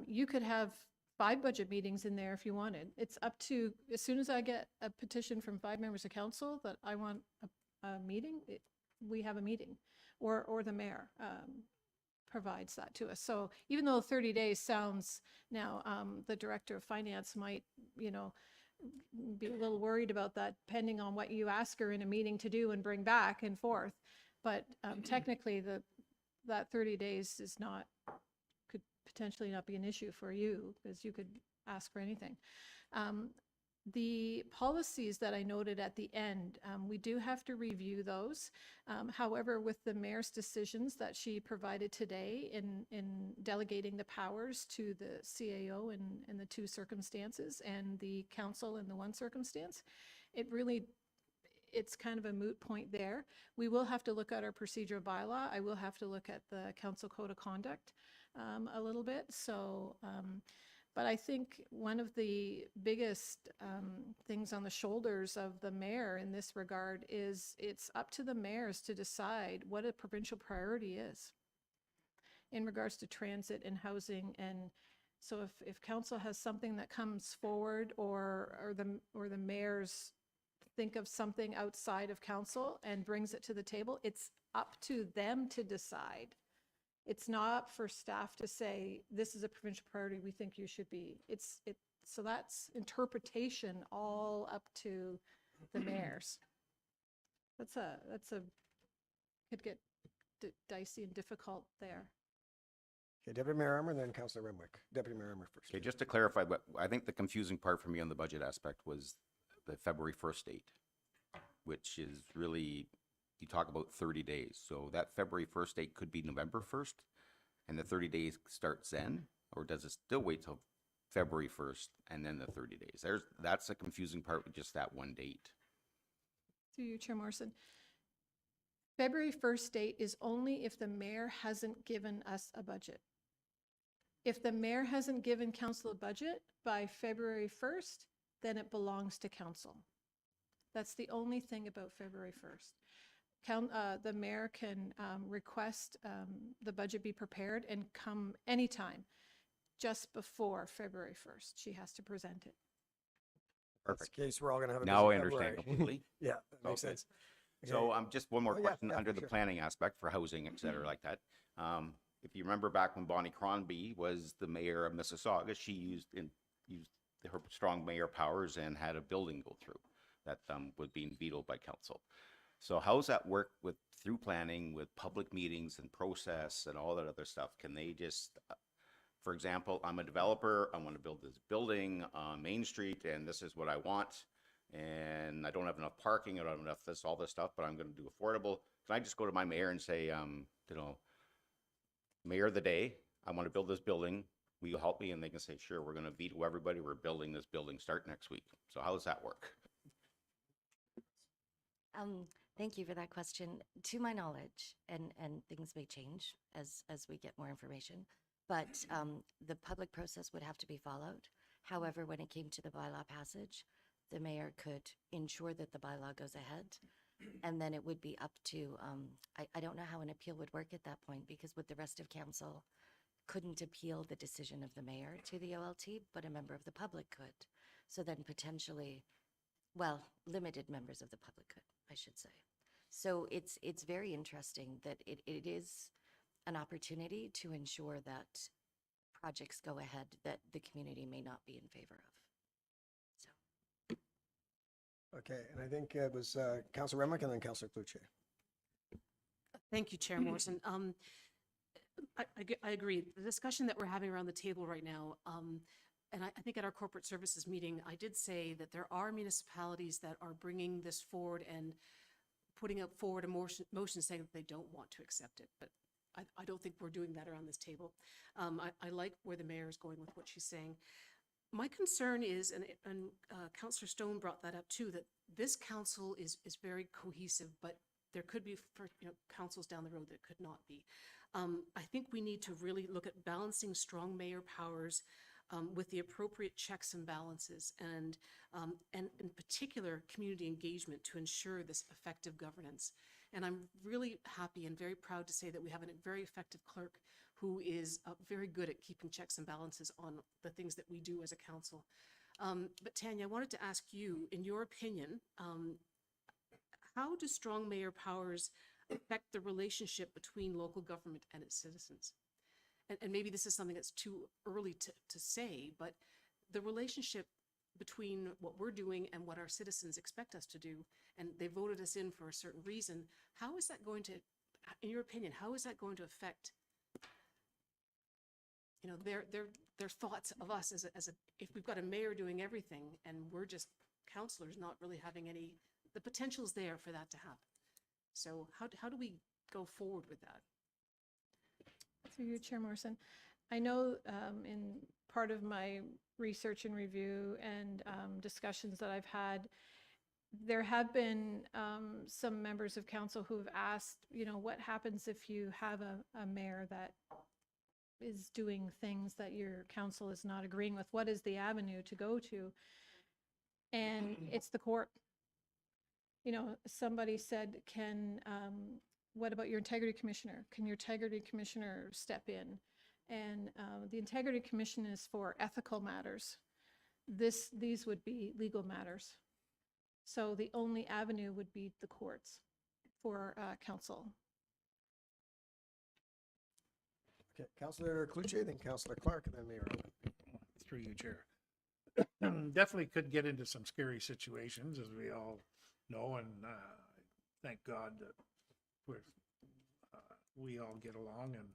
you could have 5 budget meetings in there if you wanted. It's up to, as soon as I get a petition from 5 members of council that I want a meeting, we have a meeting, or the mayor provides that to us. So even though 30 days sounds now, the director of finance might, be a little worried about that, depending on what you ask her in a meeting to do and bring back and forth. But technically, that 30 days could potentially not be an issue for you, because you could ask for anything. The policies that I noted at the end, we do have to review those. However, with the mayor's decisions that she provided today in delegating the powers to the CAO in the 2 circumstances and the council in the 1 circumstance, it's kind of a moot point there. We will have to look at our procedural bylaw. I will have to look at the council code of conduct a little bit. So, but I think one of the biggest things on the shoulders of the mayor in this regard is it's up to the mayors to decide what a provincial priority is in regards to transit and housing. And so if council has something that comes forward or the mayors think of something outside of council and brings it to the table, it's up to them to decide. It's not for staff to say, this is a provincial priority, we think you should be. So that's interpretation all up to the mayors. Could get dicey and difficult there. Okay, Deputy Mayor Armour, then Councillor Renwick. Deputy Mayor Armour first. Okay, just to clarify, but I think the confusing part for me on the budget aspect was the February 1st date, which is really, you talk about 30 days. So that February 1st date could be November 1st, and the 30 days starts then. Or does it still wait till February 1st and then the 30 days? That's the confusing part with just that one date. Through you, Chair Morrison. February 1st date is only if the mayor hasn't given us a budget. If the mayor hasn't given council a budget by February 1st, then it belongs to council. That's the only thing about February 1st. The mayor can request the budget be prepared and come anytime just before February 1st. She has to present it. Perfect. In case we're all going to have a Now busy I understand February. completely. Yeah, that makes Okay. sense. So Okay. just one more Oh, yeah, question yeah, under the sure. planning aspect for housing, et cetera, like that. If you remember back when Bonnie Cronby was the mayor of Mississauga, she used her strong mayor powers and had a building go through that was being vetoed by council. So how's that work through planning with public meetings and process and all that other stuff? Can they just, for example, I'm a developer, I want to build this building on Main Street and this is what I want. And I don't have enough parking, I don't have enough this, all this stuff, but I'm going to do affordable. Can I just go to my mayor and say, Mayor of the day, I want to build this building. Will you help me? And they can say, sure, we're going to veto everybody. We're building this building, start next week. So how does that work? Thank you for that question. To my knowledge, and things may change as we get more information, but the public process would have to be followed. However, when it came to the bylaw passage, the mayor could ensure that the bylaw goes ahead. And then it would be up to, I don't know how an appeal would work at that point, because with the rest of council couldn't appeal the decision of the mayor to the OLT, but a member of the public could. So then potentially, well, limited members of the public could, I should say. So it's very interesting that it is an opportunity to ensure that projects go ahead that the community may not be in favor of. Okay, and I think it was Councillor Remick and then Councillor Cloutier. Thank you, Chair Morrison. I agree. The discussion that we're having around the table right now, and I think at our corporate services meeting, I did say that there are municipalities that are bringing this forward and putting up forward a motion saying that they don't want to accept it. But I don't think we're doing that around this table. I like where the mayor is going with what she's saying. My concern is, and Councillor Stone brought that up too, that this council is very cohesive, but there could be councils down the road that could not be. I think we need to really look at balancing strong mayor powers with the appropriate checks and balances, and in particular community engagement to ensure this effective governance. And I'm really happy and very proud to say that we have a very effective clerk who is very good at keeping checks and balances on the things that we do as a council. But Tanya, I wanted to ask you, in your opinion, how do strong mayor powers affect the relationship between local government and its citizens? And maybe this is something that's too early to say, but the relationship between what we're doing and what our citizens expect us to do, and they voted us in for a certain reason, how is that going to, in your opinion, how is that going to affect their thoughts of us as a if we've got a mayor doing everything and we're just councillors not really having any, the potential's there for that to happen. So how do we go forward with that? Through you, Chair Morrison. I know in part of my research and review and discussions that I've had, there have been some members of council who've asked, what happens if you have a mayor that is doing things that your council is not agreeing with? What is the avenue to go to? And it's the court. Somebody said, what about your integrity commissioner? Can your integrity commissioner step in? And the integrity commission is for ethical matters. These would be legal matters. So the only avenue would be the courts for council. Okay, Councillor Cloutier, then Councillor Clark, and then Mayor Owen. Through you, Chair. Definitely could get into some scary situations, as we all know, and thank God that we all get along and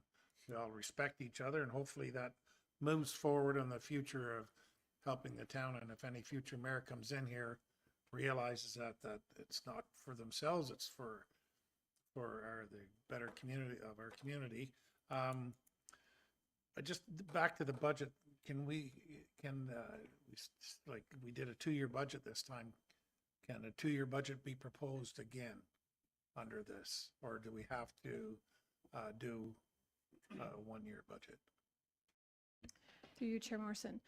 we all respect each other, and hopefully that moves forward in the future of helping the town. And if any future mayor comes in here, realizes that it's not for themselves, it's for the better community of our community. just back to the budget, like, we did a 2-year budget this time. Can a 2-year budget be proposed again under this? Or do we have to do a 1-year budget? Through you, Chair Morrison.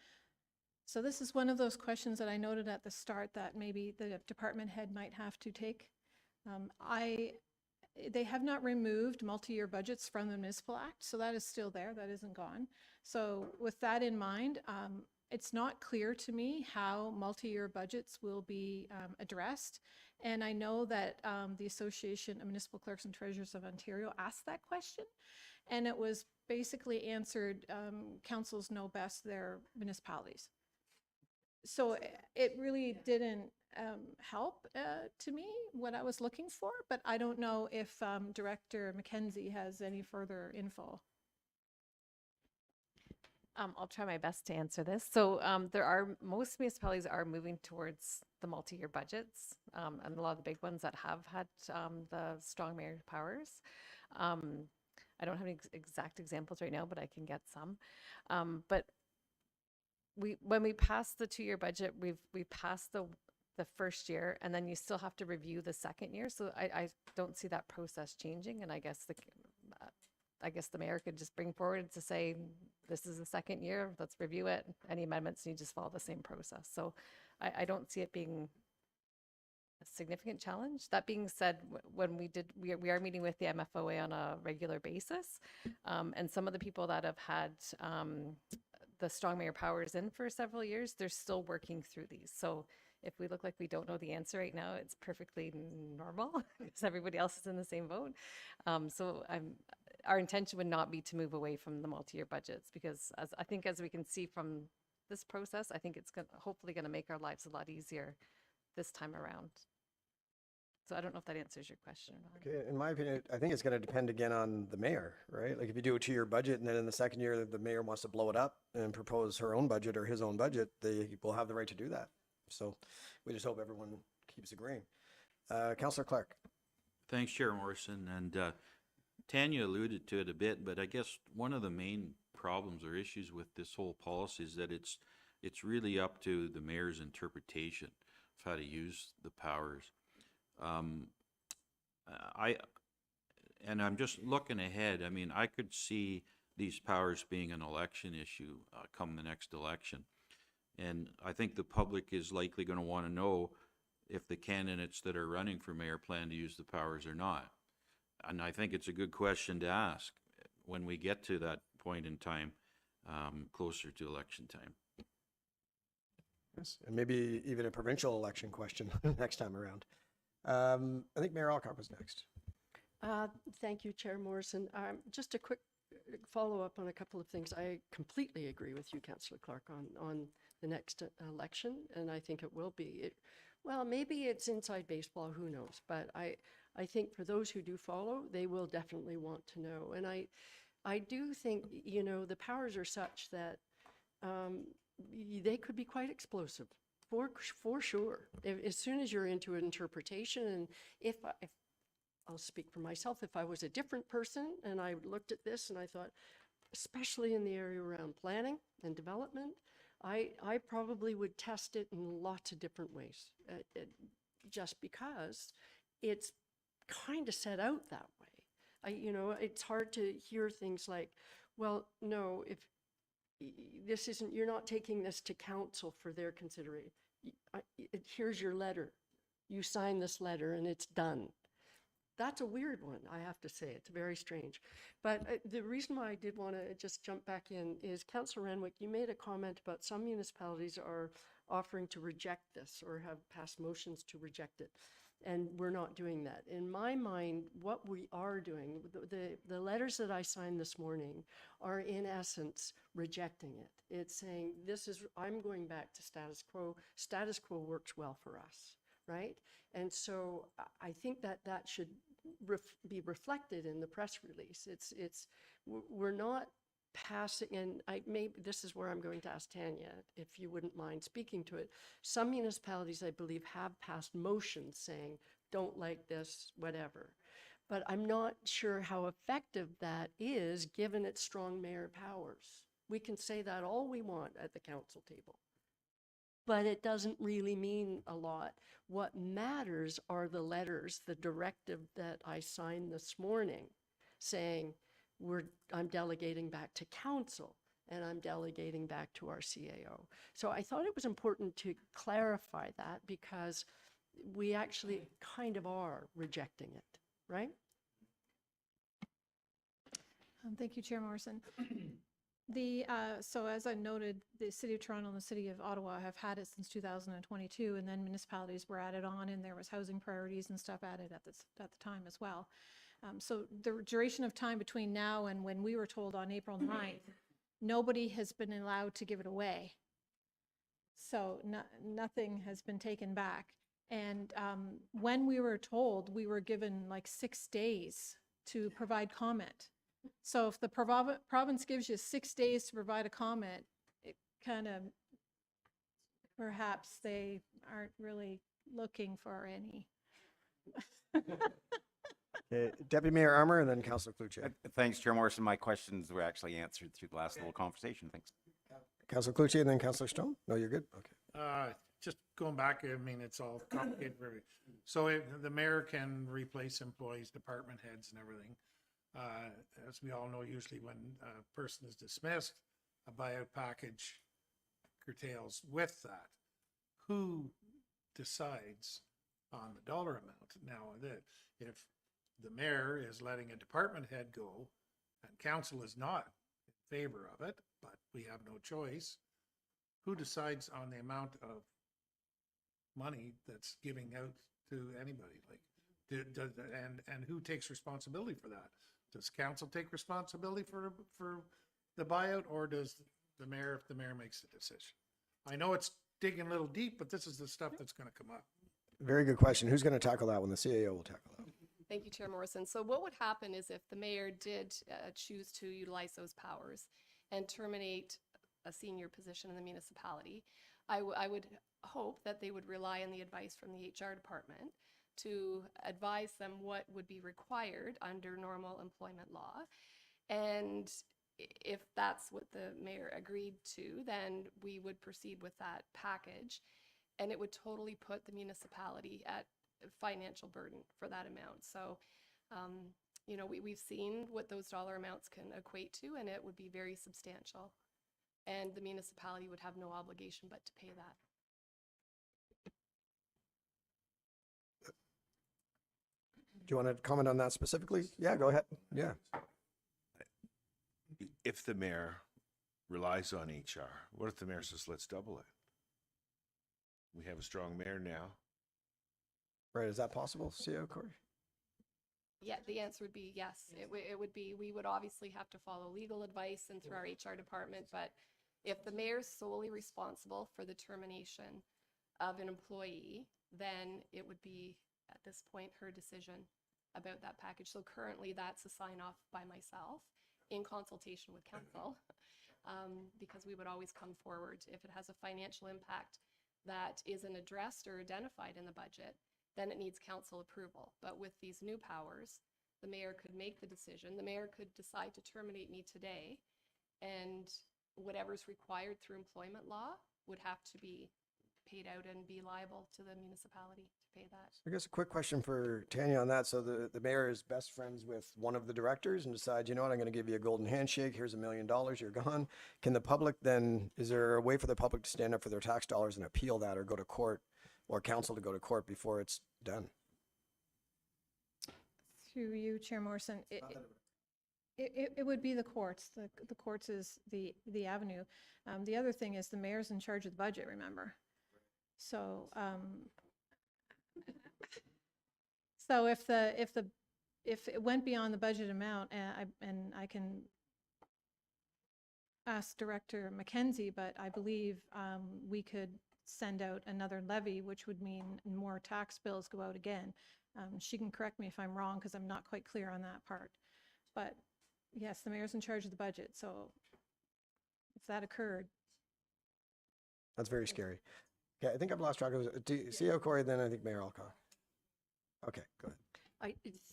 So this is one of those questions that I noted at the start that maybe the department head might have to take. They have not removed multi-year budgets from the Municipal Act, so that is still there, that isn't gone. So with that in mind, it's not clear to me how multi-year budgets will be addressed. And I know that the Association of Municipal Clerks and Treasurers of Ontario asked that question, and it was basically answered, councils know best their municipalities. So it really didn't help to me what I was looking for, but I don't know if Director McKenzie has any further info. I'll try my best to answer this. So most municipalities are moving towards the multi-year budgets, and a lot of the big ones that have had the strong mayor powers. I don't have any exact examples right now, but I can get some. But when we pass the 2-year budget, we passed the first year, and then you still have to review the second year. So I don't see that process changing, and I guess the mayor could just bring forward to say, this is the second year, let's review it. Any amendments, and you just follow the same process. So I don't see it being a significant challenge. That being said, when we are meeting with the MFOA on a regular basis, and some of the people that have had the strong mayor powers in for several years, they're still working through these. So if we look like we don't know the answer right now, it's perfectly normal because everybody else is in the same boat. Our intention would not be to move away from the multi-year budgets, because as we can see from this process, I think it's hopefully going to make our lives a lot easier this time around. So I don't know if that answers your question or not. Okay, in my opinion, I think it's going to depend again on the mayor, right? Like if you do a 2-year budget and then in the second year, the mayor wants to blow it up and propose her own budget or his own budget, they will have the right to do that. So we just hope everyone keeps agreeing. Councillor Clark. Thanks, Chair Morrison. And Tanya alluded to it a bit, but I guess one of the main problems or issues with this whole policy is that it's really up to the mayor's interpretation of how to use the powers. I'm just looking ahead. I mean, I could see these powers being an election issue come the next election. And I think the public is likely going to want to know if the candidates that are running for mayor plan to use the powers or not. And I think it's a good question to ask when we get to that point in time, closer to election time. Yes, and maybe even a provincial election question next time around. I think Mayor Alcock was next. Thank you, Chair Morrison. Just a quick follow-up on a couple of things. I completely agree with you, Councillor Clark, on the next election, and I think it will be. Well, maybe it's inside baseball, who knows? But I think for those who do follow, they will definitely want to know. And I do think, the powers are such that they could be quite explosive, for sure. As soon as you're into interpretation, and if I'll speak for myself, if I was a different person and I looked at this and I thought, especially in the area around planning and development, I probably would test it in lots of different ways, just because it's kind of set out that way. It's hard to hear things like, well, no, if this isn't, you're not taking this to council for their consideration. Here's your letter. You sign this letter and it's done. That's a weird one, I have to say. It's very strange. But the reason why I did want to just jump back in is, Councillor Renwick, you made a comment about some municipalities are offering to reject this or have passed motions to reject it. And we're not doing that. In my mind, what we are doing, the letters that I signed this morning are in essence rejecting it. It's saying, I'm going back to status quo. Status quo works well for us, right? And so I think that should be reflected in the press release. We're not passing, and this is where I'm going to ask Tanya, if you wouldn't mind speaking to it. Some municipalities, I believe, have passed motions saying, don't like this, whatever. but I'm not sure how effective that is, given its strong mayor powers. We can say that all we want at the council table, but it doesn't really mean a lot. What matters are the letters, the directive that I signed this morning, saying I'm delegating back to council and I'm delegating back to our CAO. So I thought it was important to clarify that, because we actually kind of are rejecting it, right? Thank you, Chair Morrison. So as I noted, the City of Toronto and the City of Ottawa have had it since 2022, and then municipalities were added on, and there was housing priorities and stuff added at the time as well. So the duration of time between now and when we were told on April 9th, nobody has been allowed to give it away. So nothing has been taken back. And when we were told, we were given like 6 days to provide comment. So if the province gives you 6 days to provide a comment, it kind of, perhaps they aren't really looking for any. Okay, Deputy Mayor Armour and then Councillor Cloutier. Thanks, Chair Morrison. My questions were actually answered through the last little conversation. Thanks. Councillor Cloutier and then Councillor Stone? No, you're good? Okay. Just going back, I mean, it's all complicated. So the mayor can replace employees, department heads and everything. As we all know, usually when a person is dismissed, a buyout package curtails with that. Who decides on the dollar amount? Now, if the mayor is letting a department head go and council is not in favor of it, but we have no choice, who decides on the amount of money that's giving out to anybody? Like, and who takes responsibility for that? Does council take responsibility for the buyout, or does the mayor, if the mayor makes the decision? I know it's digging a little deep, but this is the stuff that's going to come up. Very good question. Who's going to tackle that one? The CAO will tackle that. Thank you, Chair Morrison. So what would happen is if the mayor did choose to utilize those powers and terminate a senior position in the municipality, I would hope that they would rely on the advice from the HR department to advise them what would be required under normal employment law. And if that's what the mayor agreed to, then we would proceed with that package. And it would totally put the municipality at financial burden for that amount. So, you know, we've seen what those dollar amounts can equate to, and it would be very substantial. And the municipality would have no obligation but to pay that. Do you want to comment on that specifically? Yeah, go ahead. Yeah. If the mayor relies on HR, what if the mayor says, let's double it? We have a strong mayor now. Right, is that possible, CAO Corey? Yeah, the answer would be yes. It would be, we would obviously have to follow legal advice and through our HR department, but if the mayor's solely responsible for the termination of an employee, then it would be, at this point, her decision about that package. So currently, that's a sign off by myself in consultation with council, because we would always come forward if it has a financial impact that isn't addressed or identified in the budget, then it needs council approval. But with these new powers, the mayor could make the decision. The mayor could decide to terminate me today, and whatever's required through employment law would have to be paid out and be liable to the municipality to pay that. I guess a quick question for Tanya on that. So the mayor is best friends with one of the directors and decides, you know what, I'm going to give you a golden handshake. Here's $1 million. You're gone. Can the public then, is there a way for the public to stand up for their tax dollars and appeal that, or go to court, or council to go to court before it's done? Through you, Chair Morrison, it would be the courts. The courts is the avenue. The other thing is the mayor's in charge of the budget, remember? So, so if it went beyond the budget amount, and I can ask Director McKenzie, but I believe we could send out another levy, which would mean more tax bills go out again. She can correct me if I'm wrong, because I'm not quite clear on that part. But yes, the mayor's in charge of the budget, so if that occurred. That's very scary. Okay, I think I've lost track of it. CEO Corey, then I think Mayor Alcock. Okay, go ahead.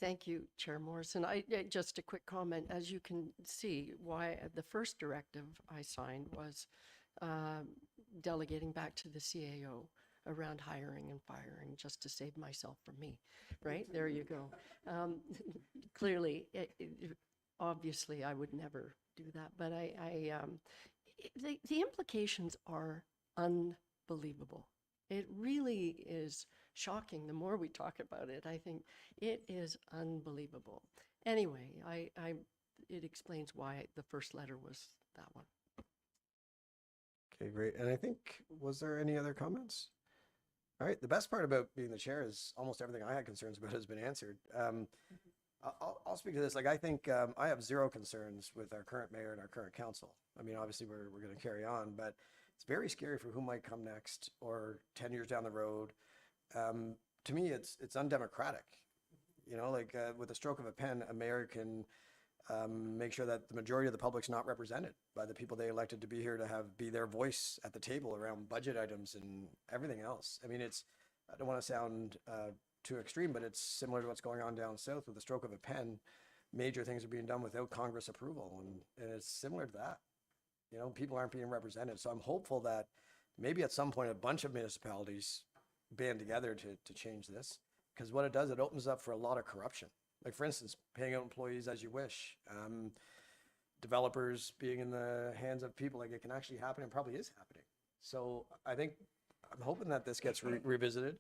Thank you, Chair Morrison. Just a quick comment. As you can see, why the first directive I signed was delegating back to the CAO around hiring and firing, just to save myself from me, right? There you go. Clearly, obviously, I would never do that, but the implications are unbelievable. It really is shocking. The more we talk about it, I think it is unbelievable. Anyway, it explains why the first letter was that one. Okay, great. And I think, was there any other comments? All right, the best part about being the chair is almost everything I had concerns about has been answered. I'll speak to this. Like, I think I have zero concerns with our current mayor and our current council. I mean, obviously we're going to carry on, but it's very scary for who might come next or 10 years down the road. To me, it's undemocratic. You know, like with the stroke of a pen, a mayor can make sure that the majority of the public's not represented by the people they elected to be here to be their voice at the table around budget items and everything else. I mean, I don't want to sound too extreme, but it's similar to what's going on down south. With the stroke of a pen, major things are being done without Congress approval, and it's similar to that. You know, people aren't being represented. So I'm hopeful that maybe at some point a bunch of municipalities band together to change this, because what it does, it opens up for a lot of corruption. Like, for instance, paying out employees as you wish, developers being in the hands of people. Like, it can actually happen, and probably is happening. So I'm hoping that this gets revisited.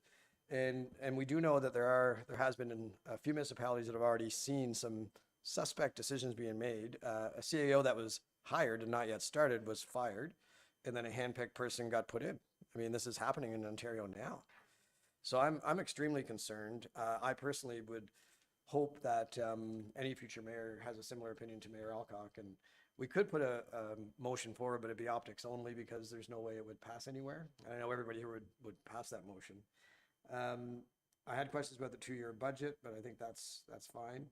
And we do know that there has been a few municipalities that have already seen some suspect decisions being made. A CAO that was hired and not yet started was fired, and then a handpicked person got put in. I mean, this is happening in Ontario now. So I'm extremely concerned. I personally would hope that any future mayor has a similar opinion to Mayor Alcock, and we could put a motion forward, but it'd be optics only, because there's no way it would pass anywhere. And I know everybody here would pass that motion. I had questions about the 2-year budget, but I think that's fine.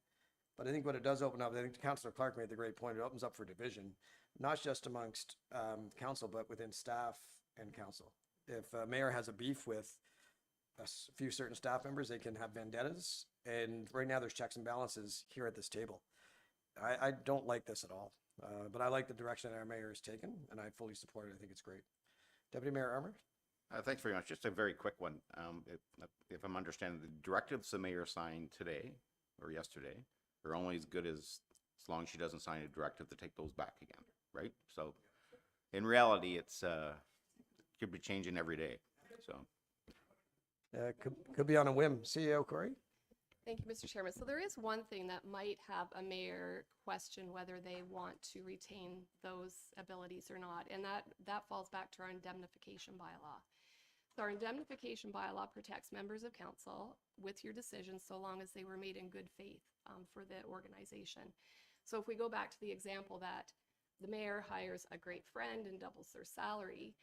But I think what it does open up, I think Councillor Clark made the great point, it opens up for division, not just amongst council, but within staff and council. If a mayor has a beef with a few certain staff members, they can have vendettas. And right now there's checks and balances here at this table. I don't like this at all, but I like the direction that our mayor has taken, and I fully support it. I think it's great. Deputy Mayor Armour? Thanks very much. Just a very quick one. If I'm understanding, the directives the mayor signed today or yesterday are only as good as long as she doesn't sign a directive to take those back again, right? So in reality, it's could be changing every day. So could be on a whim. CEO Corey? Thank you, Mr. Chairman. So there is one thing that might have a mayor question whether they want to retain those abilities or not, and that falls back to our indemnification bylaw. So our indemnification bylaw protects members of council with your decisions so long as they were made in good faith for the organization. So if we go back to the example that the mayor hires a great friend and doubles their salary,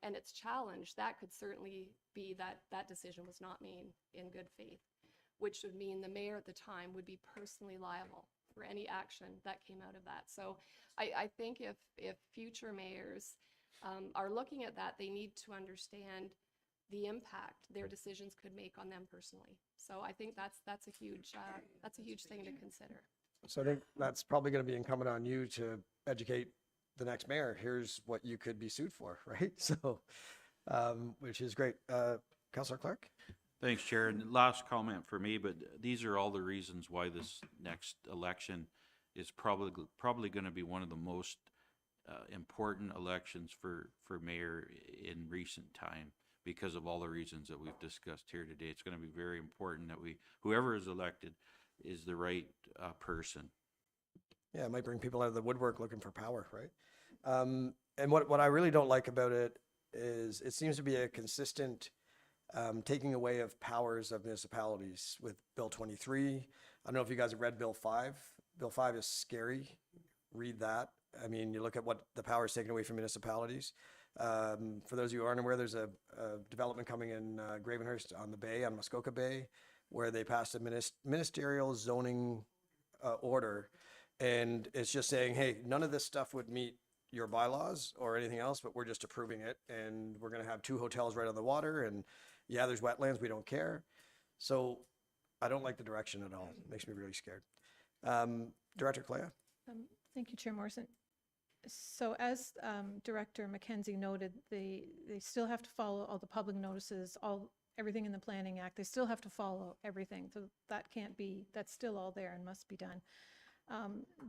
and it's challenged, that could certainly be that decision was not made in good faith, which would mean the mayor at the time would be personally liable for any action that came out of that. So I think if future mayors are looking at that, they need to understand the impact their decisions could make on them personally. So I think that's a huge thing to consider. So I think that's probably going to be incumbent on you to educate the next mayor. Here's what you could be sued for, right? So, which is great. Councillor Clark? Thanks, Chair. And last comment for me, but these are all the reasons why this next election is probably going to be one of the most important elections for mayor in recent time, because of all the reasons that we've discussed here today. It's going to be very important that whoever is elected is the right person. Yeah, it might bring people out of the woodwork looking for power, right? And what I really don't like about it is it seems to be a consistent taking away of powers of municipalities with Bill 23. I don't know if you guys have read Bill 5. Bill 5 is scary. Read that. I mean, you look at what the power is taken away from municipalities. For those of you who aren't aware, there's a development coming in Gravenhurst on the bay, on Muskoka Bay, where they passed a ministerial zoning order. And it's just saying, hey, none of this stuff would meet your bylaws or anything else, but we're just approving it. And we're going to have 2 hotels right on the water. And yeah, there's wetlands. We don't care. So I don't like the direction at all. It makes me really scared. Director Clea? Thank you, Chair Morrison. So as Director Mackenzie noted, they still have to follow all the public notices, everything in the Planning Act. They still have to follow everything. So that can't be, that's still all there and must be done.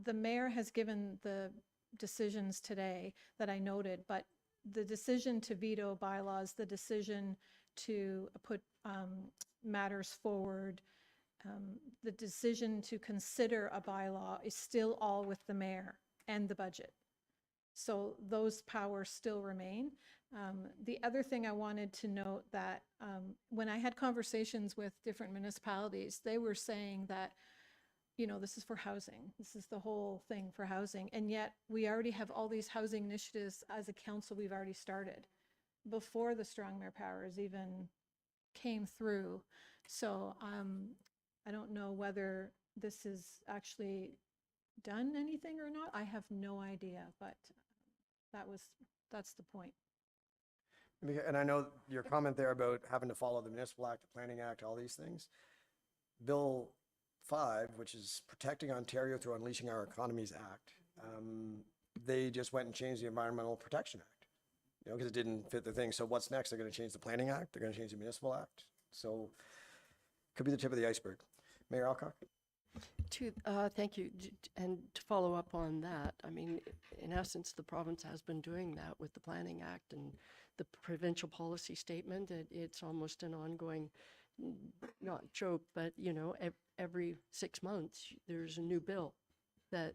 The mayor has given the decisions today that I noted, but the decision to veto bylaws, the decision to put matters forward, the decision to consider a bylaw is still all with the mayor and the budget. So those powers still remain. The other thing I wanted to note that when I had conversations with different municipalities, they were saying that, you know, this is for housing. This is the whole thing for housing. And yet we already have all these housing initiatives as a council we've already started before the strong mayor powers even came through. So I don't know whether this is actually done anything or not. I have no idea, but that's the point. And I know your comment there about having to follow the Municipal Act, the Planning Act, all these things. Bill 5, which is Protecting Ontario Through Unleashing Our Economies Act, they just went and changed the Environmental Protection Act, you know, because it didn't fit the thing. So what's next? They're going to change the Planning Act. They're going to change the Municipal Act. So could be the tip of the iceberg. Mayor Alcock? Thank you. And to follow up on that, I mean, in essence, the province has been doing that with the Planning Act and the provincial policy statement. It's almost an ongoing, not joke, but, you know, every 6 months, there's a new bill that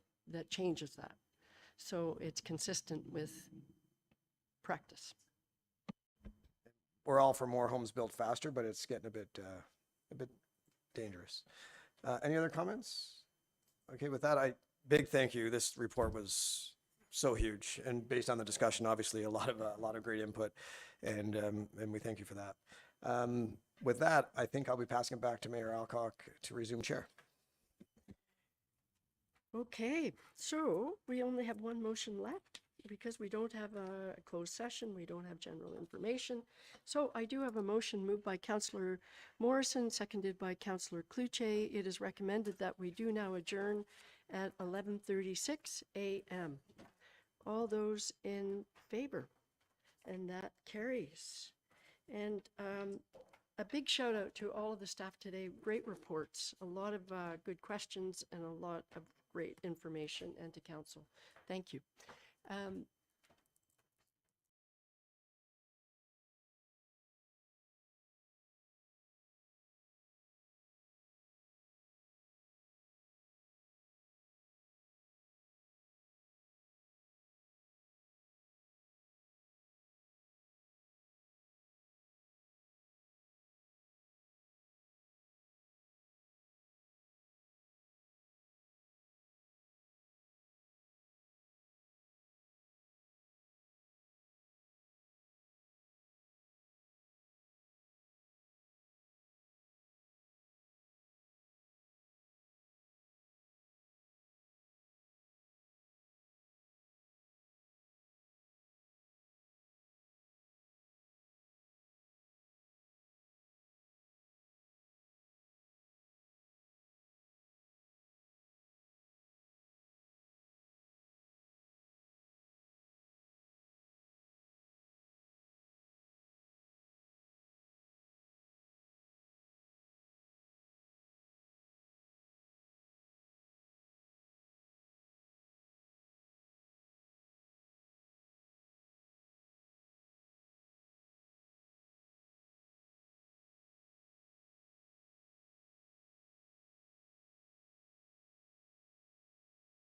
changes that. So it's consistent with practice. We're all for more homes built faster, but it's getting a bit dangerous. Any other comments? Okay, with that, big thank you. This report was so huge, and based on the discussion, obviously a lot of great input, and we thank you for that. With that, I think I'll be passing it back to Mayor Alcock to resume chair. Okay, so we only have one motion left because we don't have a closed session, we don't have general information. So I do have a motion moved by Councillor Morrison, seconded by Councillor Cloutier. It is recommended that we do now adjourn at 11:36 a.m. All those in favor? And that carries. And a big shout out to all of the staff today. Great reports, a lot of good questions and a lot of great information, and to council. Thank you.